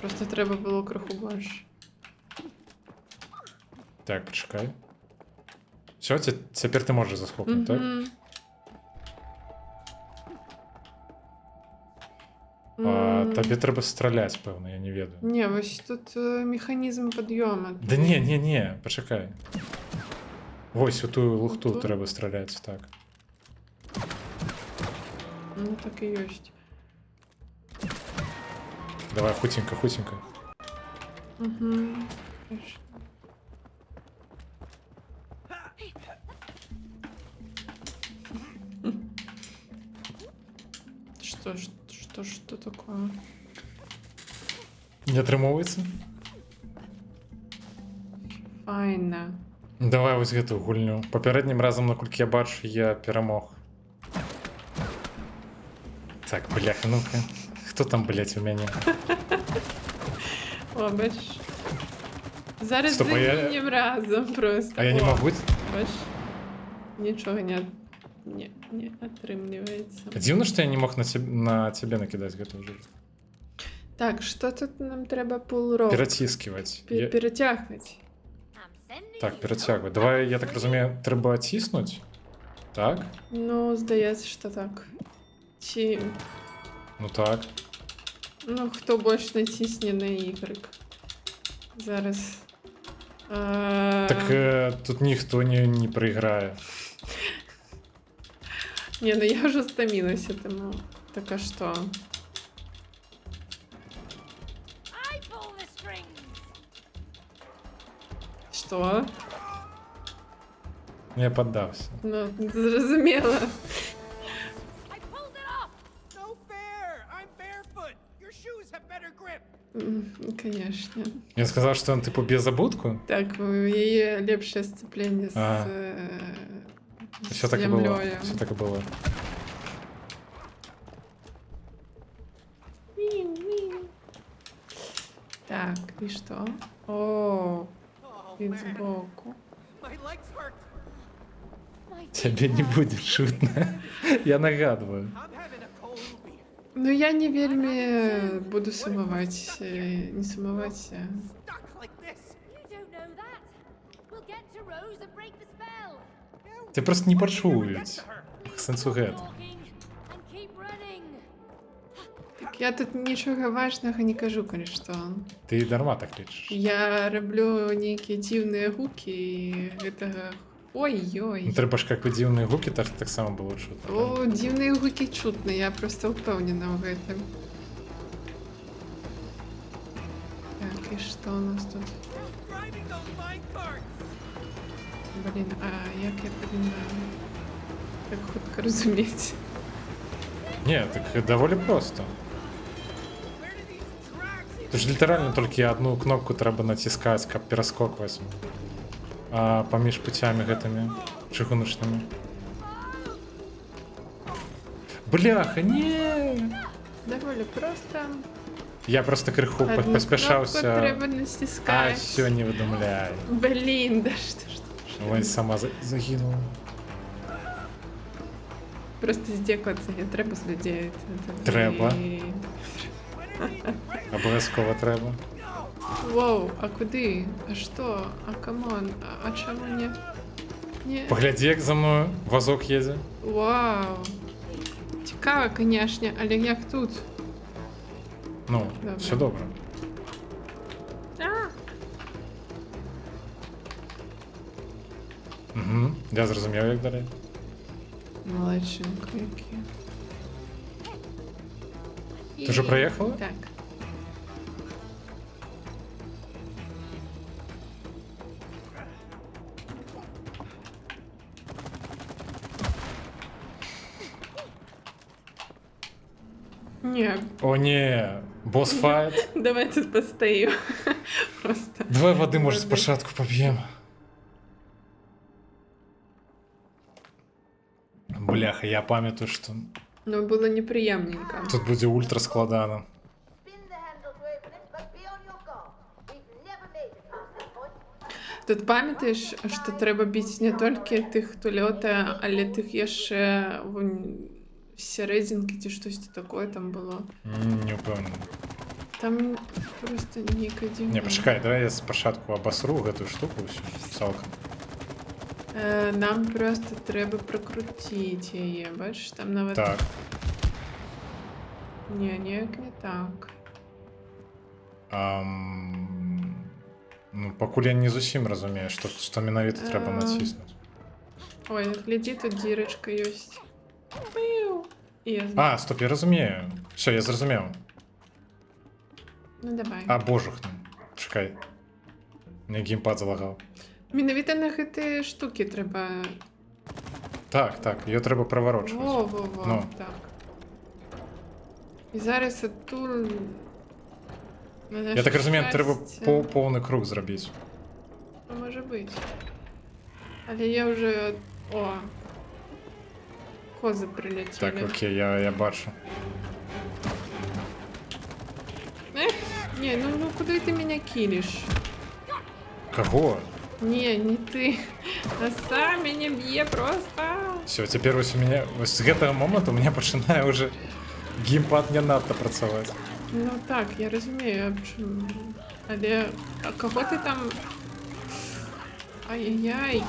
Просто треба було криху більше. Так, почекай. Все, тепер ти можеш заскокнути, так? Тобі треба стріляти, певно, я не ведаю. Ні, ось тут механізм підйому. Да ні, почекай. Ось у ту лухту Оту? треба стріляти, так. Ну, так і есть. Давай, хутенько. Угу. Хорошо. Что такое? Не отримовується? Файно. Давай ось гэту гульню. Попереднім разом, наколькі я бачу, я перемог. Так, бляха, ну-ка. Хто там, блять, у мене? О, бачиш? Зараз Стоп, а я- замінім разом просто. А я не О, можу бути? Бачиш? Нічого не отримлюється. Дивно, що я не мог на тебе накидати гэту вже. Так, що тут нам треба пул-рок? Перетискувати. Перетягувати. I'm sending Так, you перетягувати. Давай, я так розумію, треба тиснути. Так? Ну, здається, що так. Чи... Ну так. Ну, хто більше натисне на Y. Зараз. Так тут ніхто не проіграє. Не, ну я вже стомилася, тому так а що? I pull the strings. Що? Я піддався. Ну, зрозуміло. I pulled it off. No fair. I'm barefoot. Your shoes have better grip. Конечно. Я сказав, що він типу б'є забудку? Так, у її ліпше сцеплення з Все так і було. землею. Все так і було. Так, і що? О, Oh, від man. збоку. My legs hurt. My Тебе не буде шутно. Я нагадую. I'm having a cold beer. Ну, я не вельми буду сумувати. Не сумуватися. Stuck like this. You don't know that. We'll get to Rose and break the spell. Ти просто не почують. To her. Сенсу Stop гет. talking and keep running. Так я тут нічого важного не кажу, конечно. Ти дарма так кричиш. Я роблю некие дивные гуки, и это... Ну, Ой-ой. треба ж як би дивні гуки, так само було чутно. О, дивные гуки чутно, я просто упевнена в этом. Так, и что у нас тут? Who's driving those mine carts? Блин, а як я повинна так хутко розуміти? Ні, так доволі просто. Where do these tracks even Тут ж літерально тільки одну кнопку треба натискати, як перескокувати. А поміж путями гэтыми чыгуночными. Бляха, ні! Доволі контролю, просто Я просто криху одну кнопку поспішався. треба А, натискати. все, не видумляй. Блін, да що ж. Ой, сама загинула. Просто здекатися не треба з людей. Це Треба. блін. Обов'язково треба. Воу, а куди? А що? А камон? А чому не? Ні. Погляди, як за мною вазок їде. Вау. Цікаво, конечно, але як тут? Ну, Добре. все добре. А! Угу. Я зрозумів, як далі. Молодчинка, які. Ти вже проїхала? Так. Ні, О, ні, босс-файт. давай тут постою. Просто. Давай води, може, Води. спочатку поб'ємо. Бляха, я пам'ятаю, що Ну, було неприємненько. тут буде ультра складано. Spin the handle to open it, but be on your guard. We've never made it past that point. Тут пам'ятаєш, що треба бити не тільки тих, хто льотає, але тих є ще серединки чи щось таке там було. Не впевнений. Там просто Нікодім. Не, почекай, давай я спочатку обосру гэту штуку всю цілком. Нам просто треба прокрутити її, бачиш, там навіть... Так, Ні, ніяк не так. ну, покуль я не зусім розумію, що менавіта треба натиснути. Ой, гляди, тут дірочка є. Пиу. І я знаю. А, стоп, я розумію. Все, я зрозумів. Ну давай. А, божухну. Чекай. Мені геймпад залагав. Менавіта на гэты штуки треба... Так, її треба проворочувати. Во, Ну. так. І зараз тут... Я так розумію, треба повний круг зробити. Ну, може бути. Але я вже... О! Кози прилетіли. Так, окей, я бачу. Ні, ну куди ти мене кілиш? Кого? Не, не ты. А сам меня б'є просто. Все, тепер ось у мене, ось з гэтага моменту у мене починає вже геймпад не надто працювати. Ну так, я розумію, чому. Але а кого ти там. Ай-яй-яй.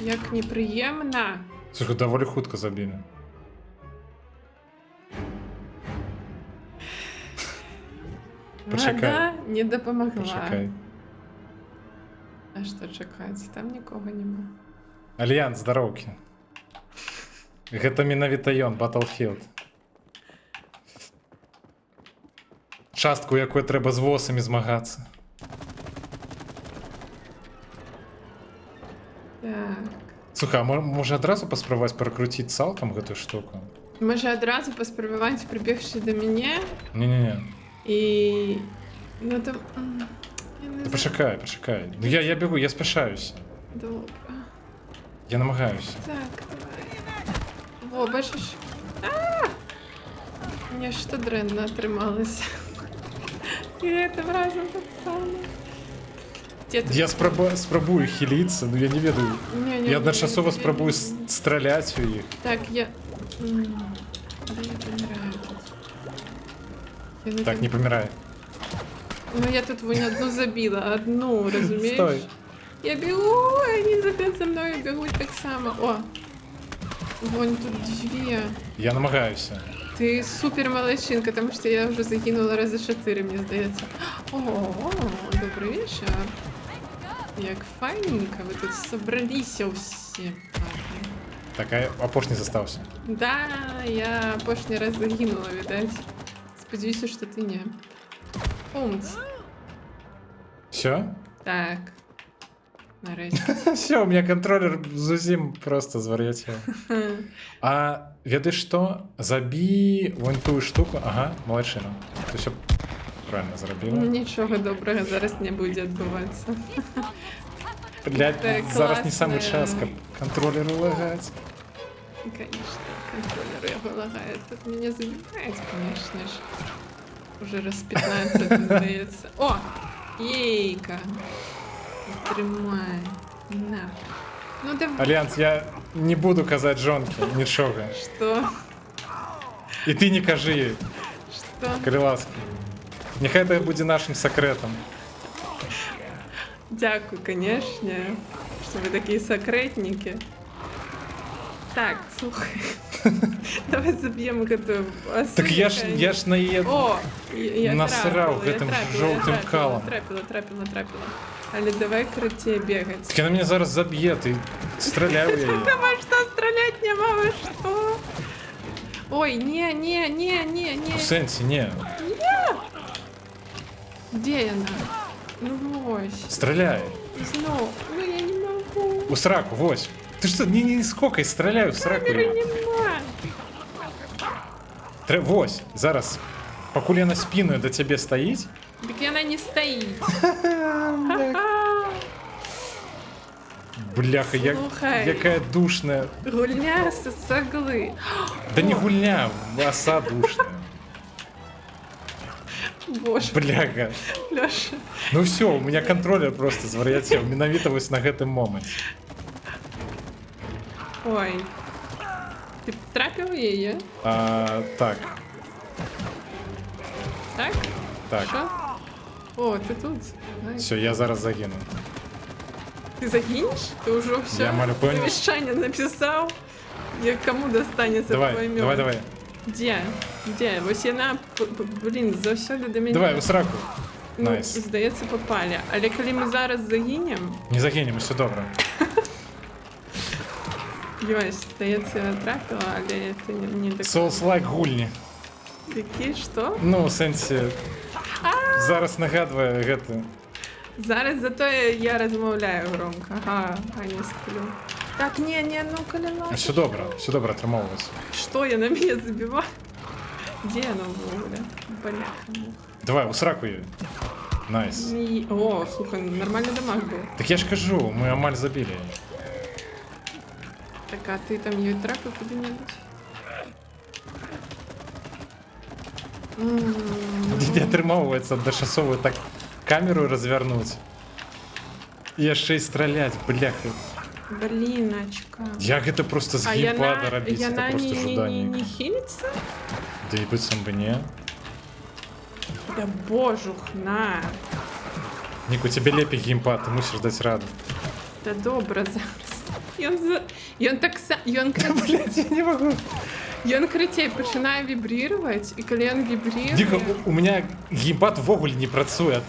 Як неприємно. Слухай, доволі хутко забили. Почекай. Вода не допомогла. Почекай. А що чекати? Там нікого нема. Альянс, здоровки. Гэта менавіта ён, Battlefield. Частку, якой трэба з восамі змагацца. Так. Слухай, а можа адразу паспрабаваць пракруціць цалкам гэтую штуку? Може одразу поспробувати, прибігши до мене, Не-не-не. і... Ну там... Я не Ти почекай. Ну я бегу, я спішаюся. Добре. Я намагаюся. Так, давай. Во, бачиш? Я ж то дренно трималася. І это разом так само. Я спробую хіліться, ну я не ведаю. Я одночасово спробую стріляти у їх. Так, я... Да я помираю тут. Я не Так, не помирай. Ну я тут вон одну забила, одну, розумієш? Стой. Я бегу, они опять за мною бегут так само. О, вон тут две. Я намагаюся. Ти супер молодчинка, тому що я вже загинула рази 4, мені здається. О, добрий вечір. Як файненько, ви тут собралися всі. Так, а опошній застався. Да, я пошний раз загинула, видать. Сподіваюся, що ти не. Умц. Все? Так. Нарешті. Все, у меня контроллер зусім просто звар'ятів. А ведаеш што? Забі вон тую штуку. Ага, молодчина. Ти все правильно зробила. Нічого доброго зараз не буде відбуватися. Блядь, Так, зараз не класно. самый час, каб контроллеру лагать. Конечно, Контроллер его лагает. Тут меня забивает, конечно же. Уже раз 15 здається. О! Ейка! Тримай. На. Ну давай. Альянс, я не буду казати жонки, нічого. Что? І ти не кажи їй, Что? Криласки. Нехай це буде нашим секретом. Дякую, конечно, что вы такие секретники. Так, слухай. Давай забьем эту осу. Так я ж на її... О, я насрав трапила, гэтым я трапила, жовтим я калом. Трапила. Але давай крутее бегать. Так вона мене зараз заб'є, ти стріляй у її. Давай что, стрелять не могу, что? Ой, не. У сенсі, ні. Где она? Ну, вось. Стріляй. Ну я не могу. У сраку, вось. Ти що, не скокай, стріляй у сраку. Камеры нема. Вось, зараз. Покуль я на спину до тебе стоїть. Так она не стоит. Бляха, Слухай. яка душна. Гульня с соглы. Да не гульня, оса душная. Боже, Бляха. Лёша. Ну все, у меня контроллер просто звар'яцеў, менавіта вось на гэтым моманце. Ой. Ты трапил ее? Так, Так? так. Что? О, ты тут. Ай. Все, я зараз загину. Ты загинешь? Ты уже все. Я малю понял. Завещание написал. Я кому достанется, поймем. Давай. Где? Ось яна, блін, заўсёды до мене. Давай, у сраку. Ну, Найс. здається, попали. Але коли ми зараз загинем, Не загинем, все добре. Йось, здається, я трапила, але це не до Souls-like гульні. Які, що? Ну, у сенсі, зараз нагадує гэта. Зараз зато я розмовляю громко. Ага, а не сплю. Так, не, ну коли Все добре, атрымоўваецца. Что я на меня забиваю? Где оно вовремя? Бляха. Давай, у сраку її. Найс. О, слухай, нормальный дамаг был. Так я ж кажу, ми амаль забили її. Так, а ты там ее трапил куда-нибудь? Не атрымоўваецца дашасовую так камеру развернуть. І яшчэ і страляць, бляха. Блиночка. Як гэта просто з А геймпада рабіць, яна это просто жаданне. не хилится? Да і быццам бы не. Да божух, на. Ніку, тебе лепей геймпад, ти мусиш даць раду. Да добра зараз. Ён так сам... Ён Блядь, я не могу. Ён крыцей пачынае вібрировать, і калі ён вібрыруе... Дико, у меня геймпад ввогуле не працуе.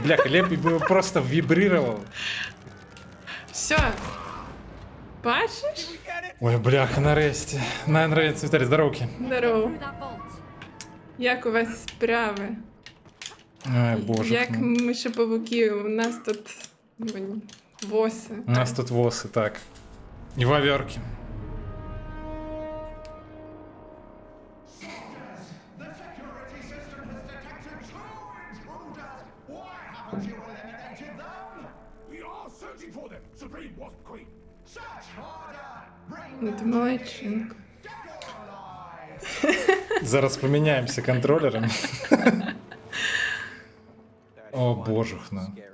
Бляха, лепей бы его просто вибрировал. Все. Бачиш? Ой, бляха, нарешті. Нарешті, Віталій, здоровки. Здорово. Through that vault. Як у вас справи? Ой, боже. Як миші-павуки, у нас тут воси. У нас тут воси, так. І ваверки. We are searching for them, Supreme Wasp Queen. Search harder. Bring Ну ти молодчинка. Зараз поміняємося контролером. О, божухна. Don't worry.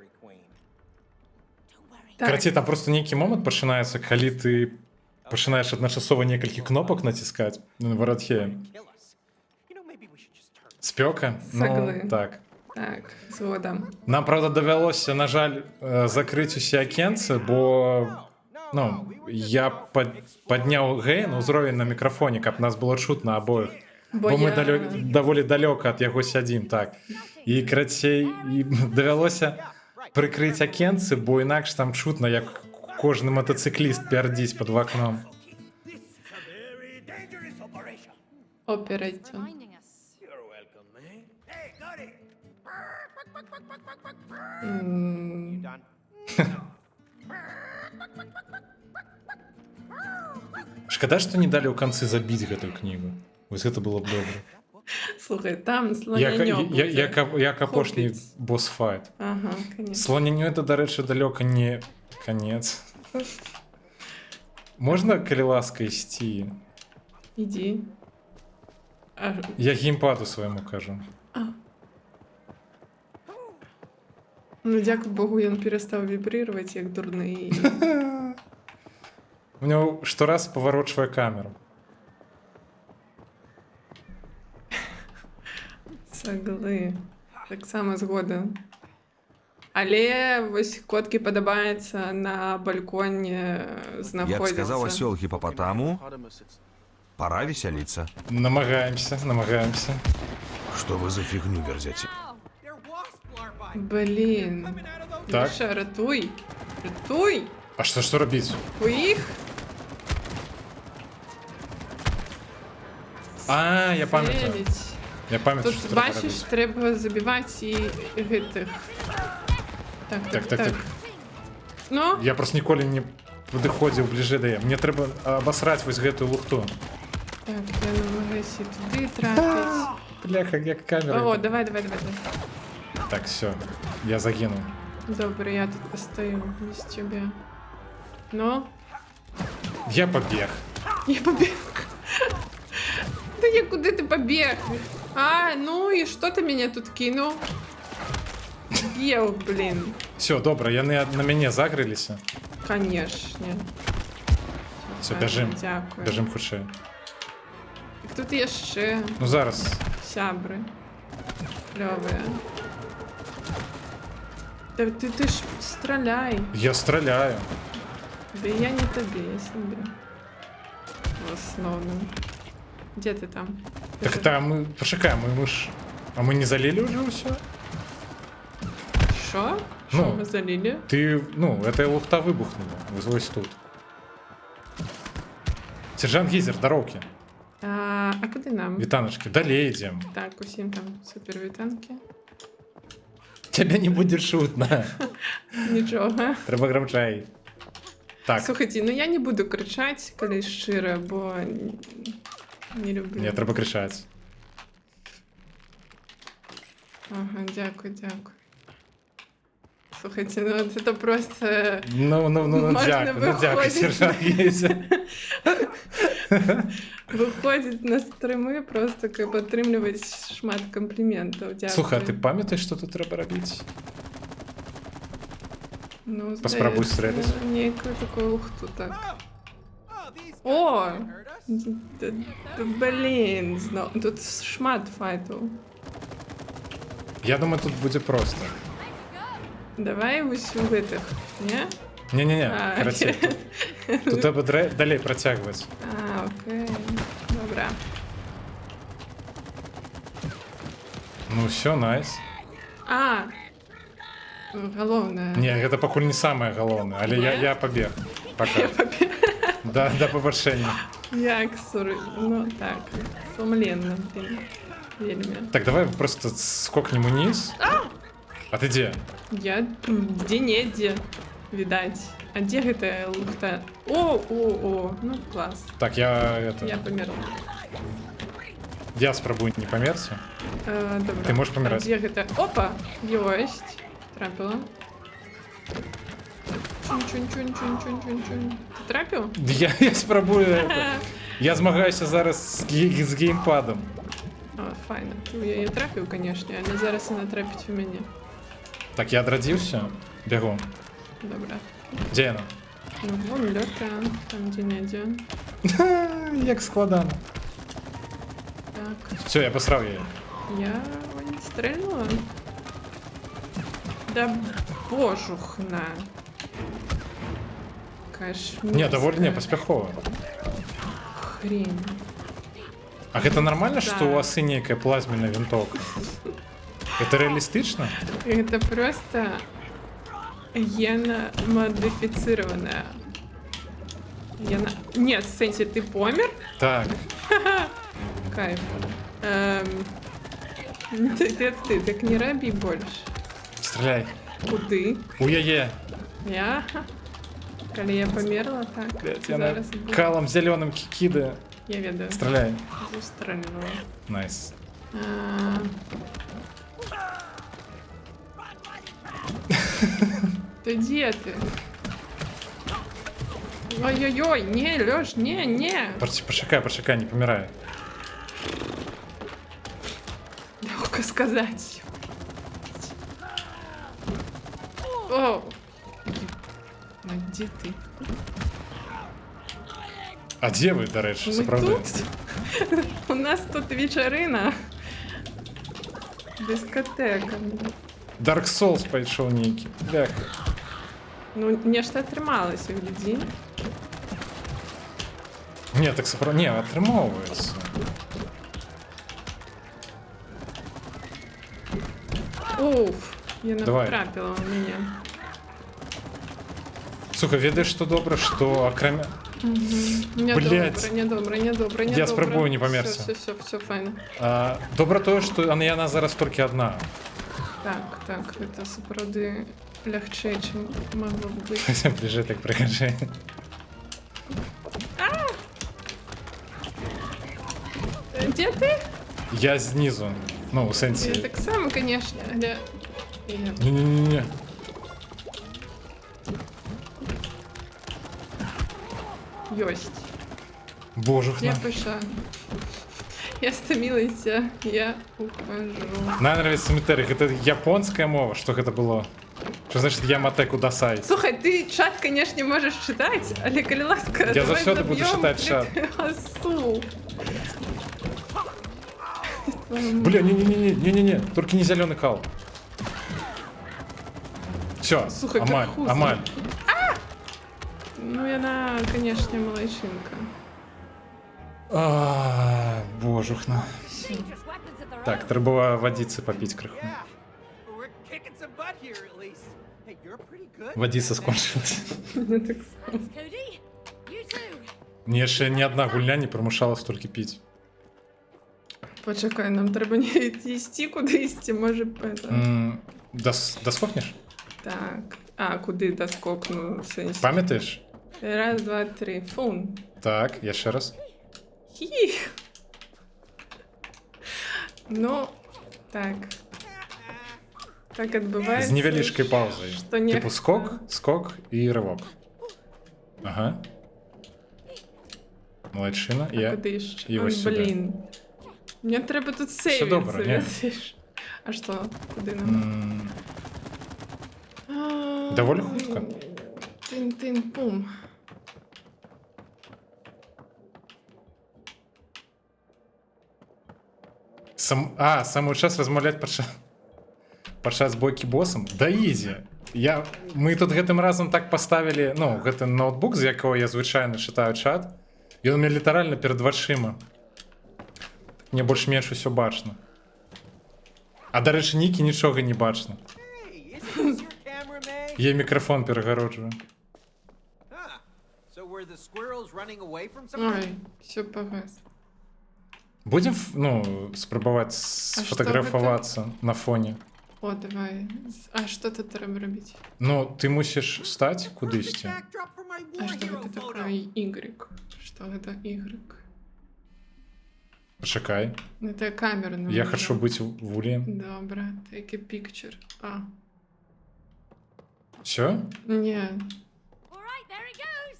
Так, Короче, там просто некий момент починається, коли ти починаєш одночасово некілька кнопок натискати в воротхе. Kill us. You know, maybe we should just turn. Спека? Соглы. Ну, так. так, згодом. Нам, правда, довелося, на жаль, закрити усі окенці, бо ну, я підняв гейн, узровень на мікрофоні, каб нас було чутно обоїх. Бо ми доволі далеко від його сядім, так. І, короче, і довелося прикрити окенці, бо інакше там чутно, як кожен мотоцикліст пердіть під вікном. This is a very dangerous operation. Операцію. Reminding us. You're welcome, man. Hey, got it. М, Done. Шкада, што не далі ў канцы забіць гэтую кнігу. Вось гэта было б добра. Слухай, там Як, слоняньо буде. як апошні Хопіць. босс-файт. Ага, конечно. Слоняню это, до речі, далёка не конец. Можна, калі ласка, ісці? Іди. А, Я геймпаду своєму кажу. ну, дякую Богу, він перестав вібрувати, як дурний. У нього щораз поворачує камеру. Сагли. Так само згоден. Але ось котки подобається на балконі знаходиться. Я бы сказал, осел хипопотаму, пора веселиться. Намагаємося. Что вы за фигню верзете? They're wasp larvae. Блін. Coming out of those. Так. Леша, рятуй. Рятуй. А що робити? Твоїх. А, я пам'ятаю. Целить. Я пам'ятаю, що Тут, треба бачиш, робити. треба забивати і гитих. Так. Ну, Я просто ніколи не підходив ближе до її. Мені треба обосрати ось гэту лухту. так, я намагаюся і туди трапити. Бляха, як камера. О, давай. Так, все, я загинув. Добре, я тут постою без тебе. Ну, Я побіг. я побіг. Да я куди ти побіг? А, ну і що ти мене тут кинув? Єв, блін. Все, добре, яни на мене загрілися. Конечно. Все, біжим. Дякую. Біжим худше. Так тут є ще Ну зараз. сябри. Кльові. Та ти ж стріляй. Я стріляю. Да я не тобі, я себе. В основному. Де ти там? Ти Так ж- та ми почекаємо, ми ж. А ми не залили вже все? Що? Ну. Що ми залили? Ти, ну, эта лухта вибухнула. Ось тут. Сержант Гізер, дороги. А куди нам? Вітаночки, далі йдемо. Так, усім там супер вітанки. Тебе не буде шутно. Нічого. Треба громчай. Так, Слухайте, ну я не буду кричати, коли щиро, бо не люблю. ні, треба кричати. Ага, дякую. Слухайте, ну це то просто... Ну, Можна дякую, виходити. сержант Гізер. Виходить на стрими просто как отримувати шмат компліментів. Дякую. Слухай, а ти пам'ятаєш, що тут треба робити? Ну, Поспробуй здається, стрелять. Ніяку таку лухту, так. Oh, these О! guys can't hurt us. Блін, знову. Тут шмат файту. Я думаю, тут буде просто. Давай ось убитих, ні? Ні-ні-ні, А, короче. Тут треба далі протягувати. А, окей. Добре. Ну все, найс. А! Головне. Ні, це покуль не саме головне, але я побіг. Пока. До побачення. Як ну так. Сумлінно, блін. Вельми. Так, давай просто скокнем вниз. А ты где? Я где-не-где, видать. А где эта лухта? О, ну класс. Так, я Я померла. Я спробую не померці. Добре. Ти можеш помирати. А где это? Опа! Есть. Трапила. Чун-чун-чун-чун-чун-чун-чун. Ти трапив? Я спробую. Я змагаюся зараз з геймпадом. О, файно. Я трапив, конечно, але зараз вона трапить у мене. Так, я одрадився. Бегу. Добре. Де вона? Ну, вон лёгка, там где-не-где. Як складано. Так. Все, я посрав її. Я не стрельнула. Да божухна. Кошмар. Ні, доволі не, поспіхово. Хрень. А это нормально, Да. что у осы некая плазменная винтовка? Это реалистично? Это просто генно-модифицированная. Нет, в сенсе, ты помер? Так, Кайф. Ты так не роби больше. стреляй. Куди? Уе-е. Я? Коли я померла, так. Блядь, я на Зараз буду. калом зеленым кикиды. Я ведаю. Стреляй. Застрельнула. Найс. Ты где ты? Ой-ой-ой, не, Лёш, не. Почекай, не помирай. Легко сказать. О! Ну где ты? А де ви, до речі, Ми справді? тут? У нас тут вечерина. Дискотека. Dark Souls пайшов нейкий. Бляха. Ну, нешта атрымалася, глядзі. Не, так справді, не, атрымоўваецца. Уф, яна Давай. потрапила у мяне. Слухай, ведаеш, што добра, што акрамя... Блядь. Недобра. Я спрабую не памерці. Все, файна. Добра тое, што яна зараз толькі адна. Так, гэта сапраўды лягчэй, чым магло б быць. Бліжэй так прыгажэй. Дзе ты? Я знізу. Ну, у Я сэнсе. так само, конечно, але... Не. Ёсць. Божухна. Я пайшла. Я стамілася, я ухожу. Найнравіць цементарый. Гэта японская мова, што гэта было? Што значит ямате кудасай? Слухай, ты чат, конечно, можешь читать, але калі ласка, Я давай заўсёды буду заб'ём читать чат. Асу. Бля, не, только не зеленый кал. Все, Слухай, амаль, как вкусно. амаль. Ну, яна, конечно, малайчинка. Божухна. Dangerous weapons of their Так, own. треба водицы попить крыху. Yeah, we're kicking some butt here at least. Hey, you're pretty good. Водица скончилась. Не так само. Thanks, Cody. You too. Мне яшчэ ні адна гульня не прымушала столькі піць. Почекай, нам треба не ісці, куди ісці, може это. Доскокнеш? Так. А, куди доскокну, в сенсі? Пам'ятаєш? Раз, два, три. Фун. Так, яшчэ раз. Хі. Ну, так. Так адбываецца. З невялічкай паузай. Што нехта- Типу скок і рывок. Ага. Малайчына. А куди яшчэ? і Ой, вось сюди. блін. Мне треба тут сейвіцца, добра, не? ведаеш? А што? Куди нам? Даволі хутка. Тин-тин-пум. Самый час размаўляць падчас бойкі босам? Да ізі. Мы тут гэтым разам так паставілі, ну, гэты ноутбук, з якого я звычайна чытаю чат. Ён у меня літаральна перад вачыма. Мне больш-менш усё бачна. А дарэчы, нікі нічога не бачна. Hey, isn't this your camera, May? Я мікрафон перагароджваю. Huh. So were the squirrels running away from something? Ой, все погас. Будем, спрабаваць што сфотаграфавацца на фоне. О, давай. А што тут трэба рабіць? Ну, ты мусіш стаць кудысьці. Backdrop for my А war што hero гэта photo. такое Y? Што гэта Y? Пачакай. Гэта камера. на Я маю. хачу быць вулем. Добра, take a picture. А, Все? не. All right, there it goes.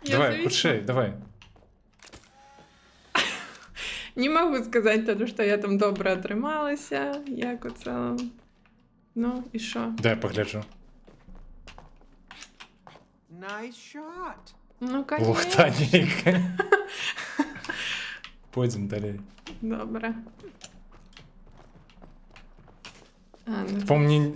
Я Давай, зависла. хутчэй, давай. Не могу сказаць тады, што я там добра атрымалася, як у цэлым. Ну, і що? Дай пагляджу. Nice shot. Ну, Лухта конечно. нейкая. Пойдзем далей. Добра. А, ну, Помні,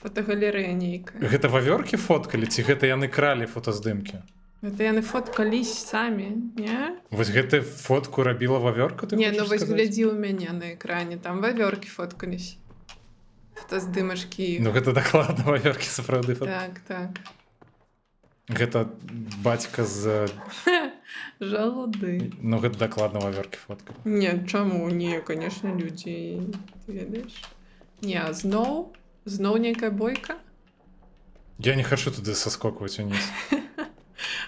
фотогалерея нейкая. гэта вавёркі фоткалі, ці гэта яны кралі фотаздымкі? Гэта яны фоткались самі, не? Вось гэту фотку рабіла вавёрка, ты Не, ну хочаш вось сказаць? глядзі ў мяне на экране, там вавёркі фоткались. Фотаздымашкі. Ну гэта дакладна вавёркі сапраўды фот. Так. Гэта бацька з... Жалуды. Ну гэта дакладна вавёркі фотка. Не, чаму? Не, конечно, людзі, ты ведаеш. Не, а зноў? Зноў нейкая бойка? Я не хачу туды саскокваць уніз.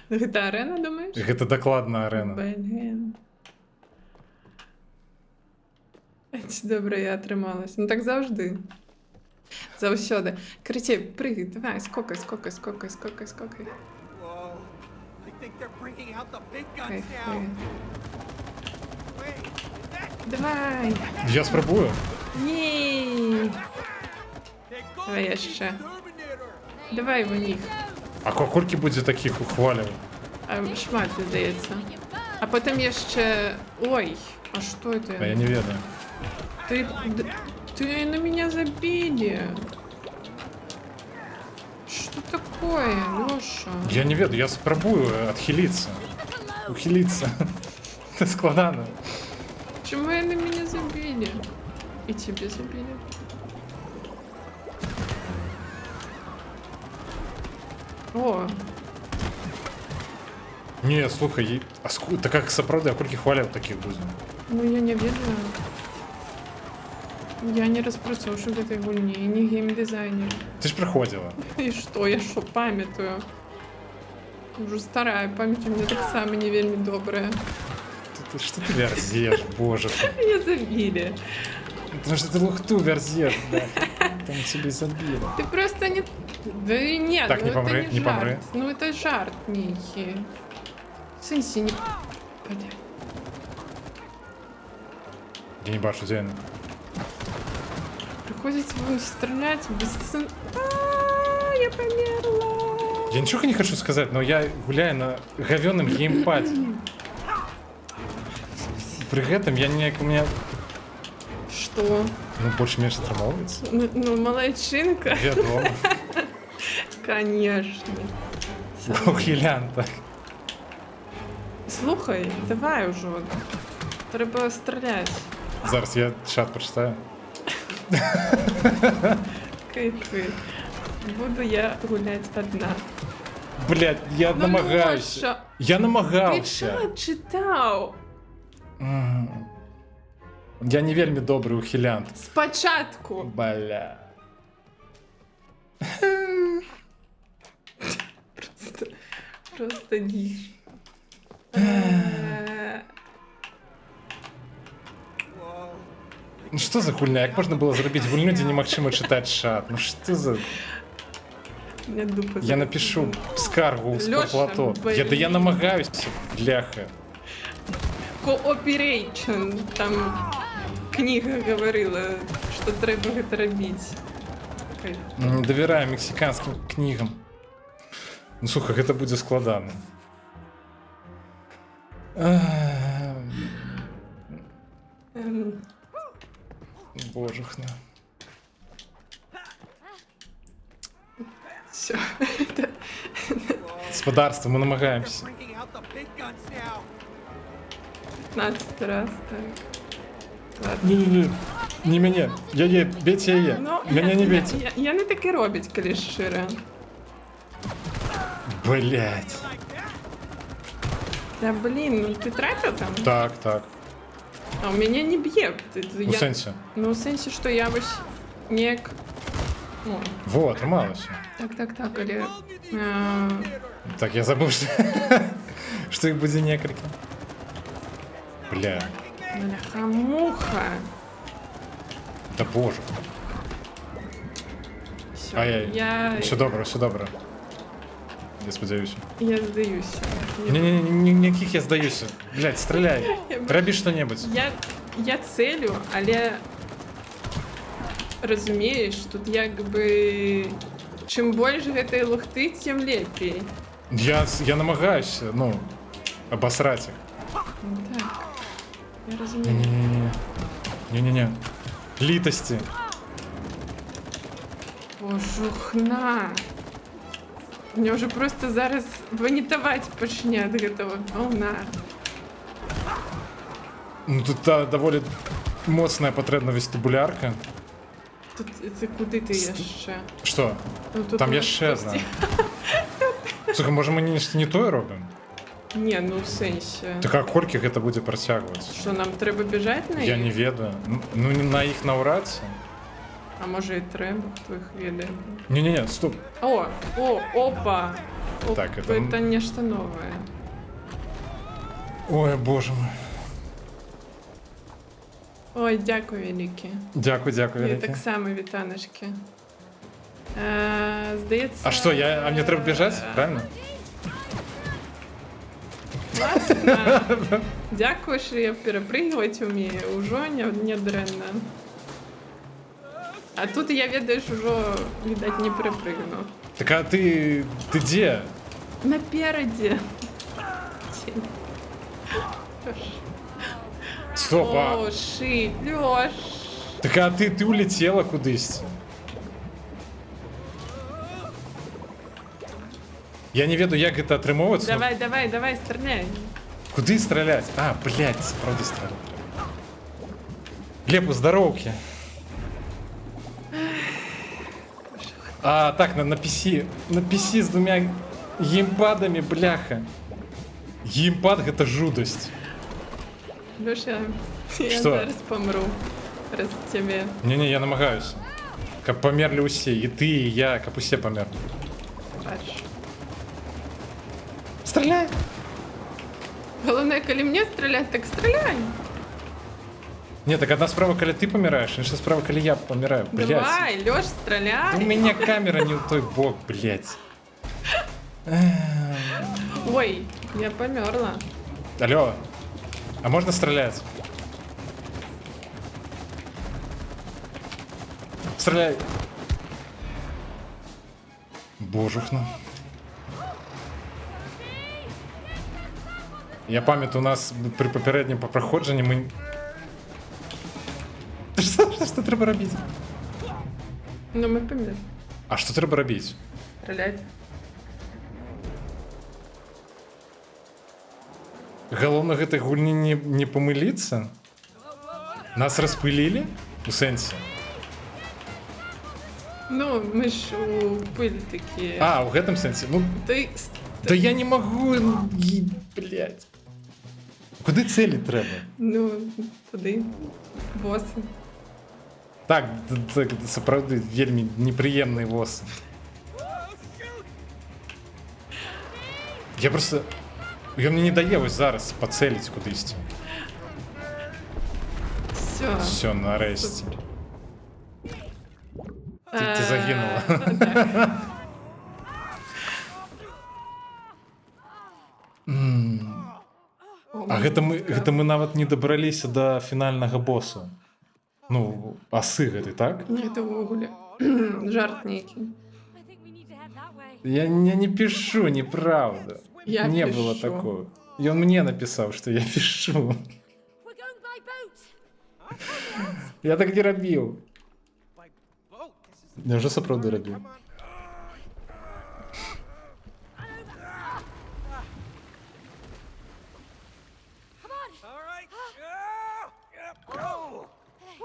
Гэта арэна, думаеш? Гэта дакладна арэна. Блин. Ці добра я атрымалась. Ну так заўжды. Заўсёды. Карацей, прыгай, давай, скокай. think they're bringing out the big guns Кайфи. now. Wait, is that? Давай! Я спробую. Ні! Давай я ще. Давай в них. А кольки буде таких ухвалювати? А шмат, здається. А потім є ще... Ой, а що А це? я не ведаю. Ты на меня забили. Что такое, Лёша? Я не ведаю, я спробую відхилитися. Ухилитися. Це складно. Почему на меня забили? И тебе забили. О, Ні, слухай, так як сапраўды, а колькі хваляў таких будзе? ну я не ведаю. Я не распрацоўшы гэтай гульні, і не геймдизайнер. Ты ж приходила. І што, я што, памятаю? Ужо старая, памяць у меня таксама не вельмі добрая. Что ты верзешь, боже ты. Меня забили. Потому что ты лухту верзешь, да. Там тебе забили. Ты просто не... Да и нет, Так, ну не это помри, не не жарт. помри. Ну это жарт некий. В сенсі не... Блядь. Я не бачу, где она. Приходится будем стрелять без... Я померла. Я ничего не хочу сказать, но я гуляю на говёном геймпаде. При этом я не... У меня... Что? Ну, больше-меньше трамовывается. Ну, молодчинка. Вядомо. Конечно. Ухилян, так. Слухай, давай уже. Треба стріляти. Зараз я чат прочитаю. Кайфи. Буду я гулять одна. Блять, я Ну, намагаюся. Лёша, Я Ти намагався. чого читав? Я не вельмі добрий ухилянт. Спочатку. Бля. Просто діч. Ну що за гульня? Як можна було зробити гульню, де немагчыма читати чат? Ну що за... Я дупа Я напишу скаргу в Лёша, спортлото. блин. Я намагаюся, бляха. Cooperation. Там книга говорила, що треба гэта робити. Кайф. Не довіряю мексиканським книгам. Ну слухай, гэта будзе складана. Божухна. Все. Господарство, ми намагаємося. Bringing out the big guns now. 15 раз, так. Ладно. Ні-ні-ні. Не мене. Я є, бейте я є. Ну, Мене не бейте. Я не таке робить, коли шире. Блять. Да блин, ну ти тратив там? Так, так. А у меня не б'є. У сенсі. Ну, в сенсі, що я ось ніяк... Ну, Во, трималося. так, але... Так, я забув, що їх буде некілька. Бля. Бляха-муха. Да боже. Все, Ай-яй. я... Все добре, все добре. Я сподіваюся. Я здаюся. Ні-ні-ні, ніяких я здаюся. Блядь, стріляй. Треба що-небудь. Я целю, але розумієш, тут якби чим більше гэтай лухти, тим лепей. Я намагаюся, ну, обосрать їх. Ну, так, я розумію. Не-не-не. Літості. Божухна. Мне вже просто зараз ванітувати почне від этого волна. Ну тут доволі моцна потрібна вестибулярка. Тут це куди ти ще? Що? Ну, тут Там є ось ще пусті. одна. Слухай, може ми не то робимо? Ні, ну в сенсі. Так а кольки гэта буде протягуватися? Що, нам треба біжати на Я їх? не ведаю. Ну на їх навряд. А може і треба, хто їх веде. Не-не-не, стоп. Опа. Так, это нечто новое. Ой, боже мой. Ой, дякую велике. Дякую, І велике. так само вітаночки. Здається... А що, а мені треба біжати, правильно? Класно. Дякую, що я перепрыгивать вмію. Уже не дренно. А тут я, видиш, уже, видать, не перепрыгну. Так а ты где? Напереди. Стоп, а... О, шит, Лёш. Так а ты улетела кудись. Я не веду, як гэта атрымоўваецца. Давай, стреляй. Куды страляць? А, блядь, справді страляць. Глеб, здароўкі. А, так, на PC. На PC з двумя геймпадамі, бляха. Геймпад гэта жудасць. Лёша, я Что? зараз помру. Раз тебе. Не-не, я намагаюся. Каб памерлі ўсе, і ты, і я, каб усе памерлі. Бачиш. Стреляй! Головне, коли мне стрелять, так стреляй. Не, так одна справа, коли ты помираешь, інша справа, коли я помираю. Блядь. Давай, Лёш, стреляй. У меня камера не в той бок, блядь. Ой, я померла. Алло, а можно стрелять? Стреляй. Божухна. Я пам'ятаю, у нас при попередньому проходженні ми... Що треба робити? Ну, ми померли. А що треба робити? Стрелять. Галоўна гэтай гульні не памыліцца? Нас распылілі? У сэнсе? Ну, мы ж у пыль такие. А, у гэтым сэнсе? Ну, Ты... да я не магу, блядь. Куды цэлі трэба? Ну, туды. Босс. Так, сапраўды вельмі непрыемны воз. Я просто... Ён мне не дае вось зараз пацэліць кудысьці. Все. Все, нарэшце. Ты загінула. А гэта мы нават не дабраліся да фінальнага босу. Ну, асы гэты, так? Это увогуле. Жарт нейкі. Я не пишу, неправда. Я не пишу. было такого. И он мне написал, что я пишу. Я так не рабіў. Я вже сапраўды рабіў.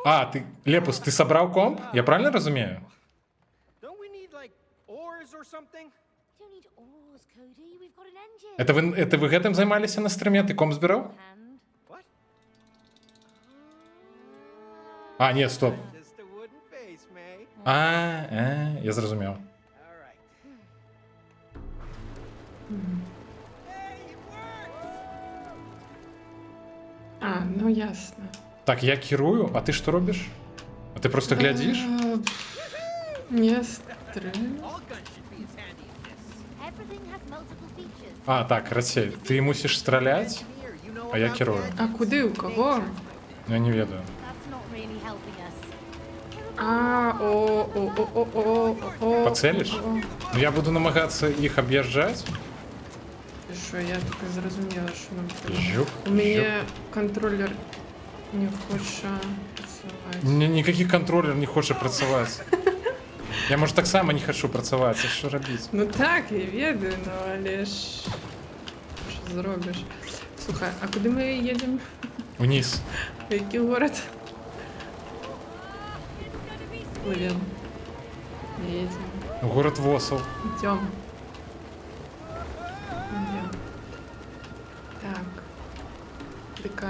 А, ты, Лепус, ты собрал комп? Я правильно разумею? Don't we need, like, oars or something? Don't need oars, Cody. We've got an engine. Это вы гэтым займаліся на стрыме? Ты комп збіраў? And What? А, нет, стоп. Just a wooden face, May. Я зразумеў. All right. Hey, it works! А, ну ясно. Так, я кірую, а ты што робіш? А ты просто глядзіш? Не стрель. All guns should be as handy as this. Everything has multiple features. А, так, Расей, ты мусіш страляць, Here, you know а я about кірую. А куди, у кого? Я не ведаю. That's not really helping us. О. Пацеліш? Ну, я буду намагацца іх аб'язджаць. І що, я так і зрозуміла, що нам треба. Жук, У мене контролер не хоче працювати. Мне никаких контролер не хоче працаваць. Я, может, так само не хочу працаваць, а що робіць? Ну так, я ведаю, ну але ж... Що зробиш? Слухай, а куди ми їдемо? Вниз. В який город? Пливем. Не їдемо. Город Восов. Идем. Идем. Так. Так,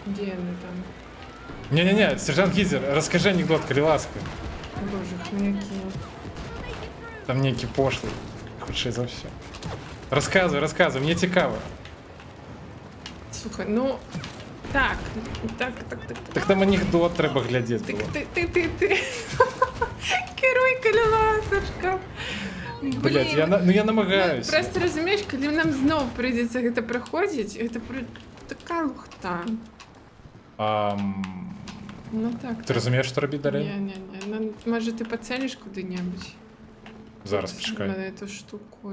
где они там? Не-не-не, сержант Гизер, расскажи анекдот, коли ласка. Боже, хмяки. Там некий пошлый. Худший за все. Рассказывай, мне цікаво. Слухай, ну... Так. Так там анекдот треба глядеть було. Ти. Керуй колесочком. Блядь, я намагаюся. Просто розумієш, коли нам знову прийдеться це проходити, це така лухта. Ну так. Ти розумієш, що робити далі? Ні. Ну, може ти поцелиш куди-небудь? Зараз, У почекай. мене ту штуку.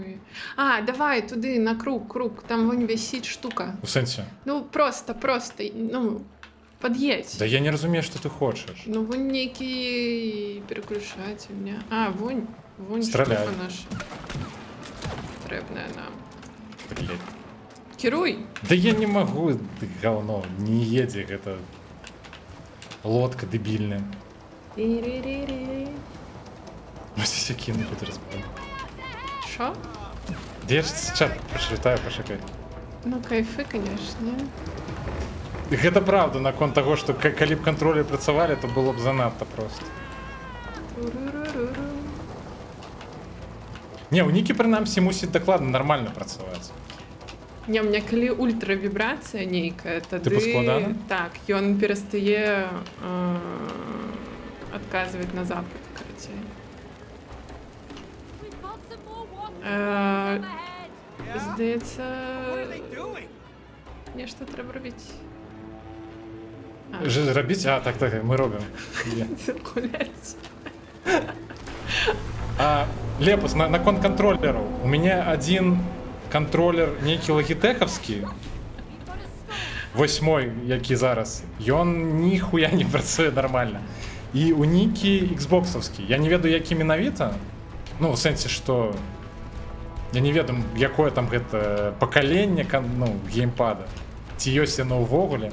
А, давай туди, на круг. Там вон висить штука. У сенсі? Ну, просто, ну, під'їдь. Да я не розумію, що ти хочеш. Ну, вон некий переключатель. А, вон Стреляй. штука наша. Потрібна нам. Блядь. Керуй. Да я не могу, ты говно, не едик, это лодка дебильная. Ну здесь я кину хоть раз. Що? Да я же чат прочитаю, пошукай. Ну, кайфи, конечно. Гэта правда, на кон того, что калі б контролі працавалі, то было б занадто просто. Не, у Нікі прынамсі мусіць дакладна нармальна працаваць. Не, у меня коли ультравибрація нейкая, тады... Типу складана? Так, ён перестає адказваць на запит, короче. Здається... Нешта треба робити. Робіть? А, так, ми робимо. Гулять. Лепус, на кон контроллеру. У меня один контроллер некий логітеховський, 8-й, який зараз, ён ніхуя не працює нормально. І у Нікі Xboxовський. Я не ведаю, які менавіта. Ну, в сенсі, що я не ведаю, якое там гэта пакаленне, ну, геймпада. Ці ёсць яно ўвогуле.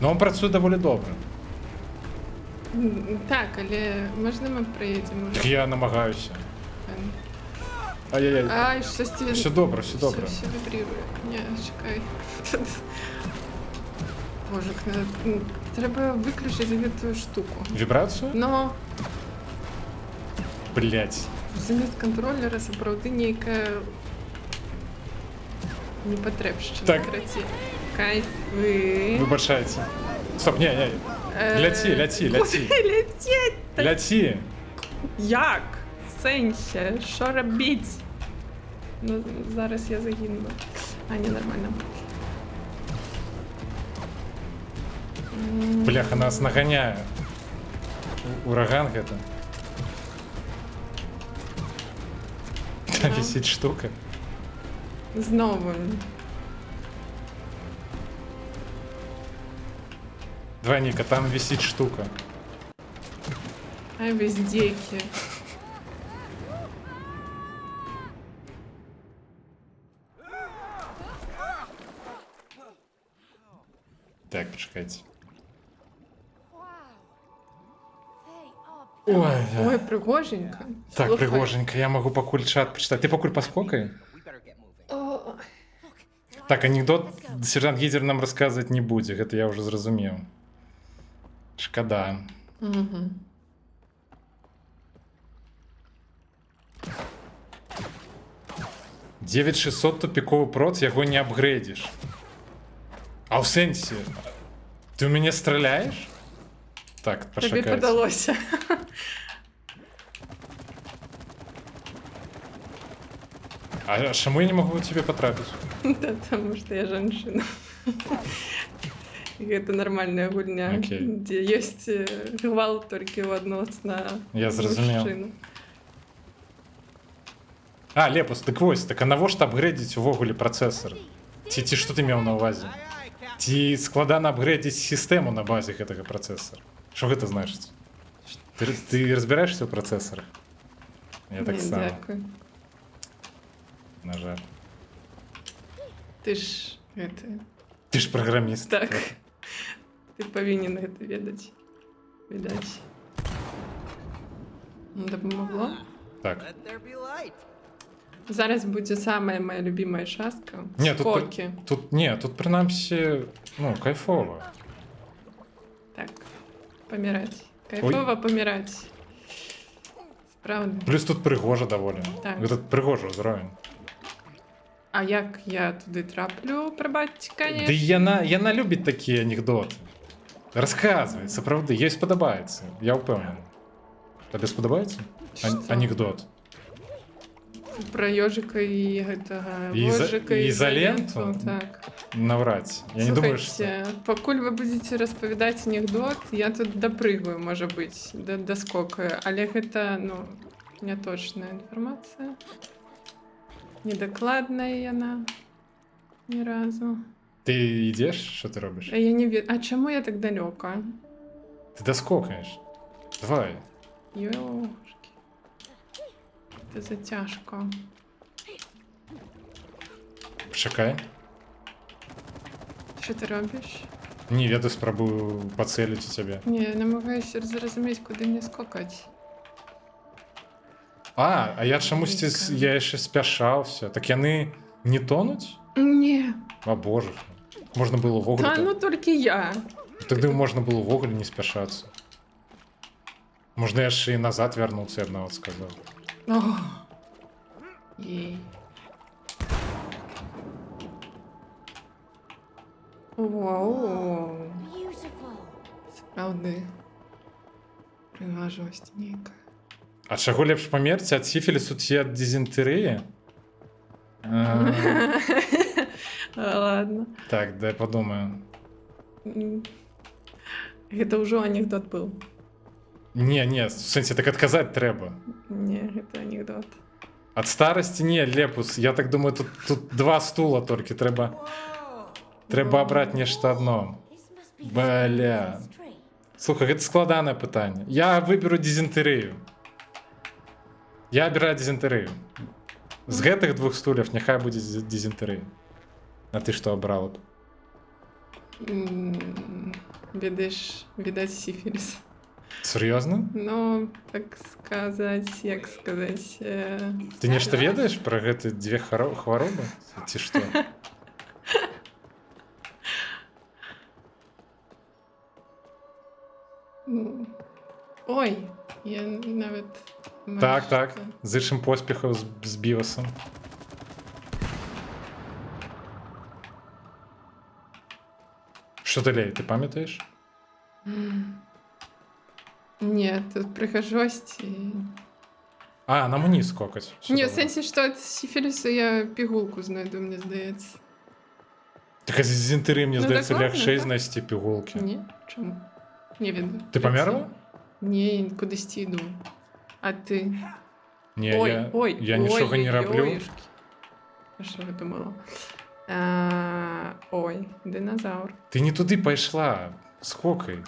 Но он працуе даволі добра. Так, але можна ми приїдемо? Так я намагаюся. Ай-яй-яй. Ай, щось ти... Все добре, все добре. Все вибрірує. Ні, чекай. Боже, треба виключити цю штуку. Вібрацію? Но Блять. замість контролера справді ніяка непотребщина. Так. Кайфи. Вибачайте. Стоп, ні. Ляці. Куди летіть? Ляці. Як? В сенсі? Що робіть? Ну, зараз я загину. А, ні, нормально. Бляха, нас наганяє. Ураган гэта. Там висить штука. Знову. Давай, Ніка, там висить штука. Ай, вездеки. Так, почекайте. They are Ой, Ой, пригоженько. так, Слухай. пригоженько, я могу покуль чат почитати. Ти покуль поскокай? We better get moving. О, Так, анекдот сержант Гідер нам розказувати не буде, гэта я вже зрозумів. Шкода. угу. — 9600 тупіковий проц, яго не апгрейдиш. А в сенсі? Ти у мене стріляєш? Так, Тобі пошукайте. подалося. А чому я не можу тебе потрапити? Да, потому что я женщина. И это нормальная гульня, Окей. где есть гвалт только у одноцна Я зрозумів. мужчину. А, Лепус, так ось, так а навошта апгрейдить увогуле процесор? Ці що ти мав на увазі? Ці складана апгрейдить систему на базі гэтага процесора. Що гэта значить? Ти розбираєшся у процесорах? Я так Ні, само, дякую. на жаль. Ти ж это, Ти ж програміст. так. Ти повинен это ведать. Видать. Ну, допомогло. Так. Let there be light. Зараз буде самая моя любимая шастка. Ні, Скоки. тут принаймні, ну, кайфово. Так, помирать. Кайфово помирать. Правда. Плюс тут пригожа доволі. Так. Этот пригожа узровень. А як я туди траплю, пробачте, Да конечно. яна любить такі анекдоти. Розказуй, це правда, їй сподобається, я впевнений. Тобі сподобається? Що? Анекдот. Про ёжика і гэтага І вожика, і ізаленту? Так. Навряд. Я не думаю, що... Слухайте, пакуль вы будзеце распавядаць анекдот, я тут дапрыгаю, можа быць, да скокаю, але гэта, ну, няточная інфармацыя. Недакладная яна ні разу. Ты ідзеш? Що ти робиш? А я не ведаю. А чаму я так далёка? Ти доскокаєш. Давай. Ёшки. Це затяжко. Чекай. Що ти робиш? Ні, я тут спробую поцелити у тебе. Ні, я намагаюся зрозуміти, куди мені скокати. А я чомусь я ще спяшався. Так яны не тонуть? Ні. О боже. Можна було вогонь. Та ну тільки я. Тоді можна було вогонь не спяшатися. Можна я ще і назад вернуться, я б навіть сказав. О. Єй. Вау. Справді. Пригажливість ніяка. А чого лепш померці? Ад сіфілісу ці ад дизентерії? Ладно. Так, дай подумаю. Гэта ўжо анекдот быў. Не, в сэнсе, так адказаць трэба. Не, гэта анекдот. Ад старасці не, Лепус. Я так думаю, тут два стула толькі. Трэба абраць нешта адно. Бля. Слухай, гэта складанае пытанне. Я выберу дизентерыю. Я абіраю дизентерыю. З гэтых двух стульяў няхай будзе дизентерыя. А ты што абрала б? Ведаеш, відаць сіфіліс. Сур'ёзна? Ну, так сказаць, як сказаць... Ты нешта ведаеш пра гэты дзве хваробы? Ці што? Ой, я нават... Так. Зычым поспехаў з Бівасам. Што далей, ты памятаеш? Не, тут прыгажосць і... А, нам уніз скокаць. Не, в сэнсе, што ад сіфілісу я пігулку знайду, мне здаецца. Так а з дизентерыі, мне здаецца, дакладна, лягчэй так? знайсці пігулкі. Не, чаму? Не ведаю. Ты памерла? Не, кудысьці іду. А ты? Не, я нічога не раблю. А що ви думала? Ой, динозавр. Ты не туды пайшла. Скокай.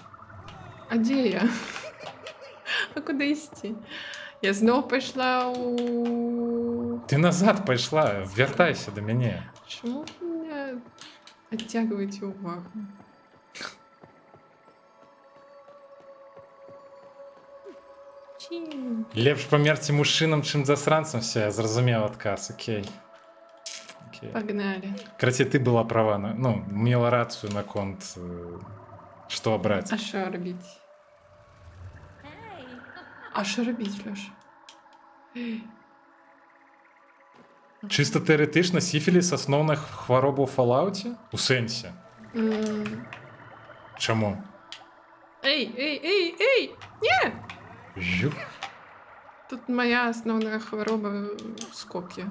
А дзе я? А куди ісці? Я зноў пайшла у... Ты назад пайшла. Вяртайся да мяне. Чаму вы меня адцягваеце ўвагу? Лепш памерці мужчынам, чым засранцам. Все, я зразумеў адказ. Окей. Пагнали. Карацей, ты была права. Ну, мела рацыю наконт, што абраць. А що робіць? А що робіць, Лёш? Чыста тэарэтычна сіфіліс асноўная хвароба ў Fallout'е? У сэнсе. Чаму? Эй! Не! Жух. Тут моя основная хвороба скоки.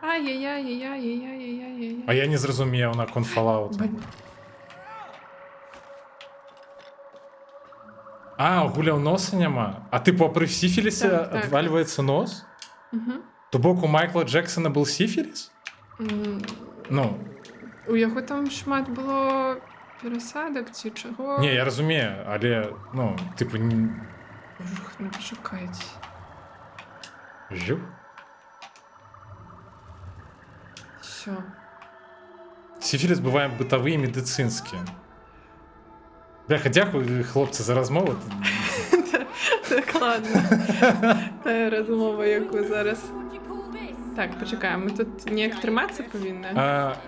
Ай-яй-яй-яй-яй-яй-яй-яй. А я не зразумеў наконт Fallout. А, гуляў носа няма? А типу пры сіфілісе Так. адвальваецца нос? Угу. То бок у Майкла Джексона был сіфіліс? Ну. У яго там шмат было перасадак ці чаго? Не, я разумею, але, ну, типу... Жух, ну пошукайце. Жух? Всё. Сіфіліс бывае бытавы і медыцынскі. Бляха, дзякуй, хлопцы, за размову. Дакладна. Тая размова, яку зараз... Так, почекай, ми тут неяк трымацца павінны?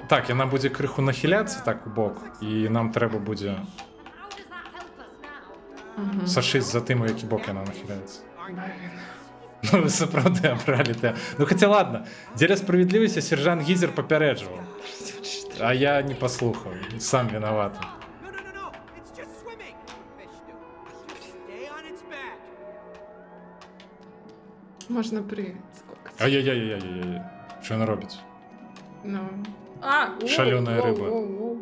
Так, яна будзе крыху нахіляцца так у бок, і нам трэба будзе сашыць за тым, у які бок яна нахіляецца. Ну, вы сапраўды абралі те. Ну, хаця ладно, дзеля справядлівасці сержант Гізер папярэджваў. А я не паслухаў, сам вінаваты. Можна прискокати. Ай-яй-яй-яй-яй-яй. Що вона робить? Ну. Шалёная рыба.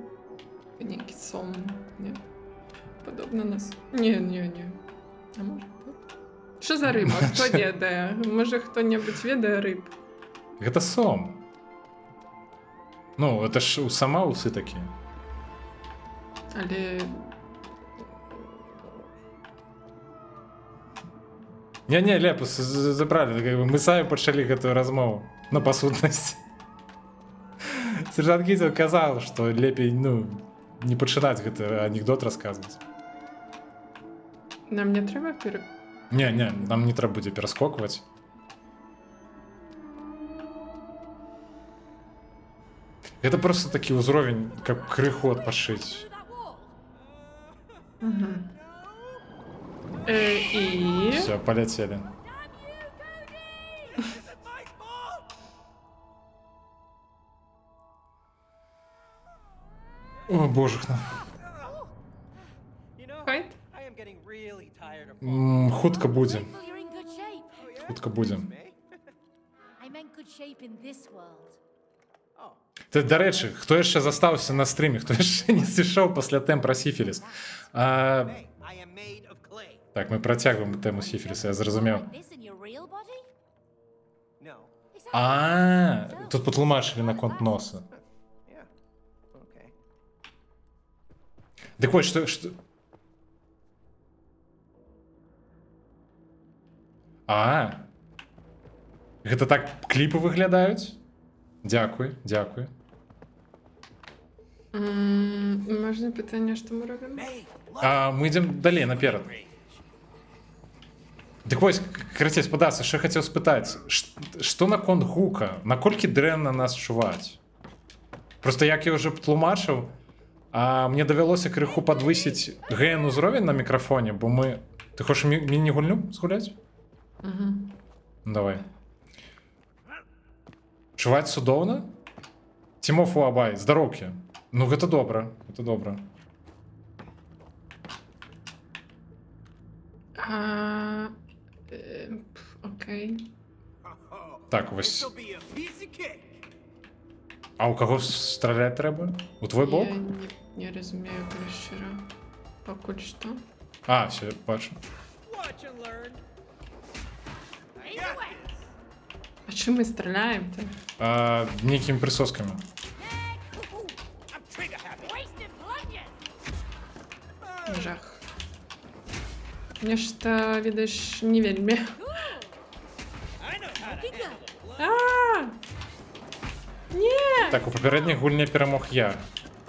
Некий сон. Ні. Подобно нас. Ні. А може? Що за риба? Хто ведає? Може хто-небудь ведає риб? Гэта сом. Ну, это ж сама усы такие. Але... Не, Ляпус, забрали. Как бы мы самі почали гэтую размову. Ну, па сутнасці. Сержант Кітел казаў, што лепей, ну, не пачынаць гэты анекдот расказваць. Нам не трэба Не, нам не трэба будзе пераскокваць. Гэта просто такі ўзровень, каб крыху адпашыць. Угу. І... Все, поляцелі. О, божухна. Файт? Хутка будзе. You're in good shape. Хутка будзе. I meant good shape in this world. Ты, дарэчы, хто яшчэ застаўся на стрыме, хто яшчэ не сышоў пасля тэм пра сіфіліс? Так, мы працягваем тэму сіфіліса, я зразумеў. This in your real body? Тут патлумачылі наконт носа. Дык вось, што... Гэта так кліпы выглядаюць? Дзякуй. Можна пытанне, што мы робім? Мы ідзем далей наперад. Дык вось, карацей, спадарца, що я хацеў спытаць, што наконт гука, наколькі дрэнна нас чуваць? Просто як я ўжо тлумачыў, мне давялося крыху падвысіць ГН узровень на мікрафоне, бо мы... Ты хочаш міні-гульню згуляць? Давай. Чуваць цудоўна? Тимоф Уабай, здароўкі. Ну гэта добра, Окей. Так, вось. А у каго страляць трэба? У твой бок? Я не разумею, калі шчыра. Пакуль што. Все, бачу. А чым мы страляем-то? Нейкімі прысоскамі. Жах. Нешта, відаш, не вельмі. Не! Так, у папярэдніх гульня перамог я.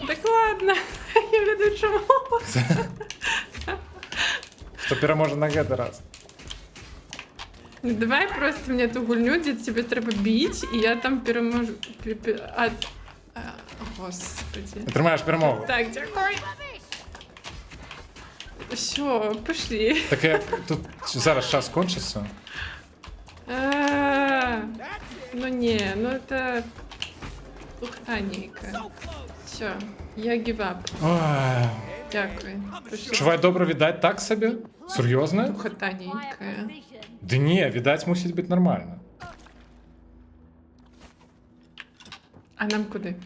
Дакладна. Я ведаю, чаму. Хто пераможа на гэты раз? Давай просто мне эту гульню, дзе тебе трэба біць, і я там пераможу... Господи. Атрымаеш перамогу. Так, дзякуй. Все, пошли. Так я тут зараз час кончыцца. Ну не, ну это... Уханейка. Все, я гивап. Дякую. Чувай, добра відаць так сабе? Сур'ёзна? Ухатанейкая. Ды не, відаць мусіць быць нармальна. А нам куды?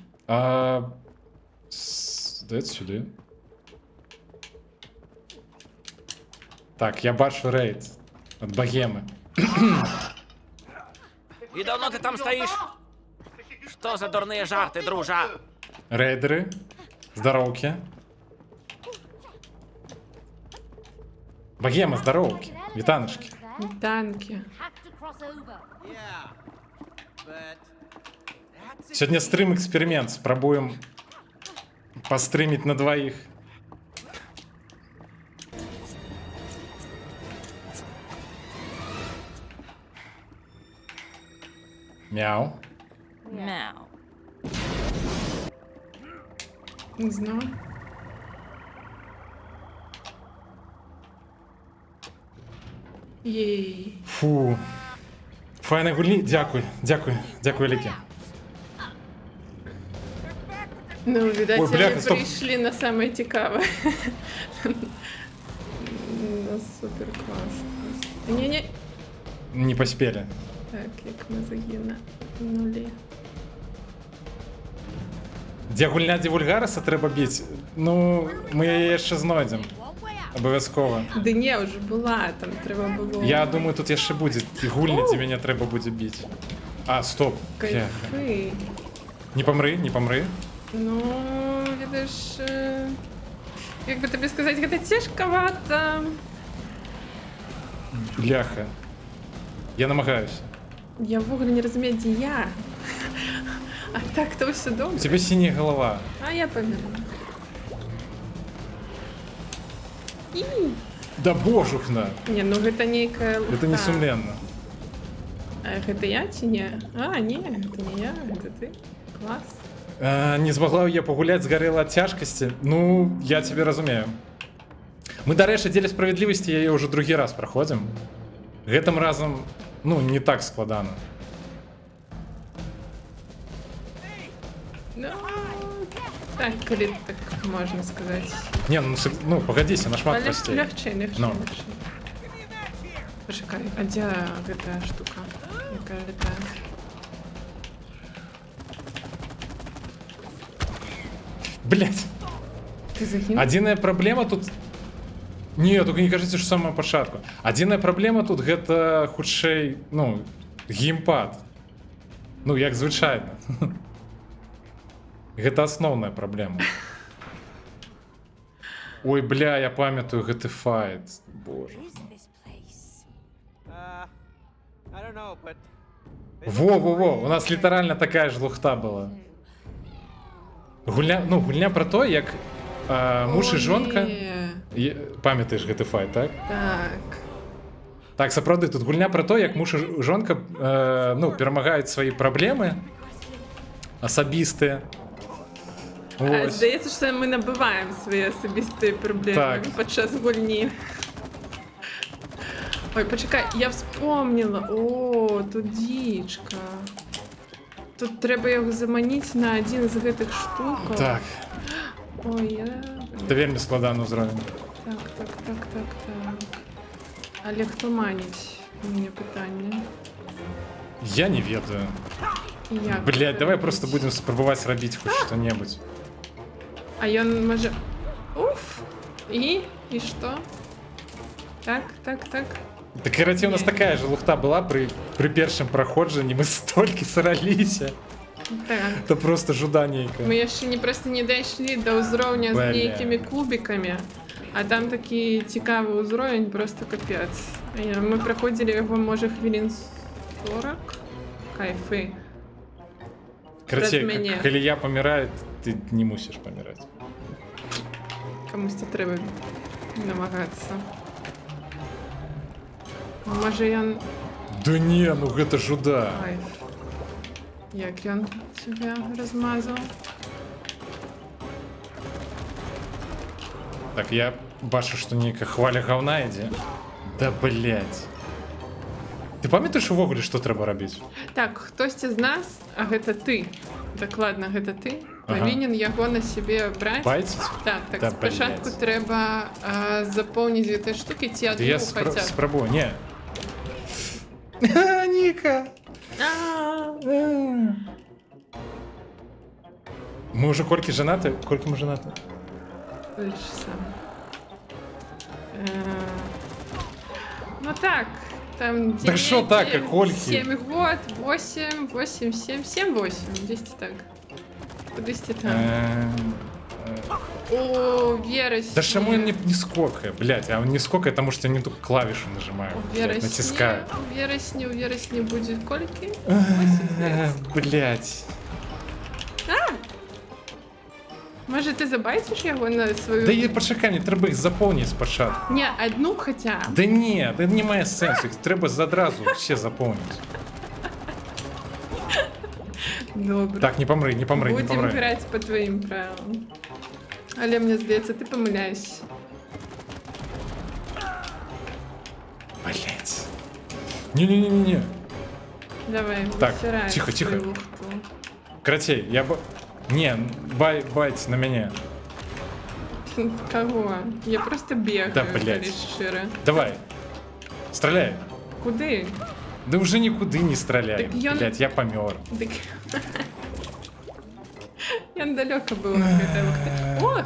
Здаецца, сюды. Так, я бачу рейд ад богемы. І давно ти там стоїш? Що за дурні жарти, дружа? Рейдеры, здароўкі. Богема, здароўкі. Вітаначкі. Танки. Сёння стрым-эксперымент. Спрабуем пастрыміць на дваіх. Мяу. Мяу. Не знаю. Ей. Фу. Файна гульні. Дякую, вялікі. Ну, видать, Ой, бляха, они стоп. пришли на самое цікаве. Ну, супер класс. Не-не. Не поспели. Так, як ми загинули. Дзе гульня дзе вульгараса трэба біць. Ну, мы яе яшчэ знойдзем. Абавязкова. Ды не, уже була, там треба було. Я думаю, тут яшчэ будзе гульня, дзе мяне трэба будзе біць. А, стоп. Бляха. Кайфы. Не памры, не памры. Ну, видиш, як би тобі сказати, гэта цяжкавата. Бляха. Я намагаюся. Я ввогуле не разумею, дзе я. А так то ўсё У добра. тебя синяя голова. А я памятаю. І... Да божухна. Не, ну гэта нейкая лухта. Это не сумленно. А гэта я ці не? А, не, гэта не я, гэта ты. Клас. Не змагла я пагуляць, згарэла ад цяжкасці. Ну, я тебе разумею. Мы, дарэчы, дзеля справядлівасці яе ўжо другі раз праходзім. Гэтым разам, ну, не так складана. Ну, так, калі так можна сказаць. Не, ну пагадзіся, нашмат прасцей. Лягчэй, лягчэй, Ну. лягчэй. Пачакай, а дзе гэтая штука? Якая летае? Блять. Ты загінуў? Адзіная праблема тут... Не, только не кажыце, што самая пачатку. Адзіная праблема тут гэта хутчэй, ну, геймпад. Ну, як звычайна. Гэта асноўная праблема. Ой, бля, я памятаю гэты файт. Боже. I don't know, but... Во, у нас літаральна такая ж лухта была. Гульня про то, як муж і жонка... Памятаеш гэты файт, так? Так. Так, сапраўды, тут гульня про то, як муж і жонка ну, перамагаюць свае праблемы асабістыя. Здаецца, што мы набываем свае асабістыя праблемы Так. падчас гульні. Ой, пачакай, я вспомнила. О, тут дзічка. Тут трэба яго заманіць на адзін з гэтых штукаў. Так. Ой, я... Это вельмі складаны ўзровень. Так. Але хто маніць? У мяне пытанне. Я не ведаю. Як? Блядь, давай просто будем спрабаваць рабіць хоць што-небудзь. А ён можа... Уф! І што? Так. Так карацей, у нас такая же лухта была при першым праходжанні, мы столькі сараліся. Так. Это просто жуда нейкая. Мы яшчэ просто не дайшлі да ўзроўня з Бля. нейкімі кубікамі, а там такі цікавы ўзровень, просто капец. Мы праходзілі яго, можа, хвілін 40. Кайфы. Карацей, Праз мяне. калі я паміраю, ты не мусіш паміраць. Камусьці трэба намагацца. Можа, ён... Да не, ну гэта жуда. Кайф. Як ён себе размазаў? Так, я бачу, што нейкая хваля гаўна ідзе. Да блядь. Ты памятаеш увогуле, што трэба рабіць? Так, хтосьці з нас, а гэта ты, дакладна гэта ты, Ага. павінен яго на сябе браць. Байціць? Так, Да, спачатку блядь. трэба запоўніць гэтай штукі ці Да адну я хаця б. спрабую, не. Ніка! Мы уже колькі жанаты? Колькі мы жанаты? Лічы сам. Ну так, там 9, Так шо так, а колькі? 7 год, 8, 8, 7, 7, 8, 10 так. Кудысьці там. О, верасні. Да чему он не скокает, блядь, а он не скокает, потому что я не ту клавишу нажимаю, блядь, натискаю. У верасні будзе колькі? Блядь. Може, ти забайциш яго на свою... Да и пачакай, мне трэба іх запомніць спачатку. Не, одну хотя б. Да не, это не мае сэнсу, іх трэба задразу все запомніць. Добре. Так, не памры, не памры, не Будем памры. граць по твоим правилам. Але мне здаецца, ты памыляешься. Блядь. Не-не-не-не. Давай, Так, вытирай тихо, тихо. свою лухту. Кратей, я бы... Не, бать на мяне. Кого? Я просто бегаю, Да, блядь. калі шчыра. Давай. Стреляй. Куды? Да уже никуды не стреляем, Так ён- блядь, я помер. Дык... Ён далёка быў ад гэтай лухты. О!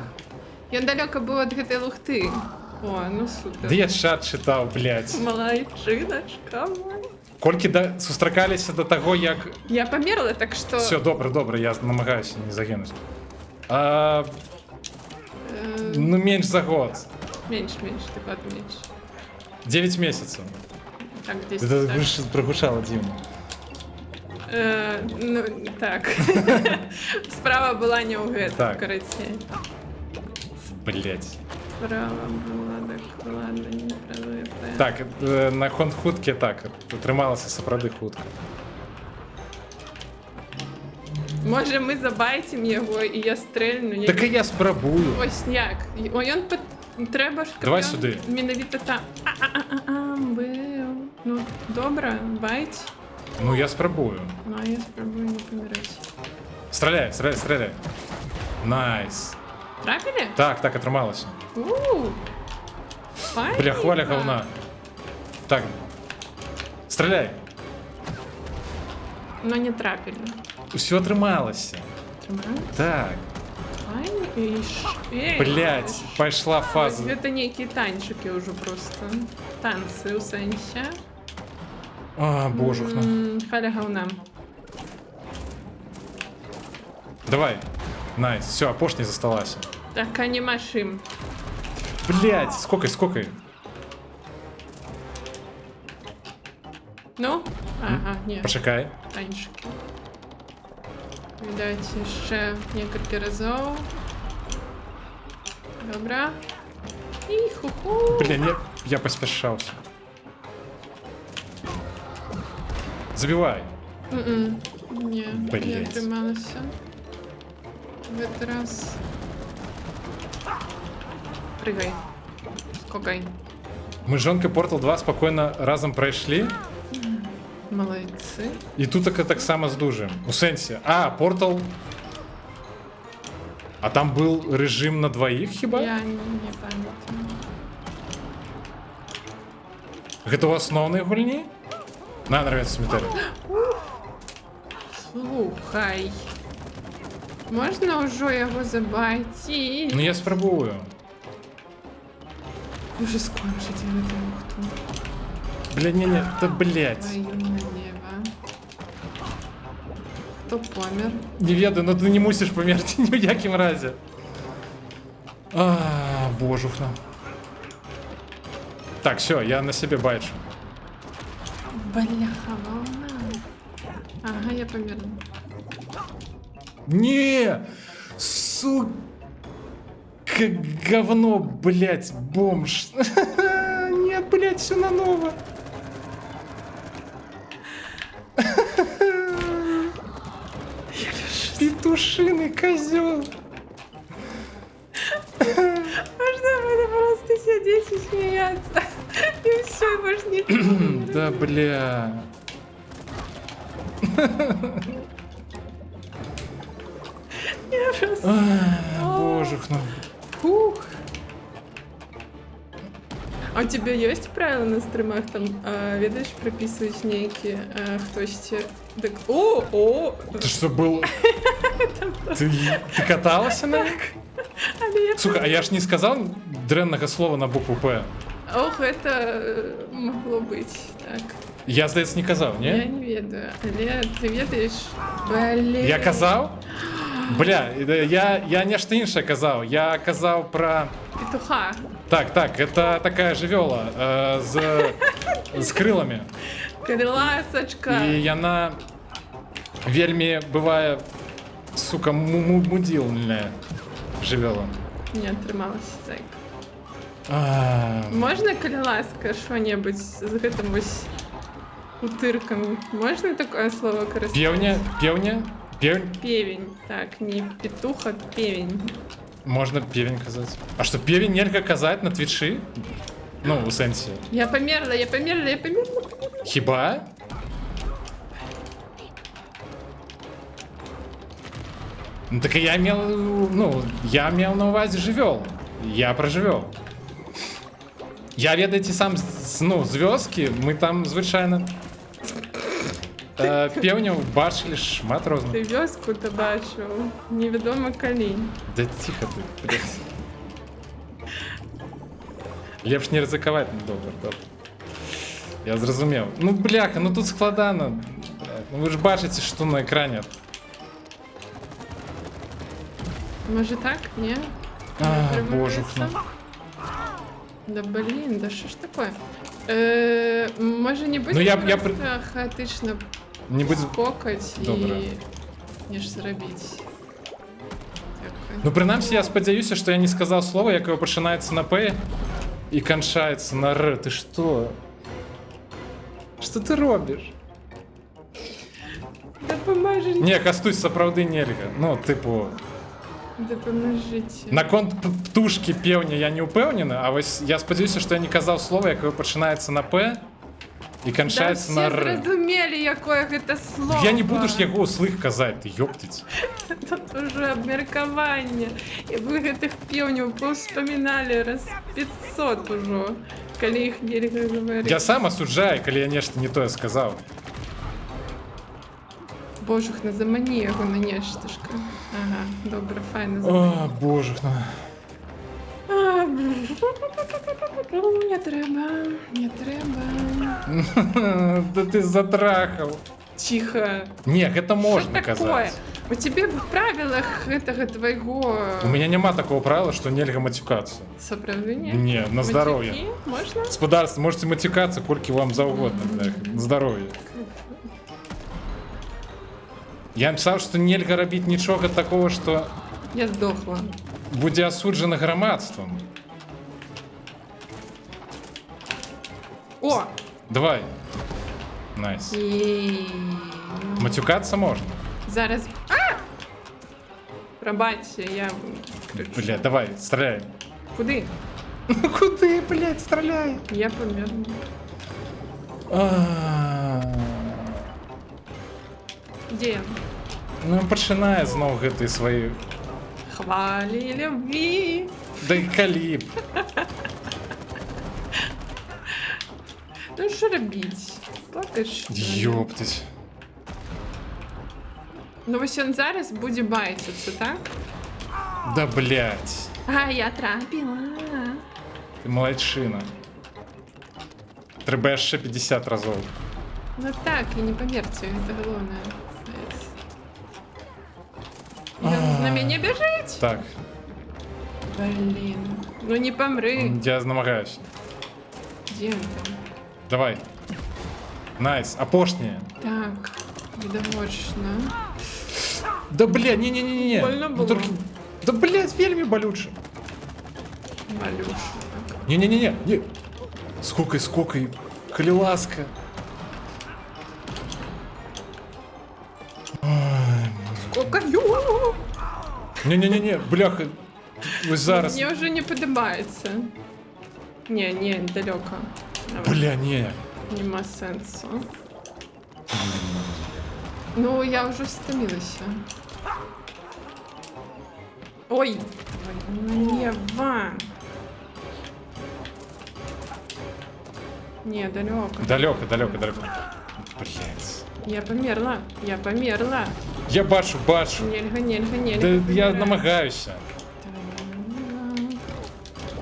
Ён далёка быў ад гэтай лухты. О, ну супер. Да я чат читал, блядь. Малайчыначка мой. Колькі сустракаліся до того, як... Я померла, так что... Все, добра, я намагаюся не загинуть. Ну, меньше за год. Меньше, так вот меньше. 9 месяцев. Так, 10. Это так. прогушало Диму. Ну, так. Справа была не у гэтага, Так. карацей. Блять. Справа была, так, ладно, не про гэта. Так, на хутке так. Утрымалася сапраўды хутка. Можа, мы забайтім яго, і я стрэльну. Так і я спрабую. Ось як. Ён трэба ж, каб Давай ён сюды. Менавіта там быў. Ну, добра, байць. Ну, я спрабую. Ну, а я спрабую не паміраць. Стреляй. Найс. Трапілі? Так, атрымалася. Файненько. Бля, хваля говна. Так. Стреляй. Но не трапілі. Усё атрымалася. Атрымалася? Так. Блять, пайшла фаза. Гэта нейкія танчыкі ўжо просто. Танцы ў сэнсе. А, божухна. Халя гаўна. Давай. Найс. Все, апошняй засталася. Так, а не машым. Блять, скокай. Ну? Ага, не. Пачакай. Танчыкі. Відаць, яшчэ некалькі разоў. Добра. І ху-ху. Бля, не, я поспешался. Забивай. Не, не Блять. атрымалася. В этот раз. Прыгай. Скокай. Мы с жонкой Portal 2 спокойно разом пройшли. Молодцы. І тут так само здужим. У сенсі. А, Portal. А там был режим на двоих хіба? Я не памятаю. Гэта ў асноўнай гульні? На, нравится Смітарі. Слухай. Можна ўжо яго забайціць? Ну я спрабую. Уже скончыць гэту лухту. Бля, не, да блять. Твою налево. Хто помер? Не ведаю, но ты не мусиш померти ні в якім разе. А, божухна. Так, все, я на себе бачу. Бляха, волна. Ага, я померла. Не! Сука, говно, блять, бомж. Нет, блять, все наново. Петушиный козел. Можно было просто сидеть и смеяться. И все, больше не. Да бля. Я просто... Божухна. Фух. А у тебя есть правила на стримах там, ведаешь, прописывать некие, хтось... Так, о! Ты что, был... Ты каталась на них? Слушай, а я ж не сказал дрэннага слова на букву П. Ох, это могло быть так. Я, здаецца, не казаў, не? Я не ведаю. Але ты ведаешь... Блин. Я казаў? Бля, я нешта іншае казаў. Я казаў пра... Петуха. Так, это такая жывёла з крыламі. Крыласочка. І яна вельмі бывае, сука, мудзільная жывёла. Не атрымалася так. А... Можна, калі ласка, що-небудзь з гэтым вось утыркам? Можна такое слово карыстаць? Певня? Певень. Так, не петух, а певень. Можна певень казаць. А што, певень нельга казаць на твічы? Ну, у сэнсе. Я померла. Хіба? Ну так я меў на увазе жывёл. Я пра жывёл. Я, ведаеце, сам з вёскі, мы там звычайна Пеўняў бачылі шмат розных. Ти вёску-то бачив, невідомо коли. Да тихо ты, блядь. Лепш не рызыкаваць, ну добра, добра. Я зразумеў. Ну бляха, ну тут складана. Ну вы ж бачыце, што на экране. Може так, ні? Божухна. Да блин, да що ж таке? Може не будемо Ну, я просто хаотично Не будзе... скокать Добра. і ніж зрабіць. Ну, прынамсі, я спадзяюся, што я не сказаў слова, якое пачынаецца на П і канчаецца на Р. Ты што? Што ты робіш? Дапамажыце. Не, Кастусь, сапраўды нельга. Ну, тыпу... Дапамажыце. Наконт птушкі пеўня я не ўпэўнены, а вось я спадзяюся, што я не казаў слова, якое пачынаецца на П і канчаецца на Да Р. все зразумелі, якое гэта слово. Я не буду ж яго ўслых казаць, ты ёптыць. Тут уже абмеркаванне. І вы гэтых пеўняў паўспаміналі раз 500 ужо, калі іх нельга гаварыць. Я сам асуджаю, калі я нешта не тое сказаў. Божухна, замані яго на нешташка. Ага, добра, файна О, замані. божухна. Не трэба, не трэба. Да ты затрахаў. Тихо. Не, гэта можна Что такое? казаць. У тебе в правилах гэтага твайго... У меня няма такого правила, што нельга матюкацца. Сапраўды не? Не, на здароўе. Матюкі? Можна? Гаспадарство, можете матюкацца колькі вам заўгодна. На здароўе. Я написаў, што нельга рабіць нічога такого, што Я здохла. будзе асуджаны грамадствам. О! Давай. Найс. І... Матюкацца можна. Зараз... А! Прабачце, я... Бля, давай, стреляй. Куды? Куды, блядь, стреляй? Я помер. Дзе? Ну, пачынае зноў гэтай свае... Хвалі любві. Да і калі б. Ну що рабіць? Плакаеш? Ёптыць. Ну вось ён зараз будзе байціцца, так? Да, блядь. А, я трапіла. Ты малайчына. Трэба яшчэ 50 разоў. Ну так, і не памерці, гэта галоўнае. Ён на мяне бяжыць? Так, Блін, ну не памры. я намагаюся. Дзе ён там? Давай. Найс, апошняе. Так, відавочна. Да, бля, не-не-не-не. Больно Ну, было. толькі... Да, блядь, вельмі балюча. Малюш. Не-не-не-не, не. Скокай, калі ласка. Скокаю! Не-не-не-не, бляха. Ось зараз. Мне вже не подобається. Не, далеко. Давай. Бля, не. Нема сенсу. Ну, я вже стомилася. Ой! Не, Ван! Не, далеко. Далеко. Блядь. Я померла. Я бачу. Нельга. Да я намагаюся.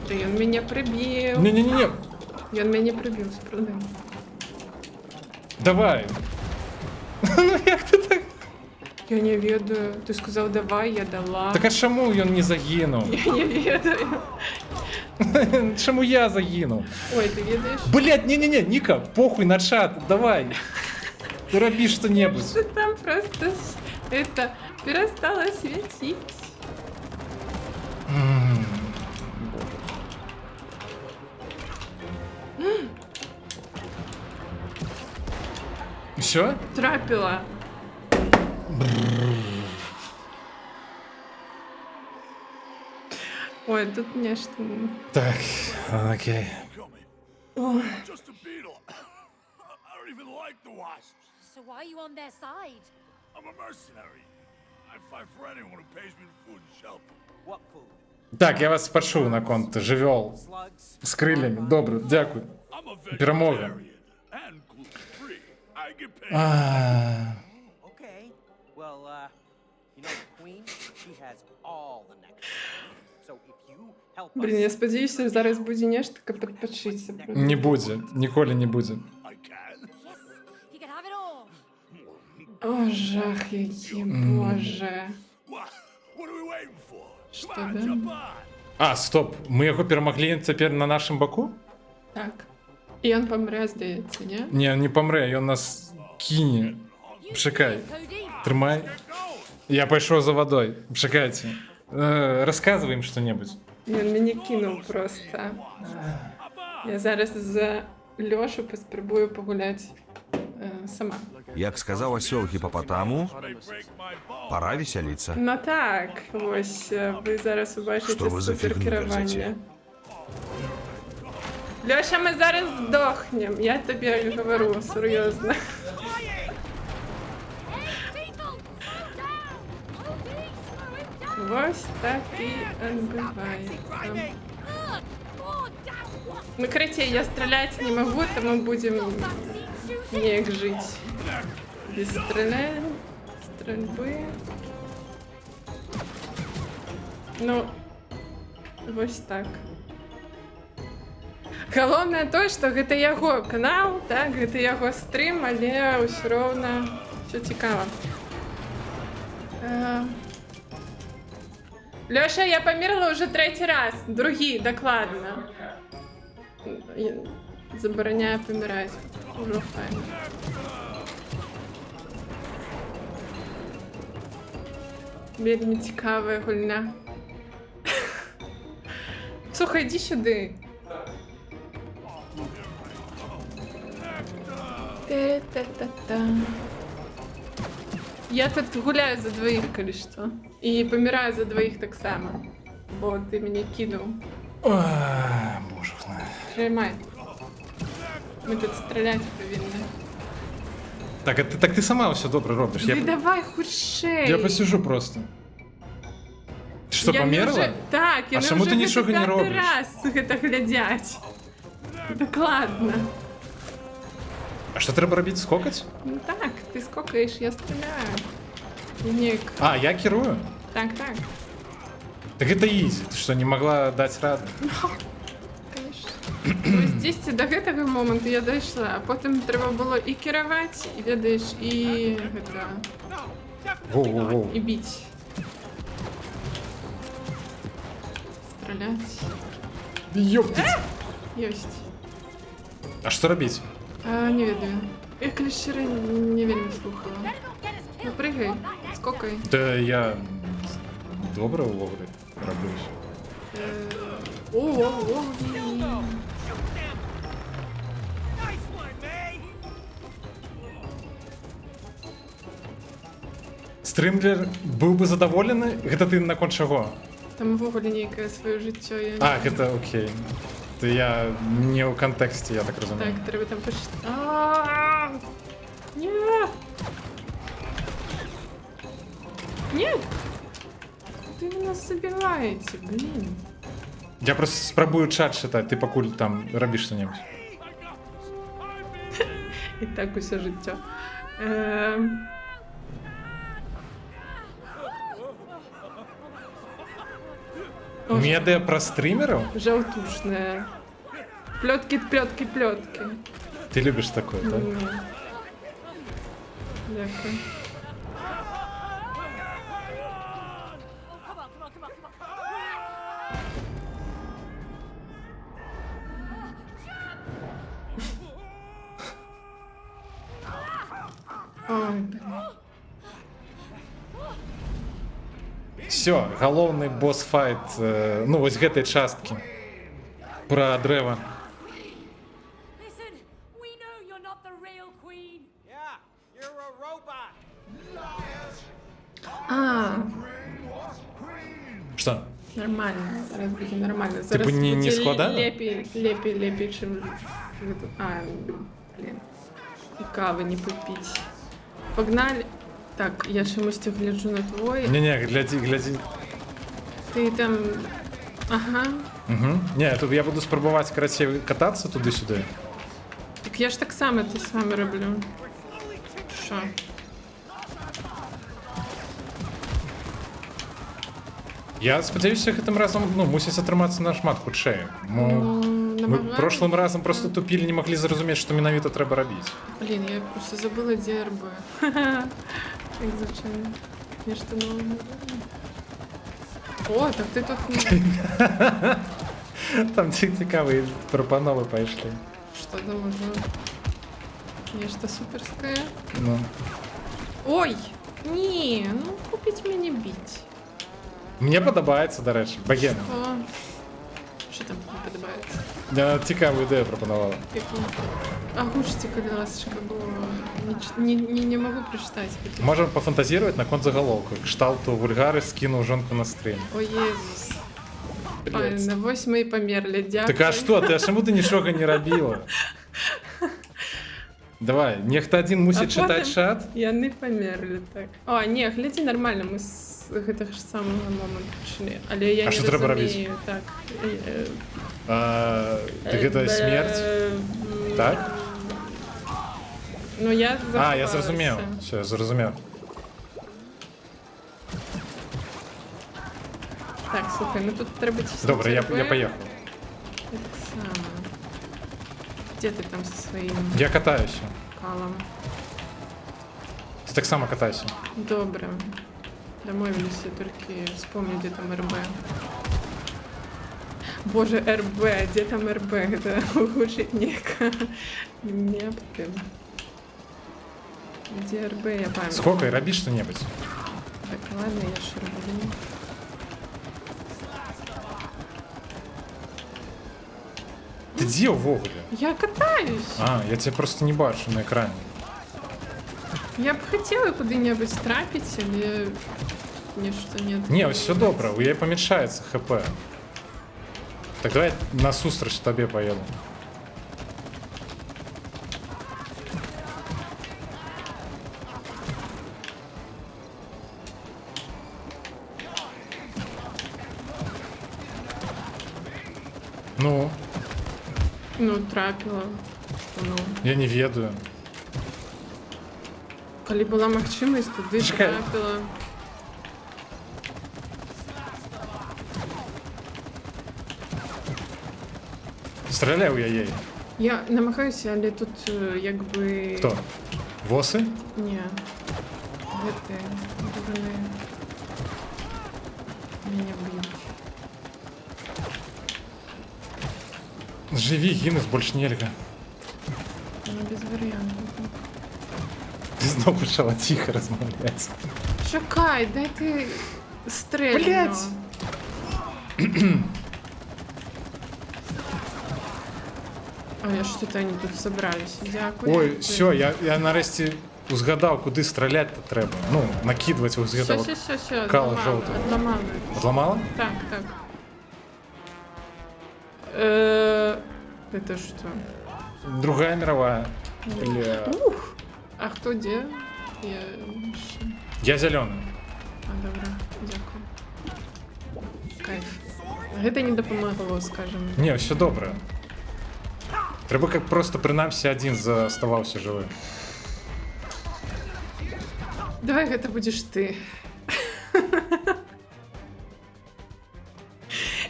Да ён мяне прибіў. Не-не-не. Ён мяне прибіў, справді. Давай. Ну як ти так? Я не ведаю. Ты сказал давай, я дала. Так а чаму ён не загінув? Я не ведаю. Чаму я загінув? Ой, ты ведаешь? Блядь, не-не-не, Ніка, похуй на чат, давай. Ты роби что-небудь. Что там просто это перестало светить. Все? Трапила. Ой, тут нечто. Так, окей. Ой. Just a beetle. I don't even like the wasps. So why are you on their side? I'm a mercenary. I fight for anyone who pays me food and shelter. What food? Так, я вас почув на конт живел з крилями. Добре, дякую. I'm a Перемога. vegetarian and gluten-free. Okay. Well, you know the queen? She has all the nectar. So if you help us... Блін, я сподіваюся, що зараз буде нечто підпишіться. Не буде, ніколи не буде. You can have it all. О, жах який, боже. Що, да? А, стоп, ми його перемогли тепер на нашому боку? Так. І він помре, здається, ні? Ні, він не помре, він нас кине. Чекай, тримай. Я пішов за водою. Чекайте. Розказуй їм що-небудь. Він мені кинув просто. Я зараз за Льошу поспробую погуляти сама. Як сказав осел гіпопотаму, пора веселиться. Ну так, ось ви зараз побачите Що ви за фігню суперкерування. верзете? Льоша, ми зараз здохнемо. Я тобі говорю, серйозно. Ось так і відбувається. Ну, короче, я стрелять не могу, то мы будем не жить. Без стрельбы. Ну, ось так. Головне то, що гэта яго канал, так, гэта яго стрим, але ўсё роўна все цікава. Лёша, я померла уже 3-й раз. Другий, докладно. Забороняю помирать. Уже файно. Вельми цікава гульня. Слухай, іди сюди. Та-та-та-та. Я тут гуляю за двоих, коли що. І помираю за двоих так само. Бо ти мені кинув. Боже знає. Тримай. Ми тут стріляти повинні. Так ти сама все добре робиш. Ти давай худшей. Я посижу просто. Ти що, Я не померла? вже- Так, я А не чому вже ти нічого не 5-й робиш? раз це глядять. Докладно. А що треба робити? Скокать? Ну так, ти скокаєш, я стріляю. Нік. А, я керую? Так. Так это easy. Ты что, не могла дать раду? Ось здесь до гэтага моменту я дійшла, а потім треба було і керувати, і ведаєш, і гэта, Воу-воу-воу. і бить. Стрілять. Ёптить. Єсть. А що робити? Не ведаю. Я кліщери не вельми слухала. Ну пригай, скокай. Та я добре ловлю роблю. О. Стрімлер був би задоволений? Гэта ти на конт чого? Там ввогуле нейкае своє життя. Я А, гэта окей. То я не у контексті, я так розумію. Так, треба там почитати. Ні! Ні! Куди ви нас забиваєте, блін? Я просто спробую чат читати, ти покуль там робиш що-небудь. І так усе життя. Медіа про стримерів? Желтушная. Плетки. Ти любиш таке, так? Дякую. Ой, блин. Все, галоўны босс-файт, ну вось гэтай часткі. Пра дрэва. Listen, we know you're not the real queen. Yeah, you're a robot. Що? Нормально, зараз буде нормально. Типу, Зараз не буде складно? лепі, чим... блін. І кави не попить. Погнали. Так, я чомусь гляджу на твої. Не, гляди. Ти там... Ага. Угу. Не, тут я буду спробувати, короче, кататися туди-сюди. Так я ж так само те саме роблю. Що? Я сподіваюся, гэтым разам ну, мусіць атрымацца на шмат хутчэй. Мы прошлым разам просто тупілі, не маглі зразумець, што менавіта трэба рабіць. Блін, я просто забыла, де РБ. Як звичайно. Нечто нове. О, так ти тут... Там цікаві пропанови пайшлі. Что там можно? Нечто суперское. Ну. Ой! Ні, ну купіть мені біть. Мне падабаецца, дарэчы, багена. О, що там не подобається? Я цікаву ідею прапанавала. Яку? Агучте, коли ласочка, бо не можу прочитати. Можем пофантазировать на конт заголовку. Кшталту вульгари скинув жонку на стрім. О, Єзус. Ой, на 8 померли, дякую. Так а що ти? А чому ти нічого не робила? Давай, нехто один мусить читати чат. Я не померли, так. О, ні, гляді, нормально, ми з гэтага ж самого моменту пішли. Але я А не що треба розумію, робити? так. Так це смерть? Так? Ну, я А, я заховалася. зрозумів. Все, я зрозумів. Так, слухай, ну тут треба тіснити. Добре, я РБ. поїхав. Так само. Де ти там зі своїм Я катаюся. калом? Ти так само катайся. Добре. Домовились, я тільки вспомню, де там РБ. Боже, РБ, де там РБ? Это ухудшить нека. Не об тим. Где РБ, я пам'ятаю. Сколько? Роби що-небудь. Так, ладно, я ж роблю. Ти де ввогуле? Я катаюсь. А, я тебе просто не бачу на екрані. Я б хотіла куди-небудь трапити, але нічого нет. Ні, ось все добре, у її помічається ХП. Так давай насустрач тобі поїду. Ну, Ну, трапила. Ну. я не ведаю. Коли була магчимість, туди Чекай. трапила. Стріляй у яєї. Я намагаюся, але тут якби... Хто? Воси? Ні. Де ти? Вони... Мене б'ють. Живі, гинуть, больше нельга. Ну, без варіантів. Ти знову почала тихо розмовляти. Чекай, дай ти стрельну. Блядь! А я що-то они тут собрались. Дякую. Ой, все, я нарешті узгадав, куди стріляти треба. Ну, накидувати узгадав. Все, Кало жовте. Отламала. Отламала? Так, так. Это что? Другая мировая. Бля. Ух! А хто де? Я зеленый. А, добре, дякую. Кайф. Гэта не допомогло, скажем. Не, все добре. Треба як просто принаймні один заставався живим. Давай гэта будеш ти.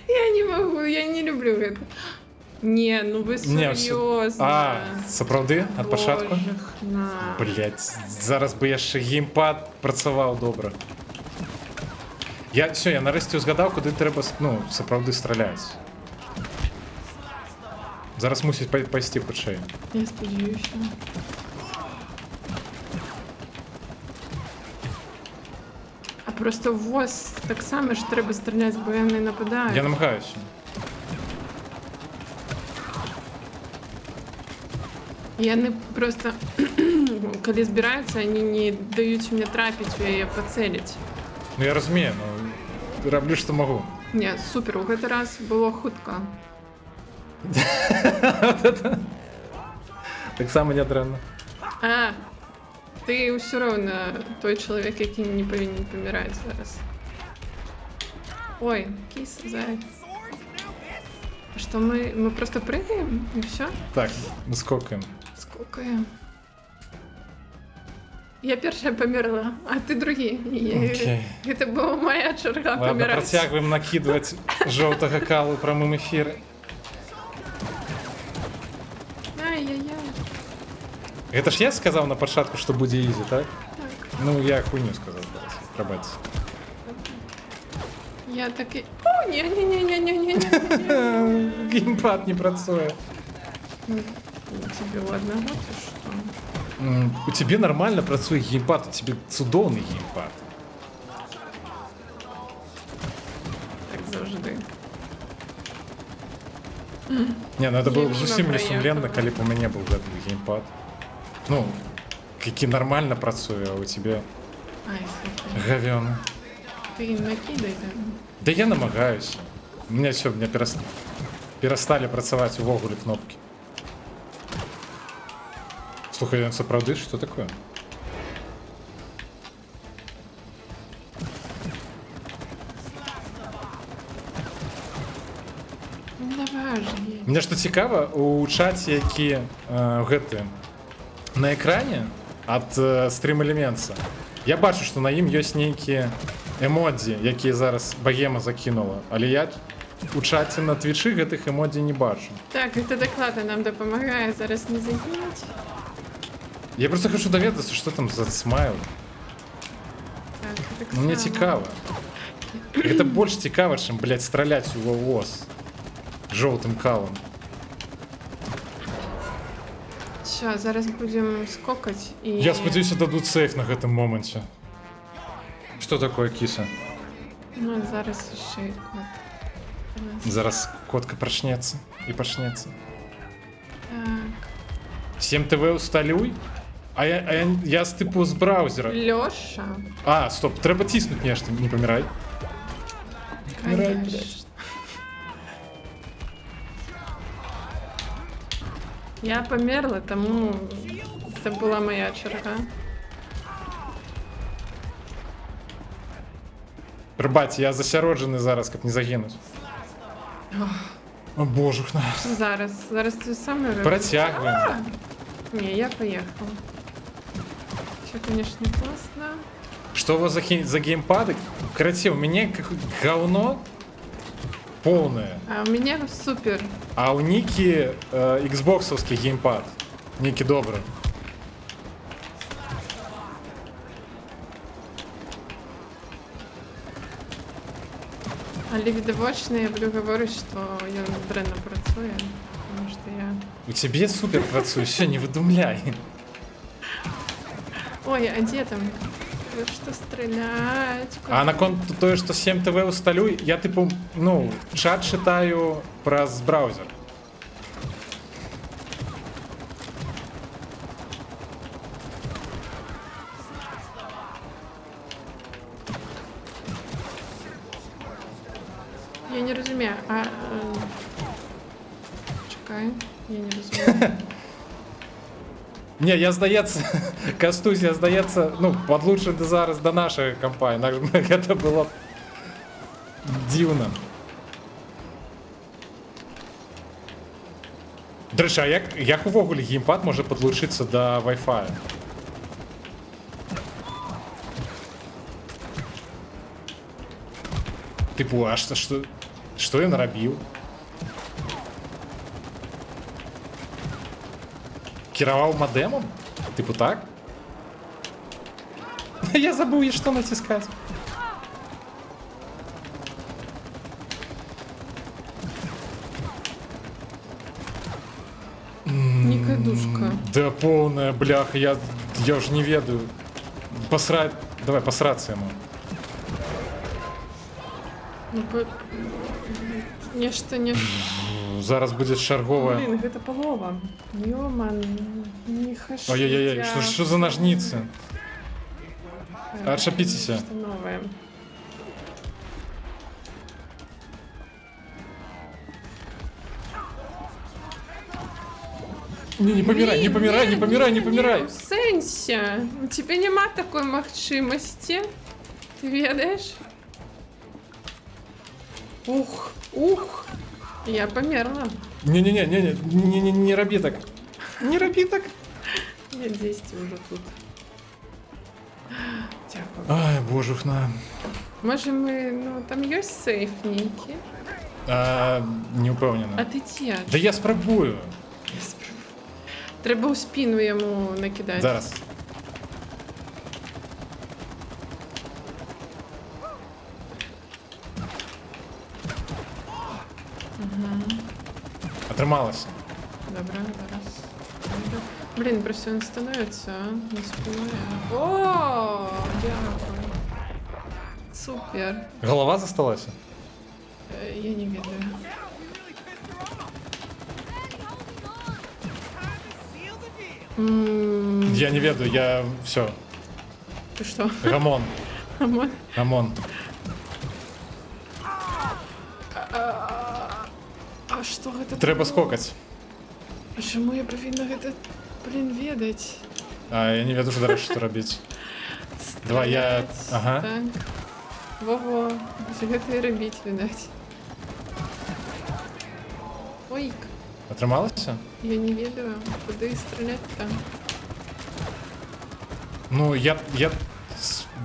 Я не могу, я не люблю гэта. Не, ну ви серйозно. А, сапраўды? Ад пачатку? Боже, на. Блять, зараз би яшчэ геймпад працаваў добра. Я нарэшце узгадаў, куды трэба, ну, сапраўды страляць. Зараз мусіць пайсці хутчэй. Я спадзяюся. А просто воз таксама ж трэба страляць, бо яны нападаюць. Я намагаюся. Яны просто, калі збіраюцца, они не даюць мне трапіць у яе пацэліць. Ну я разумею, ну раблю, што магу. Не, супер, у гэты раз было хутка. Таксама нядрэнна. А, ты ўсё роўна той чалавек, які не павінен паміраць зараз. Ой, кіс, зай. Что мы просто прыгаем и все? Так, мы скокаем. Скокаем. Я першая померла, а ты другі. Окей. Гэта была моя чарга Ладно, паміраць. працягваем накидывать жоўтага калу ў прамым эфіры. Ай-яй-яй. Гэта ж я сказаў на пачатку, што будзе ізі, так? Так. Ну, я хуйню сказаў зараз. Прабачце. Я таки... О, не-не-не-не-не-не-не. Геймпад не працуе. Тебе у одного, ты что? У тебе нормально працуе геймпад, у тебе цудоўны геймпад. Так завжди. Не, ну это Я было мимо зусім не проехала. сумленна, калі б у мяне быў гэты геймпад. Ну, які нормально працуе, а у тебе Ай, слухай. говёны. Ты накидай, да? Да я намагаюся. У меня все, мне перестали працаваць увогуле кнопки. Слухай, ён сапраўды, что такое? Ну давай же. Мне што цікава, у чаце, які гэты на экране ад Stream Elements, я бачу, што на ім ёсць нейкія эмодзі, якія зараз Багема закінула, але я у чаце на твічы гэтых эмодзі не бачу. Так, гэта даклада нам дапамагае зараз не загінуць. Я просто хочу даведацца, што там за смайл. Так, Ну, мне цікава. Гэта больш цікава, чым, блядь, страляць у ВОЗ жоўтым калам. Все, зараз будем скокать і... Я спадзяюся, дадуць сейф на гэтым моманце. Што такое, кіса? Ну, зараз яшчэ і кот. Зараз котка прачнецца і пачнецца. Так. 7ТВ усталюй? А я з тыпу з браузера. Лёша? А, стоп, трэба ціснуць нешта, не памірай. Памірай, блядь. Я померла, тому это была моя чарга. Рыбаць, я засяроджаны зараз, каб не загінуць. О, божухна. Зараз ты сам робишь. Працягваем. Не, я поехала. Все, конечно, классно. Что у вас за геймпады? Короче, у меня как говно полное. А у меня супер. А у Ники Xbox'овский геймпад. Ники добрый. Але відавочна, я буду говорити, що ён дрэнна працуе, тому що я... У тебе супер працуе, все, не выдумляй. Ой, а где там? Вот что стрелять? А на конт тое, что 7ТВ усталюй, я типу, ну, чат читаю праз браузер. Я не розумію, чекай, я не розумію. Не, я здаецца, Кастусь, я здаецца, ну, падлучаны зараз да нашай кампаніі. Гэта было дзіўна. Дарэчы, а як увогуле геймпад можа падлучыцца да Wi-Fi? Тыпу, а што я нарабіў? Кіраваў мадэмом? Типу так? Я забыл, что натискать. Никодушка. Да полная бляха, я уже не ведаю. Посрать, давай посраться ему. Ну, нешта не... Зараз будет шарговая. Блин, это полова. Ёман, не хочу. Ой-ой-ой, что за ножницы? Отшапитесь. Что новое. Не помирай, не помирай, не помирай, не помирай. В сенсе, у тебя нема такой махчимости. Ты ведаешь? Ух, ух. Я померла. Не роби так. Не роби так. Я 10 уже тут. Дякую. Ай, божухна. Може ми, ну, там є сейф нейкий? Не впевнена. А ти ті? Да я спробую. Треба у спину йому накидати. Зараз. Отрималося. Добре, зараз. Блін, просто він становиться, а? Не співає. О, дякую. Супер. Голова засталася? Я не ведаю. Я не ведаю, я все. Ти що? Гамон. Гамон? Гамон. А що гэта? Треба скокать. А чому я повинна гэта, блін, ведаць? Я не ведаю, зараз що робити. Давай, я... Ага. Так. Во-во. Що гэта і робіць, відаць. Ой, Отрималося? я не ведаю, куди стріляти-то. Ну, я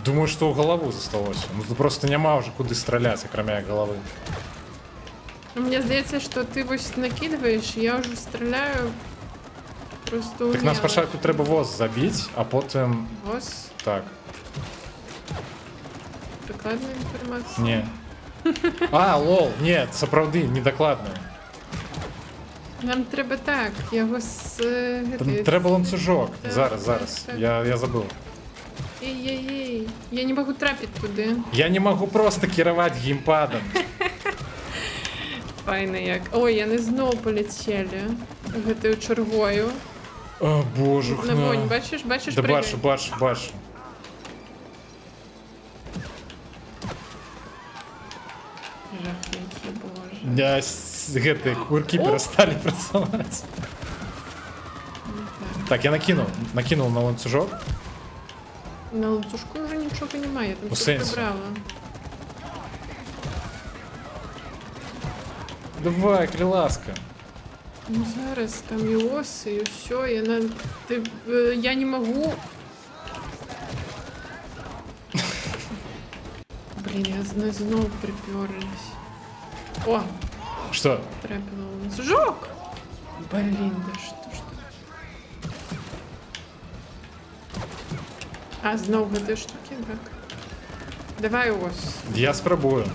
думаю, що у голову засталося. Ну, тут просто нема вже куди стріляти, крім як голови. Ну, мені здається, що ти ось накидываєш, я вже стріляю просто Так нам спочатку треба воз забити, а потім... Воз? Так. Докладна інформація? Ні. Лол, ні, це правди, недокладно. Нам треба так, його з... Треба ланцюжок. Так, Зараз. так. Я забув. Ей-ей-ей, я не можу трапити туди. Я не можу просто керувати геймпадом. Файно як. Ой, я не знову полетіли. Гэтою чергою. О, боже. На вонь, бачиш? Бачиш, Да пригай. бачу. Жахненький, боже. Гэты курки перестали працювати. Так, я накинул на ланцюжок. На ланцюжку вже нічого немає, я там У все сенсі? прибрала. Давай, криласка. Ну зараз там і оси, і все, я не можу. Блін, я знову приперлась. О, Що? трапила ланцюжок. Блін, да що ж ти? А, знову ці штуки, так. Давай ось. Я спробую.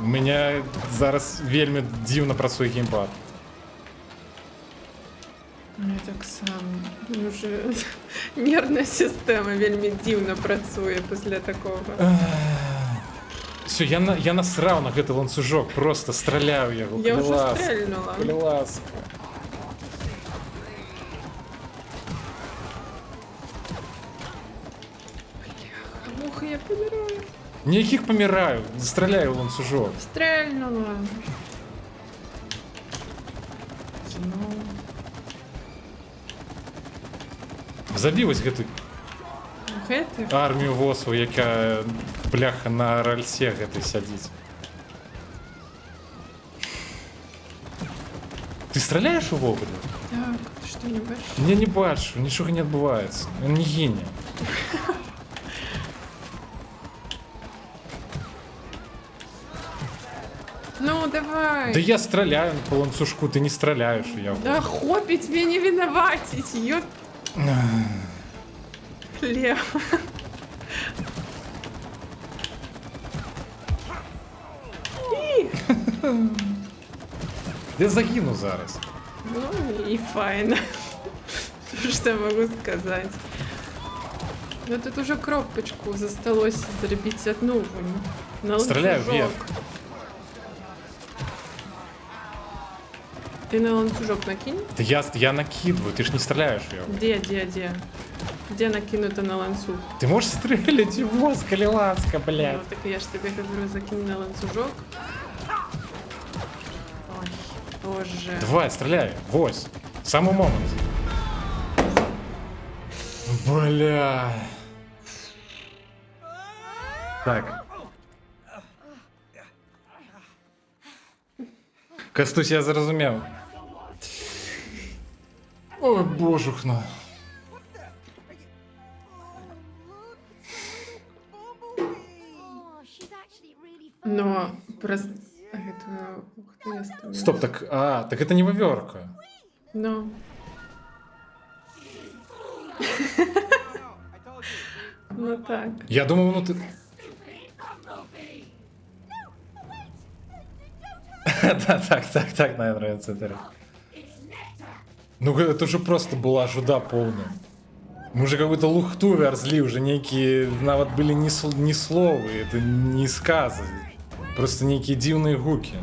У мене зараз вельми дивно працює геймпад. Я так само. Уже нервна система вельми дивно працює після такого. Все, я насрав на гэты ланцюжок, просто стреляю його. Я вже стрельнула. Класка. Ух, я помираю. Ніяких помираю, стріляю в ланцюжок. Стрельнула. Знову. Забив ось гэту Гэты? армію ВОСу, яка, бляха, на рельсі гэтай сядить. Ти стріляєш увогуле? Так, ти що не бачиш? Я не бачу, нічого не відбувається. Він не гине. Ну, давай. Да я стріляю по ланцюжку, ти не стріляєш у його. Да хопить меня не виноватить, ёп. Хлеб. Я загину зараз. Ну и файно. Что могу сказать? Ну тут уже кропочку засталось зробить одну на Стреляю ланцюжок. вверх. Ты на ланцюжок накинь? Да я накидываю, ты ж не стреляешь в його. Где? Где накинуто на ланцюг? Ты можешь стрелять в воз, ласка, блядь. Ну, так я ж тебе говорю, закинь на ланцюжок. Ой, боже. Давай, стреляй, вось. Самый момент. Бля. Так. Кастусь, я зрозумів. Ой, божухна. Просто... Это... Ух ты, я стою. Стоп, так это не вовёрка. Ну. Ну так. Я думал, ну ты... Да, так, наверное, нравится это. Ну это уже просто была жуда полная. Мы уже какую-то лухту вярзли, уже некие нават были не словы, это не сказы. Просто некие дивные гуки.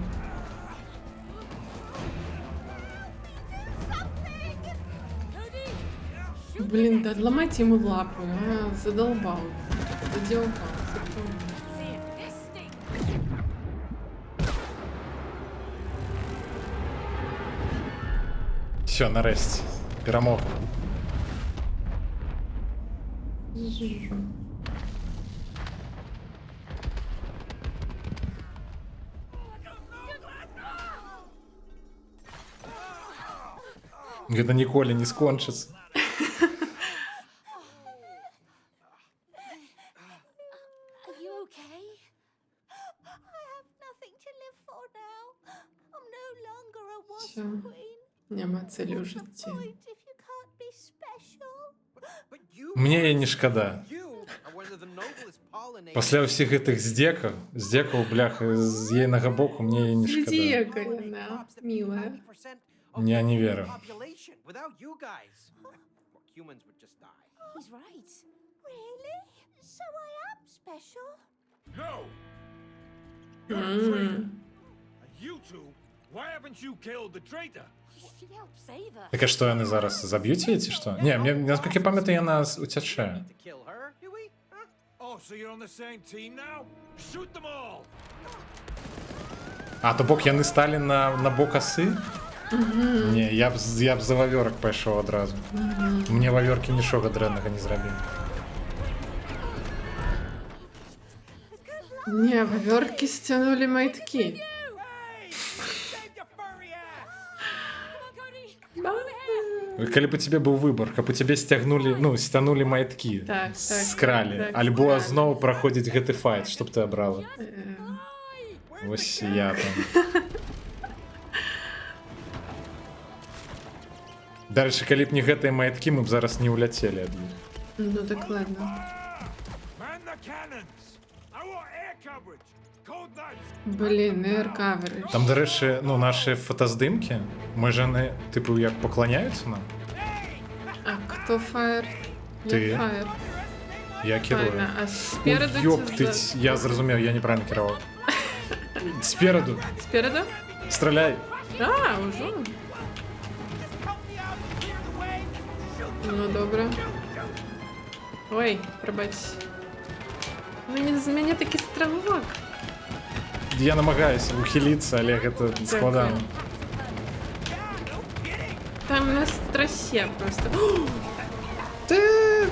Блин, да отломайте ему лапу, задолбал. Задолбал. Все, нарешті. Перемога. Гэта ніколі не скончыцца. Are you okay? I have nothing to live for now. I'm no longer a wasp Всё. queen. Нема цілі у житті. If you can't be special. But you, Мне її не шкода. you are one of the noblest pollinators. Пасля ўсіх гэтых здзекаў, бляха, з ейнага боку, мне її не шкода. Дієка, вона милая. Я не верю. Population. Without you guys, humans would just die. He's right. Really? So I am special? No! М. You two, why haven't you killed the traitor? She helped save us. Так а што яны зараз заб'юць яе ці што? Не, мне наскільки пам'ятаю, яна уцячэ. To kill her, do we? Huh? Oh, so you're on the same team now? Shoot them all! А, то бок яны сталі на бок асы? Не, я б за вавёрак пайшоў адразу. Мне вавёркі нічога дрэннага не зрабілі. Не, вавёркі сцянулі майткі. Hey! Save your furry ass! Да. Калі б у тебе быў выбар, каб у цябе сцянулі майткі, Так, скралі, так, альбо скралі. зноў праходзіць гэты файт, што б ты абрала? Вось я там. Дальше, калі б не гэтыя майткі, мы б зараз не ўляцелі ад іх. Ну дакладна. Man the cannons! I want air coverage! Cold knives! Блін, аir Там, дарэчы, нашы фотаздымкі, мы ж яны, тыпу, як пакланяюцца нам? А хто фаер? Ты. Я фаер. Я кірую. Файна. А спереду Ёптыць, я зразумеў, я неправильно кіраваў. Спереду, Спереду? страляй. А, ўжо. Ну, добра. Ой, прабачь. Ну, з мяне такі стрелок. Я намагаюся ухіліцца, але гэта складана. Там на страсе просто. Ты!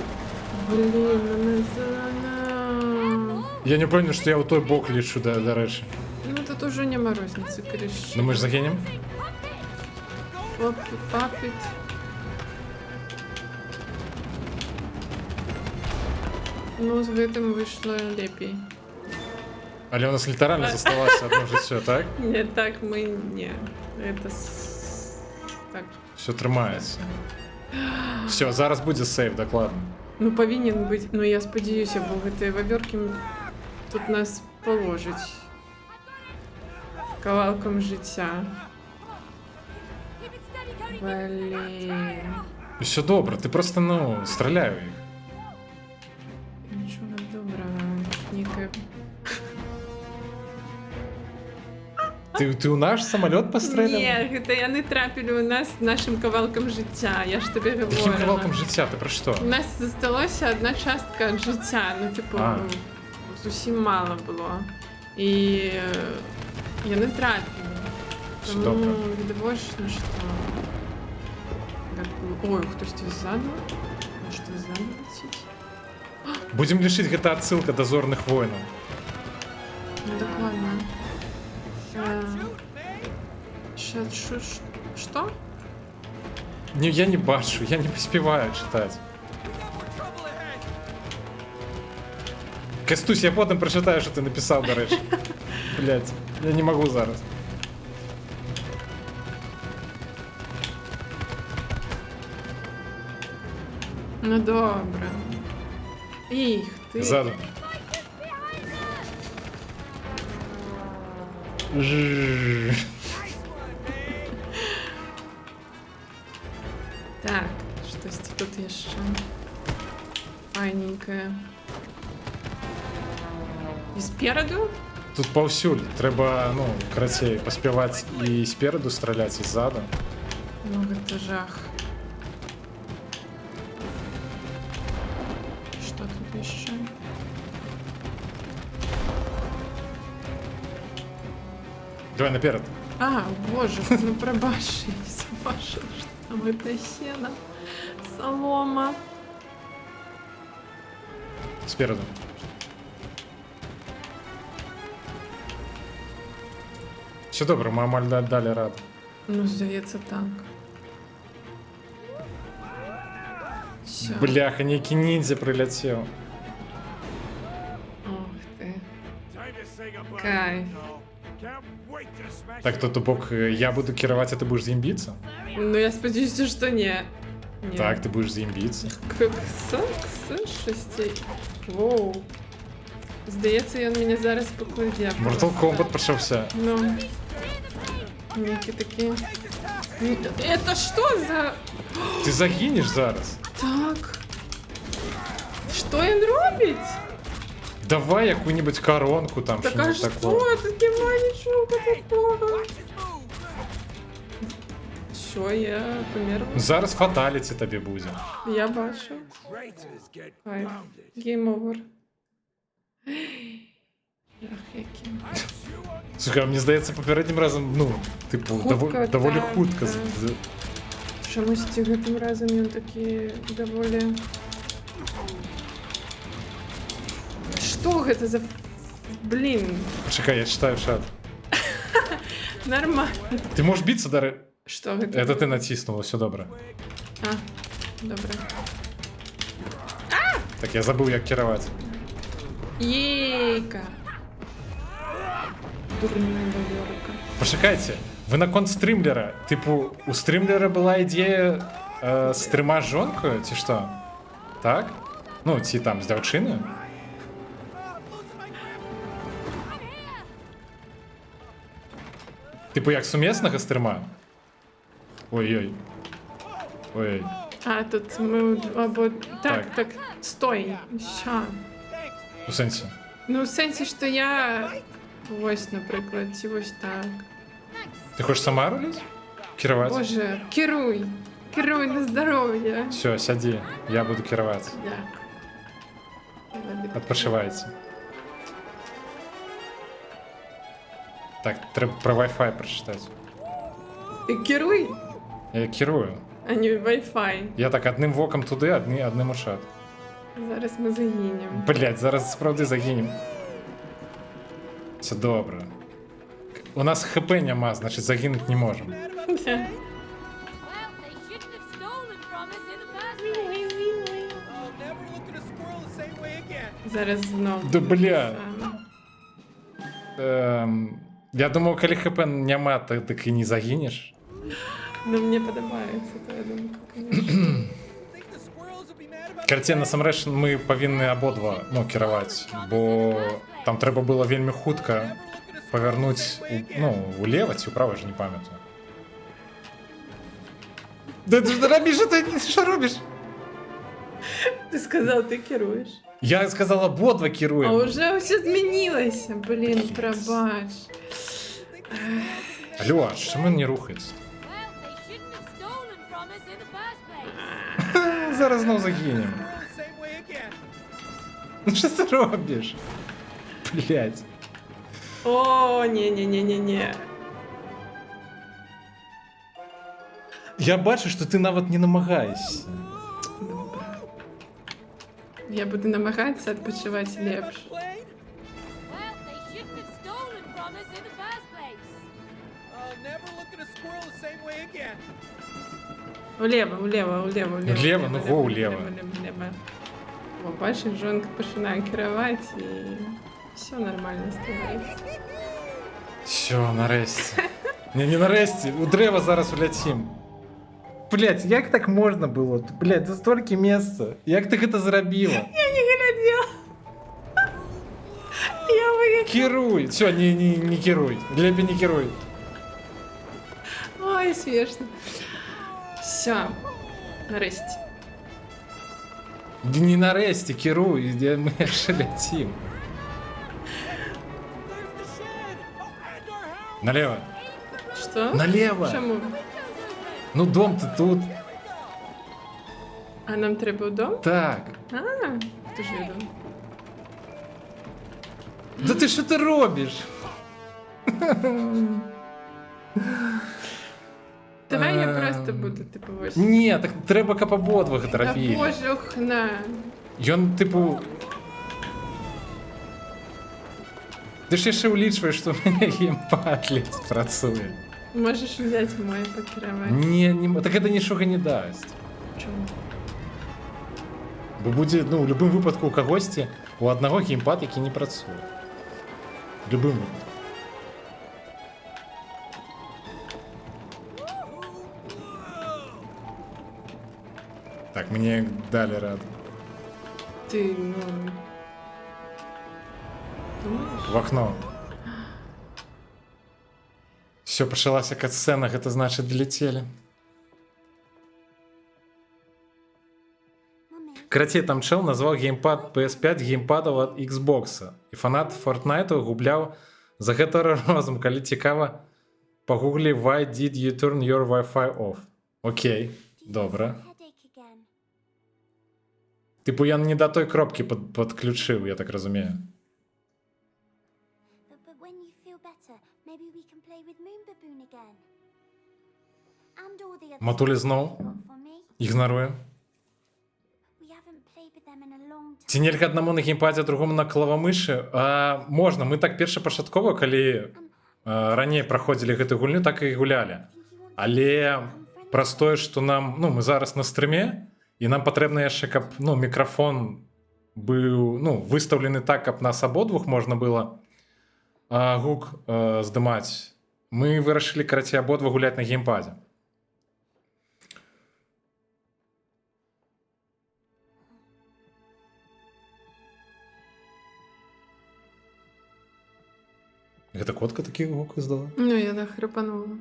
Блин, она зелена. Я не памятаю, што я ў той бок лечу, дарэчы. Ну, тут уже не морозницы, кореш. Ну мы ж загінем? Папит. Ну, з гэтым выйшло лепей. Але у нас літаральна заставалася одно жыццё, так? Не, так мы не. Это так. Все трымаецца. Все, зараз будзе сейв, дакладна. Ну, павінен быць. Ну, я спадзяюся, бо гэтыя вавёркі тут нас положаць. Кавалкам жыцця. Блин. Все добра, ты просто, страляй у іх. Нічога добрага. Некая... Ты ў наш самалёт пастрэляў? Не, гэта яны трапілі ў нас нашым кавалкам жыцця. Я ж табе Якім говорила. кавалкам жыцця, ты пра што? У нас засталося одна частка ад жыцця. Ну, типу, зусім мала было. І яны трапілі. Всё добра. Тому відавочна, што... Ой, хтосьці ззаду? Может, ззаду летіць? Будзем лічыць, гэта адсылка да зорных войнаў. Ну, дакладна. Што? Не, я не бачу, я не паспяваю чытаць. Кастусь, я потым прачытаю, што ты напісаў, дарэчы. Блядь. Я не могу зараз. Ну добре. Їх ти. Ззаду. Жжж. Так, щось тут є ще. Файненьке. І спереду? Тут повсюль. Треба, ну, короче, поспівати і спереду стріляти, і ззаду. Ну, це жах. Що тут ще? Давай наперед. А, боже, ну пробачь, я не забачила, що там это сено. Солома. Спереду. Все добре, ми амаль далі раду. Ну, здається, так. Все. Бляха, некий ніндзя прилетів. Ох ти. Time to say goodbye. Кайф. Can't wait to smash Так, то бок я буду керувати, а ти будеш зімбіться? Ну, я сподіваюся, що ні. Ні. Так, ти будеш зімбіться. Шості. Воу. Здається, він мене зараз покладе. Mortal Kombat почався. Ну. Які такі. Ну, это що за... Ти загинеш зараз. Так. Що він робить? Давай яку-нибудь коронку там, Так а що-нибудь що? такого. Тут немає нічого такого. Що, я померла? Зараз фаталіті тобі буде. Я бачу. traitors get Кайф. pounded. Гейм овер. Ах, які. Слухай, а мені здається, попереднім разом, ну, типу, Хутко, доволі так, хутко. так. Чомусь цим разом він такий доволі... Що це за... Блін, Почекай, я читаю чат. нормально. Ти можеш битися, Дари? Що це? Це ти натиснула, все добре. А, добре. Так, я забув, як керувати. Ейка. Дурная доверка. Почекайте, ви на конт стрімлера. Типу, у стрімлера була ідея з 3 жонкою, чи що? Так? Ну, ці там з дівчиною. Типу, як сумісного з 3? Ой-ой. Ой-ой. А, тут ми або... Так, Так. стой. Ща. У сенсі. Ну, в сенсі, що я... Ось, наприклад, ці ось так. Ти хочеш сама рулити? Керувати? Боже, керуй. Керуй на здоров'я. Все, сяди, я буду керувати. Дякую. Відпочивайте. Так, треба про Wi-Fi прочитати. Ти керуй, Я керую. а не Wi-Fi. Я так одним воком туди, одним у чат. Зараз ми загинемо. Блять, зараз справді загинем. Все добре. У нас хп нема, значить загинути не можемо. Well, they shouldn't have stolen from us in the first place. I'll never look at a squirrel the same way again. Зараз знову. Да бля. Саме. Я думав, коли хп нема, то так і не загинеш. Ну, мені подобається твоя думка, звісно. Think the squirrels will be mad about Короче, насамрэч ми повинні обидва, ну, керувати, бо там треба було вельми хутко повернути, улево чи вправо, я ж не пам'ятаю. Да ти ж робиш, що робиш? Ти сказав, ти керуєш. Я сказав, обидва А керуємо. вже все змінилося. Блін, пробач. Алло, а чому він не рухається? Well, they shouldn't have stolen from us in the first place. Зараз знов загинемо. the same way again. Ну що ти робиш? Блять. О, ні. Я бачу, що ти навіть не намагаєшся. Добре. Я буду намагатися відпочивати ліпше. Well, they shouldn't have stolen from us in the first place. I'll never look at a squirrel the same way again. Улево. Влево, ну го улево. О, бачиш, жонка починає керувати і все нормально становиться. Все, нарешті. Не нарешті, у древа зараз уляцім. Блять, як так можна було? Блять, тут стільки місця. Як ти це зробила? Я не глядела. Я выиграла. Керуй. Все, не керуй. Глебі не керуй. Ой, смешно. Все. Нарешті. Не нарешті, керуй, де ми ще летім. Налево. Что? Налево. Чому? Ну дом-то тут. А нам треба вдома? Так. А, дуже відомо. Да ти що ти робиш? Давай я просто буду, типу, ось. Ні, так треба кап ободвох Та робити. боже, охна. Ён, типу... Ти ж ще улічуєш, що в мене геймпад ледь працює. Можеш взяти мой покерувати. Ні, так це нічого не дасть. Чому? Бо буде, ну, в будь-якому випадку у когось, у одного геймпад, який не працює. В будь-якому випадку. Так, мені далі раду. Ти, ну... Думаєш? В окно. Все, почалася катсцена, это значит влетели. Карацей, там чел назвав геймпад PS5 геймпадом от Xbox. І фанат Fortnite губляв за гэта розум, калі цікава, погуглі why did you turn your Wi-Fi off. Окей, добре. Типу я не до той кропки підключив, я так розумію. Матулі знов ігнорує. Ці нельга одному на геймпаді, другому на клавамиші? Можна, ми так першапачаткова, калі раней праходзілі гэту гульню, так і гулялі. Але праз тое, што нам, ну, мы зараз на стрыме, і нам патрэбна яшчэ, каб, ну, мікрафон быў, ну, выстаўлены так, каб нас абодвух можна было гук здымаць. Мы вырашылі, карацей, абодва гуляць на геймпадзе. Гэта котка такі гук издала? Ну, я нахрапанула.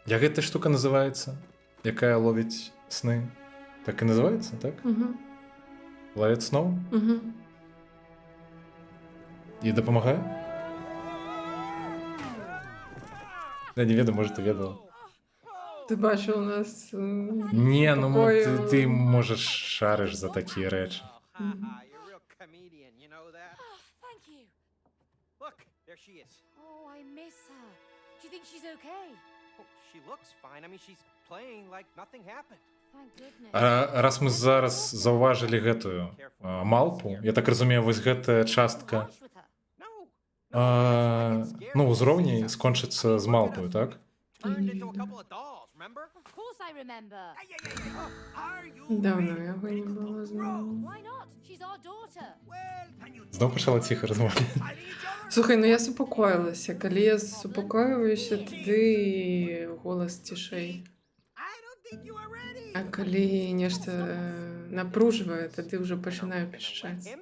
Як гэта штука называецца? Якая ловіць сны? Так і называецца, так? Угу. Ловіць сноў? Угу. І дапамагае? Я не ведаю, може, ти ведала. Ти бачив у нас... Не, ну ти можеш шариш за такі речі. Oh, I miss her. Do you think she's okay? She looks fine. I mean, she's playing like nothing happened. Thank goodness. Раз ми зараз заўважылі гэтую малпу, я так разумею, вось гэтая частка ну, узроўней скончыцца з малпою, так? Давно яго не было зноў. Зноў пачала ціха размаўляць. Слухай, ну я супакоілася. Калі я супакоююся, тады голас цішэй. А калі нешта напружвае, тады ўжо пачынаю пішчаць.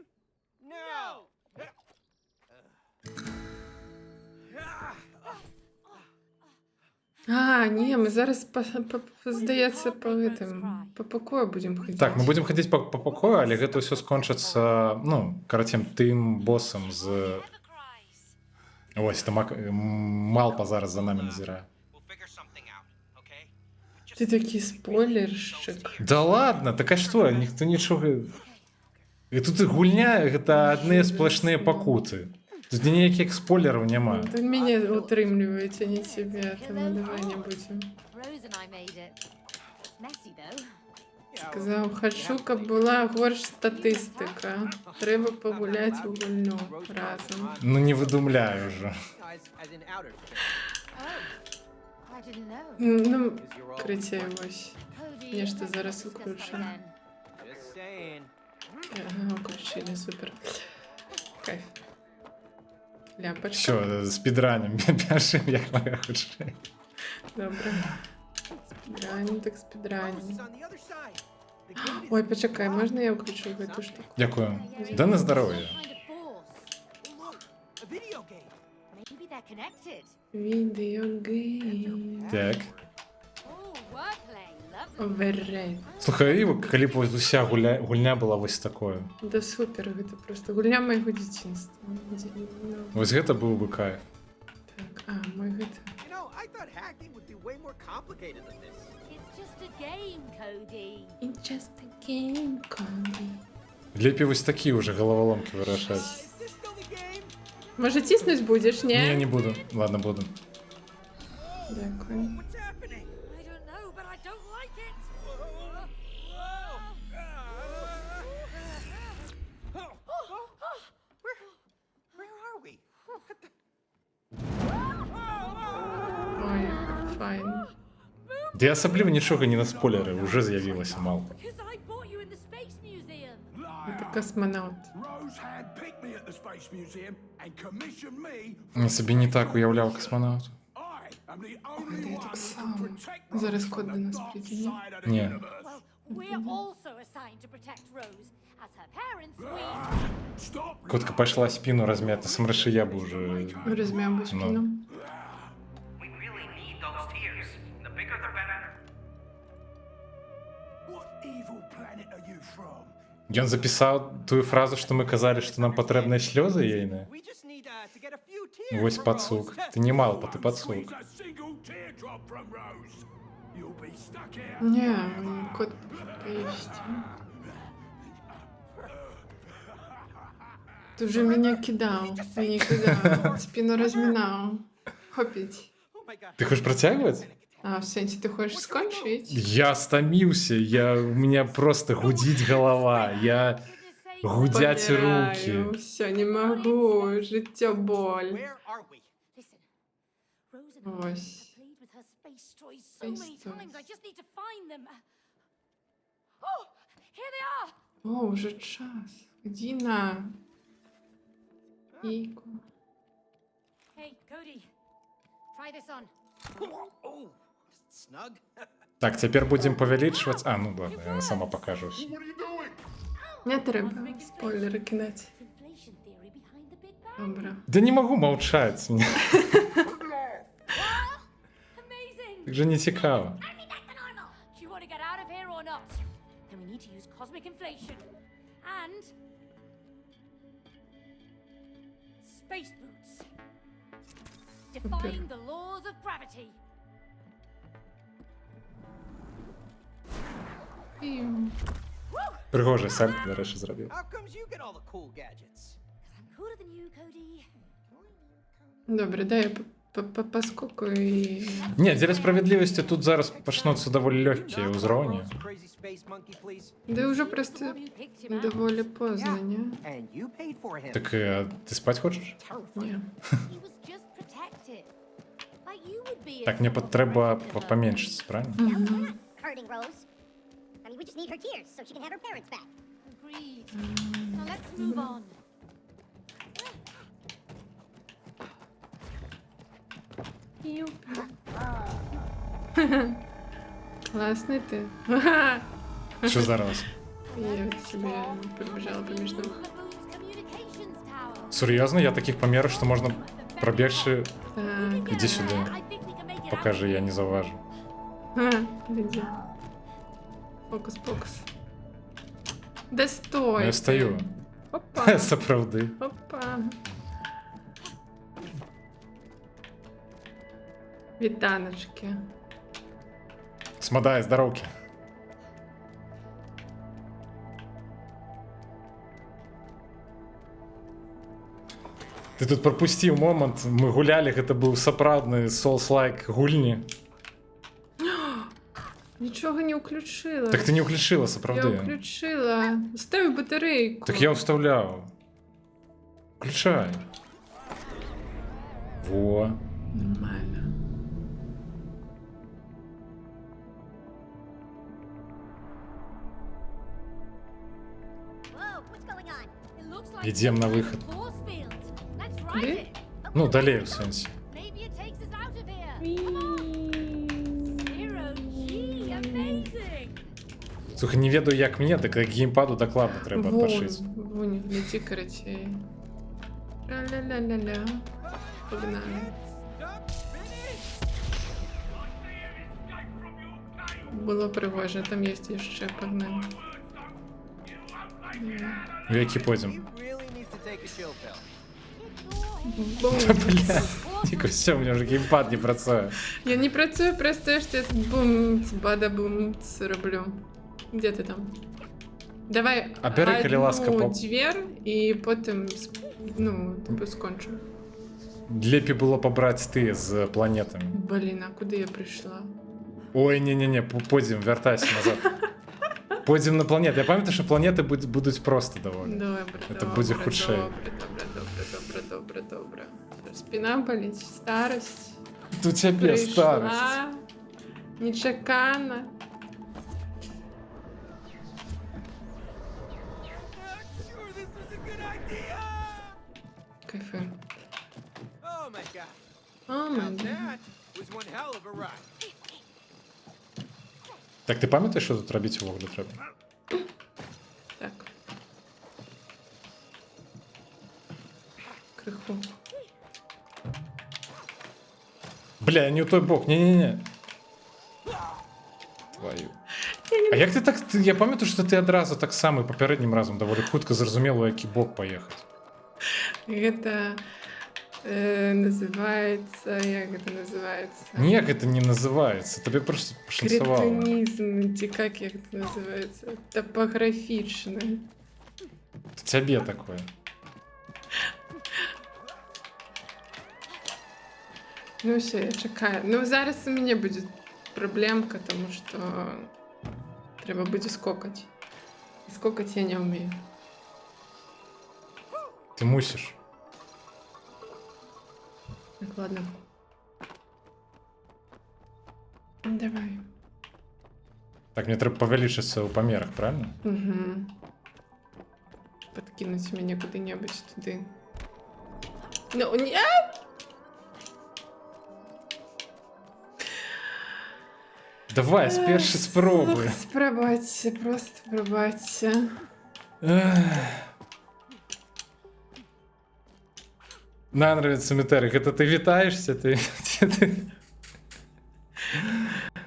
А, не, мы зараз, здаецца, по пакою будзем хадзіць. Так, мы будзем хадзіць па пакою, але гэта ўсё скончыцца, ну, карацей, тым босам з... Ось, там малпа зараз за нами назірае. Ты такі спойлершчык. Да ладно, так а што, ніхто нічога... І тут гульня, гэта адныя сплошныя пакуты. Тут ніякіх спойлераў няма. Ты мяне утрымліваеце, не цябе, таму давай не будзем. Сказаў, хачу, каб была горш статыстыка. Трэба пагуляць у гульню разам. Ну не выдумляю ўжо. Ну, крыцей вось. Нешта зараз уключана. Ага, включили, супер. Кайф. Ляпочка. Все, спідранім, біжим, як моя худшая. Добре. Спідранім, так Rose спідранім. is on the other side. The gate is... Ой, почекай, можна я включу эту штуку? Дякую. Да на здоров'я. Kind of force. Oh, look, a video game. Maybe they're connected. Відеогейм. Так. Oh, wordplay. Lovely. Оверрейт. Слухай, і калі б ось уся гульня була ось такою. Да супер, гэта просто гульня майго дзяцінства. Ну, Вось гэта быў бы кайф. так, мой гэта. You know, I thought hacking would be way more complicated than this. It's just a game, Cody. It's just a game, Cody. Лепей вось такі ўжо галаваломкі вырашаць. Is this still the game? Може тіснуть будеш, ні? Не, не буду. Ладно, буду. Дякую. What's happening? I don't know, but I don't like it. Where are we? Ой, файн. Я асабліва нічога не наспойлерыў, уже з'явілася малпа. Because I bought you in the Space Museum. Гэта космонавт. Rose handpicked me at the Space Museum and commissioned me. Я собі не так уяўляў космонавт. I am the only Гэта я one так who can само. protect Rose Зараз from код до the нас dark прийде, ні? side of the Ні. universe. Well, we're also assigned to protect Rose. As her parents, we... Stop. Котка пошла спину размять, на самом деле я бы уже... Розм'яв би спину. We really need those tears. The bigger the better. What evil planet are you from? Ён записал ту фразу, что мы казали, что нам потребны слезы ейные. We just need to get a few tears Вось for пацук. Rose. Ты не малпа, ты пацук. Squeeze a single teardrop from Rose. You'll be stuck here. Ні, кот поїсть. Ты вже мене кидав, спину розмінав. Хопіть. Oh my god. Ты хочешь протягивать? А, в сенсі, ти хочеш скончити? Я стомился, у меня просто гудит голова, я гудять руки. Все, не можу, життя боль. Where are we? Listen, Rose and I Ось. played with her space toys so Space many times. I toys. just need to find them. Oh, here they are. О, вже час. Діна. Ійку. Hey, Cody, try this on. Oh, snug. Так, теперь будем повеличивать. А, ну ладно, я сама покажу. What are you doing? Не треба спойлери кидати. Inflation theory behind the Big Bang. Добре. Да не могу молчать, мне Amazing. так же не цікаво. Do you want to get out of here or not? Then we need to use cosmic inflation and space boots. Defying the laws of gravity. Пім. Пригожий сальто, до речі, зробив. How comes you get all the cool gadgets? I'm cooler than you, Cody. Добре, дай я поскокаю і... Ні, для справедливості тут зараз почнуться доволі легкі узроні. Crazy space monkey, please. Да вже The просто one who picked him out. доволі поздно, ні? And you paid for him. Так ти спать хочеш? Ні. He was just protective. Like you would be. Так, мені треба поменшитися, правильно? Hurting Rose. I mean, we just need her tears so she can have her parents back. Agreed. Now let's move on. Класний ти. Що зараз? Я собі прибіжала поміж них. The boot's communications tower. Серйозно? Я таких помірів, що можна пробігши... Так. Іди сюди. I think we can make it Покажи, я не зауважу. Іди. Фокус-покус. Да стой. Я ти. стою. Опа. Справді. Опа. Вітаночки. Смодай, здоровки. Ти тут пропустив момент, ми гуляли, це був сапраўдны Souls-like гульні. Нічого не включила. Так ти не включила, Я сапраўды. включила. Ставь батарейку. Так я вставляв. Включай. Во. Нормально. Ідем на вихід. Force field. Let's ride Куди? it. Ну, далі в сенсі. Maybe it takes us out of here. Come on. Zero G. Amazing. Слухай, не ведаю, як мені, так як геймпаду докладно треба пошити. Вон, лети, короче. Ля-ля-ля-ля-ля. Погнали. Було пригоже, там є ще погнали. В які потім. He really needs to take a chill pill. Бля, тільки все, у мене вже геймпад не працює. Я не працюю, просто я ж тебе бумц, бада бумц роблю. Де ти там? Давай А бери, коли ласка, одну поп. двір і потім, ну, типу, скончу. Лепі було побрати ти з планетами. Блін, а куди я прийшла? Ой, не-не-не, подім, вертайся назад. Подім на планети. Я пам'ятаю, що планети будуть просто доволі. Добре, Це добре, буде худшее. добре. Спина болить, старость. У тебе Прийшла. старость. Нечекано. Sure, this was a good idea. Кайфую. Oh my god. О, Now май гад. that was one hell of a ride. Так ти пам'ятаєш, що тут робити вуглю треба? Так. Криху. Бля, не у той бок, не-не-не. Твою. А як ти так. Я пам'ятаю, що ти одразу так само і попереднім разом доволі хутко зрозуміло, у який бок поїхати. Это називається, як це називається? Ніяк це не називається, тобі просто пошанцювало. Кретинізм, чи як це називається? Топографічний. Тебе такое. Ну все, я чекаю. Ну зараз у мене буде проблемка, тому що треба буде скокати. І скокати я не вмію. Ти мусиш. Так, ладно. Давай. Так, мені треба повеличитися у помірах, правильно? Угу. Подкинуть мене куди-небудь туди. Ну, ні! Давай, спершу спробуй. Спробуйте, просто пробуйте. На, нравится Метерик, это ты витаешься, ты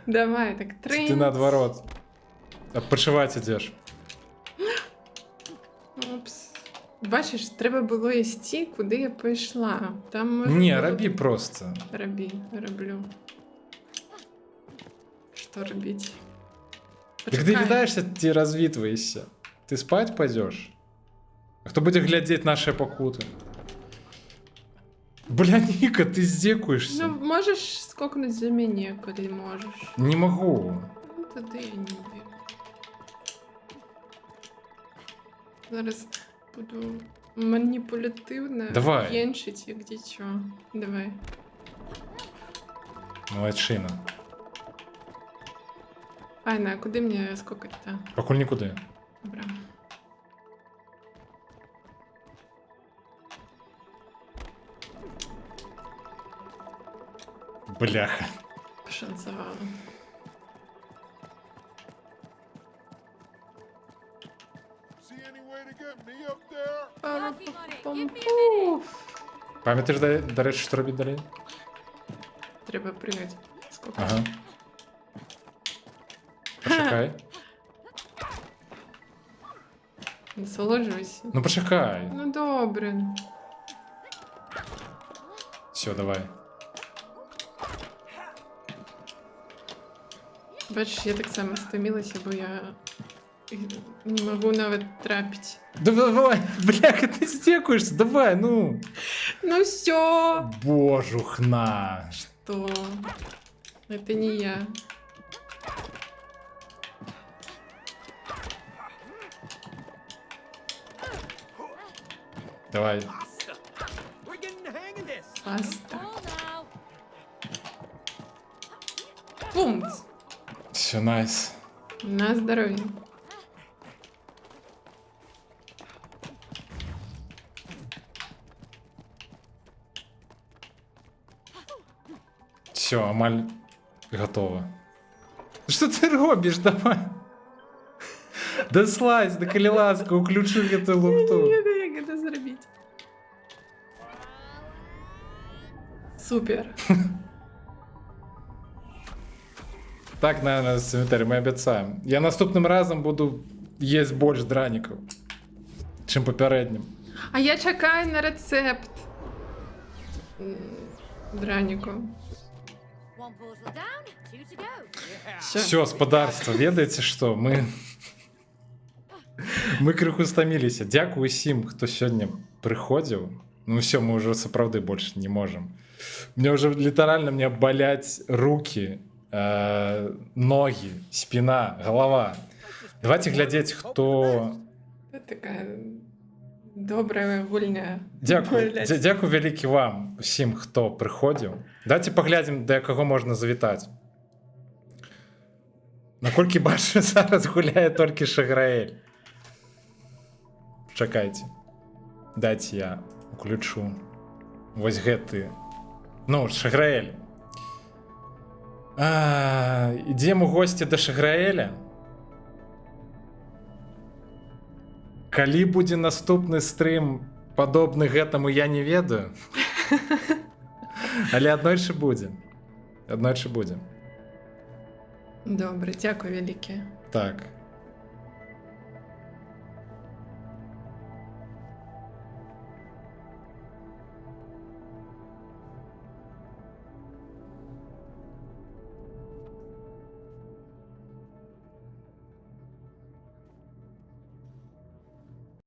Давай, так, трин. ты наоборот. Отпочивать ідеш. Опс. Бачиш, треба було йти, куди я пішла. Там можна Не, було- роби просто. Роблю. Что робить? Так ты витаешься, ты развитываешься. Ты спать пойдешь? А кто будет глядеть наши покуты? Бля, Ника, ты здекуешься. Ну, можеш скокнути за мене, коли можеш. Не могу. Ну, тоді я не вірю. Зараз буду маніпулятивно Давай. єнчить, як дитя. Давай. Молодчина. Айна, а куди мені скокати-то? Покуль никуда. Добре. Бляха. Пошанцевала. See any way to get me up there? Пам-пам-пам-пуф. Пам'ятаєш, до речі, що робити далі? Треба пригати. Скокати. Ага. Почекай. Насолоджуйся. Ну почекай. Ну добре. Все, давай. Бачиш, я так само стомилася, бо я не можу навіть трапити. Давай, бляха, ти стекаешься, давай, ну. Ну все. Божухна. Что? Это не я. Давай. We're getting the hang of this. Паста. Fall now. Бум! Все, найс. На здоровье. Все, амаль готово. Что ты робишь? Давай. Да слазь, да калі ласка, уключу гэтую лухту. Я не ведаю, як це зробити. Супер. Так, наверное, цементарий, мы обяцаем. Я наступным разом буду есть больше драников, чем папярэднім. А я чекаю на рецепт. Драніку. One portal down, two to go. Все, спадарства, ведаеце што? Мы крыху стаміліся. Дзякуй усім, хто сёння прыходзіў. Ну все, мы уже сапраўды больше не можем. Мне уже літаральна мне баляць руки, ноги, спина, голова. Давайте глядзець, хто... Такая добрая гульня. Дзякуй вялікі вам усім, хто прыходзіў. Давайте паглядзім, да каго можна завітаць. Наколькі бачу, зараз гуляе толькі Шаграэль. Чакайце. Дайце я уключу вось гэты. Ну, Шаграэль. Ідзем у госці да Шаграэля. Калі будзе наступны стрым падобны гэтаму, я не ведаю. Але аднойчы будзе. Аднойчы будзе. Добре, дякую вялікі. Так.